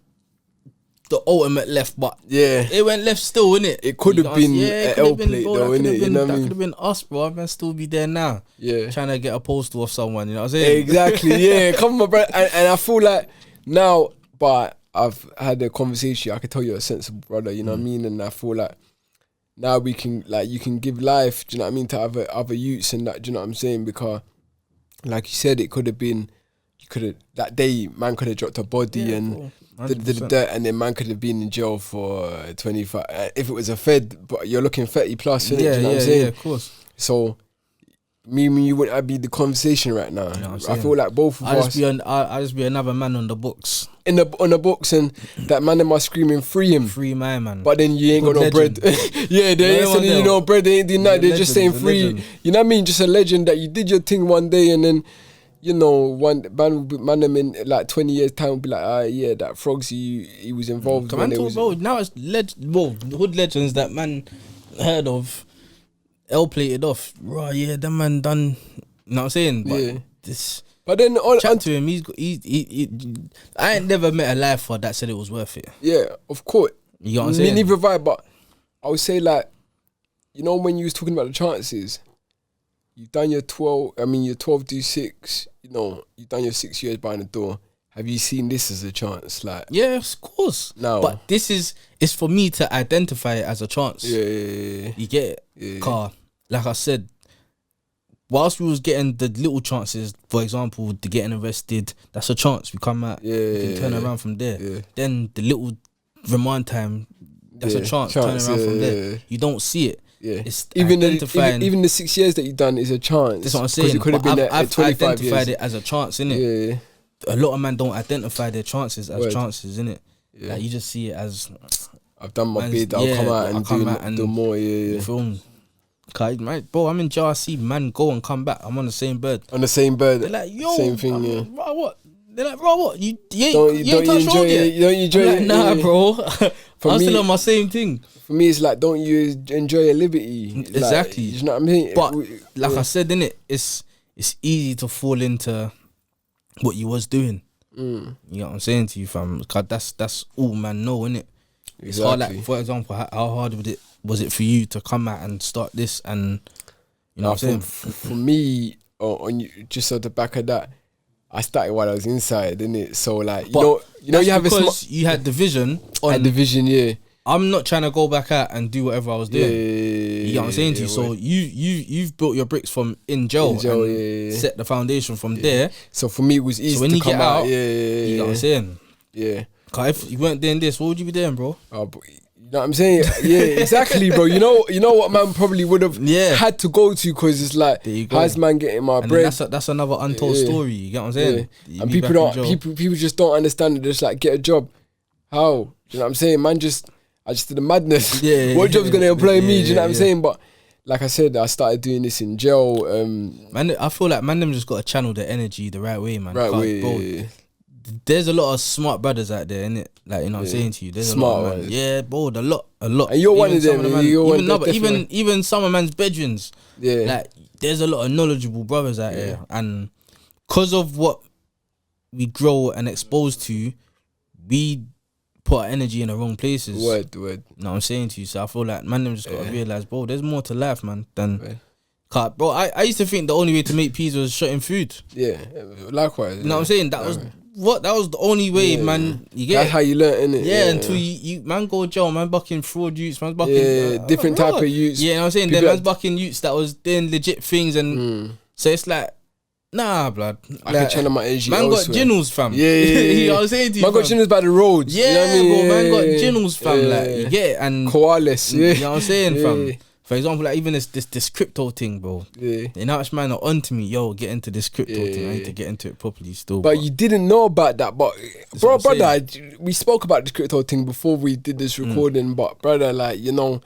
the ultimate left, but it went left still, innit? It could have been an L plate though, innit? You know what I mean? That could have been us, bro. I might still be there now. Yeah. Trying to get a postal of someone, you know what I'm saying? Exactly, come on, bro. And I feel like now, but I've had a conversation, I can tell you're a sensible brother, you know what I mean? And I feel like now we can, like, you can give life, do you know what I mean, to other youths and that, do you know what I'm saying? Because, like you said, it could have been, that day, man could have dropped a body and and then man could have been in jail for 25. If it was a Fed, but you're looking 30 plus, innit? Do you know what I'm saying? Yeah, of course. So, me and you wouldn't be the conversation right now. You know I feel like both of us. I'll just be another man on the books. On the books, and that man them are screaming, free him. Free my man. But then you ain't got no bread. Yeah, they ain't saying you know bread, they ain't doing that. They're just saying free. You know what I mean? Just a legend that you did your thing one day, and then, you know, one man them in like 20 years time will be like, that Frogzy, he was involved. Now it's hood legends that man heard of, L-plated off. Right, that man done. You know what I'm saying? But but then chat to him, I ain't never met a lifer that said it was worth it. Yeah, of course. You know what I'm saying? Me neither have I, but I would say, like, you know, when you was talking about the chances, you've done your 12 do 6, you know, you've done your 6 years behind the door. Have you seen this as a chance? Like, yeah, of course. No. But it's for me to identify it as a chance. Yeah. You get it? Yeah. Car, like I said, whilst we was getting the little chances, for example, the getting arrested, that's a chance. We come out, we can turn around from there. Yeah. Then the little remand time, that's a chance, turn around from there. You don't see it. Yeah, it's even the 6 years that you've done is a chance. That's what I'm saying. It could have been I've 25 identified it as a chance, innit? Yeah. A lot of men don't identify their chances as chances, innit? Yeah. Like, you just see it as, I've done my bid, I'll come out and do more. Yeah. Film. Bro, I'm in jail. I see man go and come back. I'm on the same bird. They're like, yo, same thing. Yeah. Bro, what? They're like, bro, what? You ain't touched road yet? You don't enjoy it? Nah, bro. I'm still on my same thing. For me, it's like, don't you enjoy your liberty? Exactly. Like, you know what I mean? But like I said, innit, it's easy to fall into what you was doing. You know what I'm saying to you, fam? Cause that's all man know, innit? It's hard. Like, for example, how hard was it for you to come out and start this? And you know what I'm saying? For me, just at the back of that, I started while I was inside, innit? So like, you know, you have you had the vision. Yeah. I'm not trying to go back out and do whatever I was doing. You know what I'm saying to you? So you've built your bricks from in jail and set the foundation from there. So for me, it was easy. So when you get out, you know what I'm saying? Yeah. Cause if you weren't doing this, what would you be doing, bro? You know what I'm saying? Yeah, exactly, bro. You know what man probably would have had to go to, because it's like, how's man getting my bread? That's another untold story. You get what I'm saying? Yeah. And people just don't understand it. They're just like, get a job. How? You know what I'm saying? Man, I just did the madness. What job's gonna employ me? Do you know what I'm saying? But like I said, I started doing this in jail. Man, I feel like man them just gotta channel their energy the right way, man. Right way. Bro, there's a lot of smart brothers out there, innit? Like, you know what I'm saying to you? There's smart a lot of man. Yeah, bro, a lot. And you're one of them. Even some of man's bedrooms. Yeah. Like, there's a lot of knowledgeable brothers out there. And because of what we grow and exposed to, we put our energy in the wrong places. Word. You know what I'm saying to you? So I feel like man them just gotta realise, bro, there's more to life, man, than bro, I used to think the only way to make peas was shutting food. Yeah, likewise. You know what I'm saying? That was the only way, man. You get that's how you learn, innit? Yeah, until you man go jail, man bucking fraud youths, man's bucking different type of youths. Yeah, you know what I'm saying? Then man's bucking youths that was doing legit things, and so it's like, nah, blood. I can channel my energy man elsewhere. got ginnals, fam. Yeah. You know what I'm saying to you? Man got ginnals by the roads. Yeah, you know what I mean? bro, man got ginnals, fam. Like, you get it? And koalas, you know what I'm saying, fam? For example, like even this crypto thing, bro. Yeah. You know how much man are onto me, yo, get into this crypto thing. I need to get into it properly still. But you didn't know about that. But brother, we spoke about this crypto thing before we did this recording. But brother, like, you know,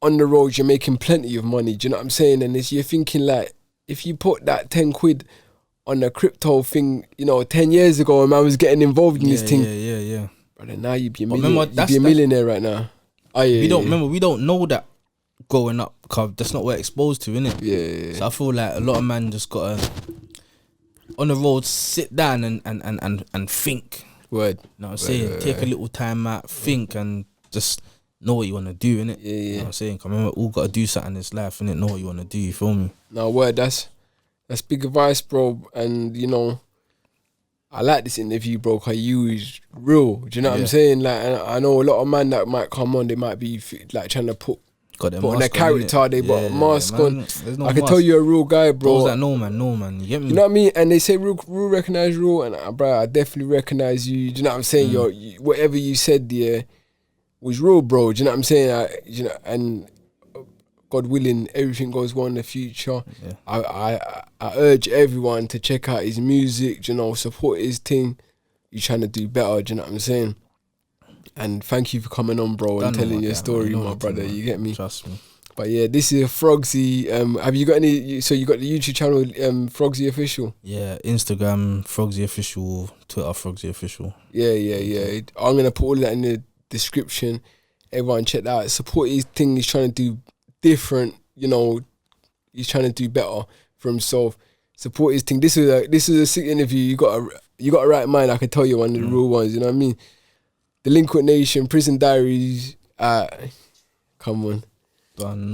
on the road you're making plenty of money. Do you know what I'm saying? And you're thinking like, if you put that 10 quid on the crypto thing, you know, 10 years ago, and man was getting involved in this thing. Yeah. Brother, now you'd be a millionaire right now. We don't know that growing up, cause that's not what we're exposed to, innit? Yeah. So I feel like a lot of man just gotta on the road sit down and think. Word. You know what I'm saying? Take a little time out, think, and just know what you wanna do, innit? Yeah. You know what I'm saying? Cause remember, all gotta do something in this life, innit? Know what you wanna do, you feel me? No, word, that's big advice, bro. And you know, I like this interview, bro, cause you is real. Do you know what I'm saying? Like, I know a lot of man that might come on, they might be like trying to put on their character, they put a mask on. I can tell you're a real guy, bro. Like, no man, you get me? You know what I mean? And they say rule recognize rule, and bro, I definitely recognize you. Do you know what I'm saying? Whatever you said there was real, bro. Do you know what I'm saying? You know, and God willing, everything goes well in the future. Yeah. I urge everyone to check out his music. You know, support his thing. You're trying to do better. Do you know what I'm saying? And thank you for coming on, bro, and telling your story, my brother. You get me? Trust me. But yeah, this is Frogzy. Have you got any? So you got the YouTube channel, Frogzy Official. Yeah, Instagram Frogzy Official, Twitter Frogzy Official. Yeah. I'm gonna put all that in the description. Everyone check that out. Support his thing. He's trying to do different. You know, he's trying to do better for himself. Support his thing. This is a sick interview. You got a right mind. I can tell you one of the real ones. You know what I mean? Delinquent Nation, Prison Diaries. Come on. Don't know.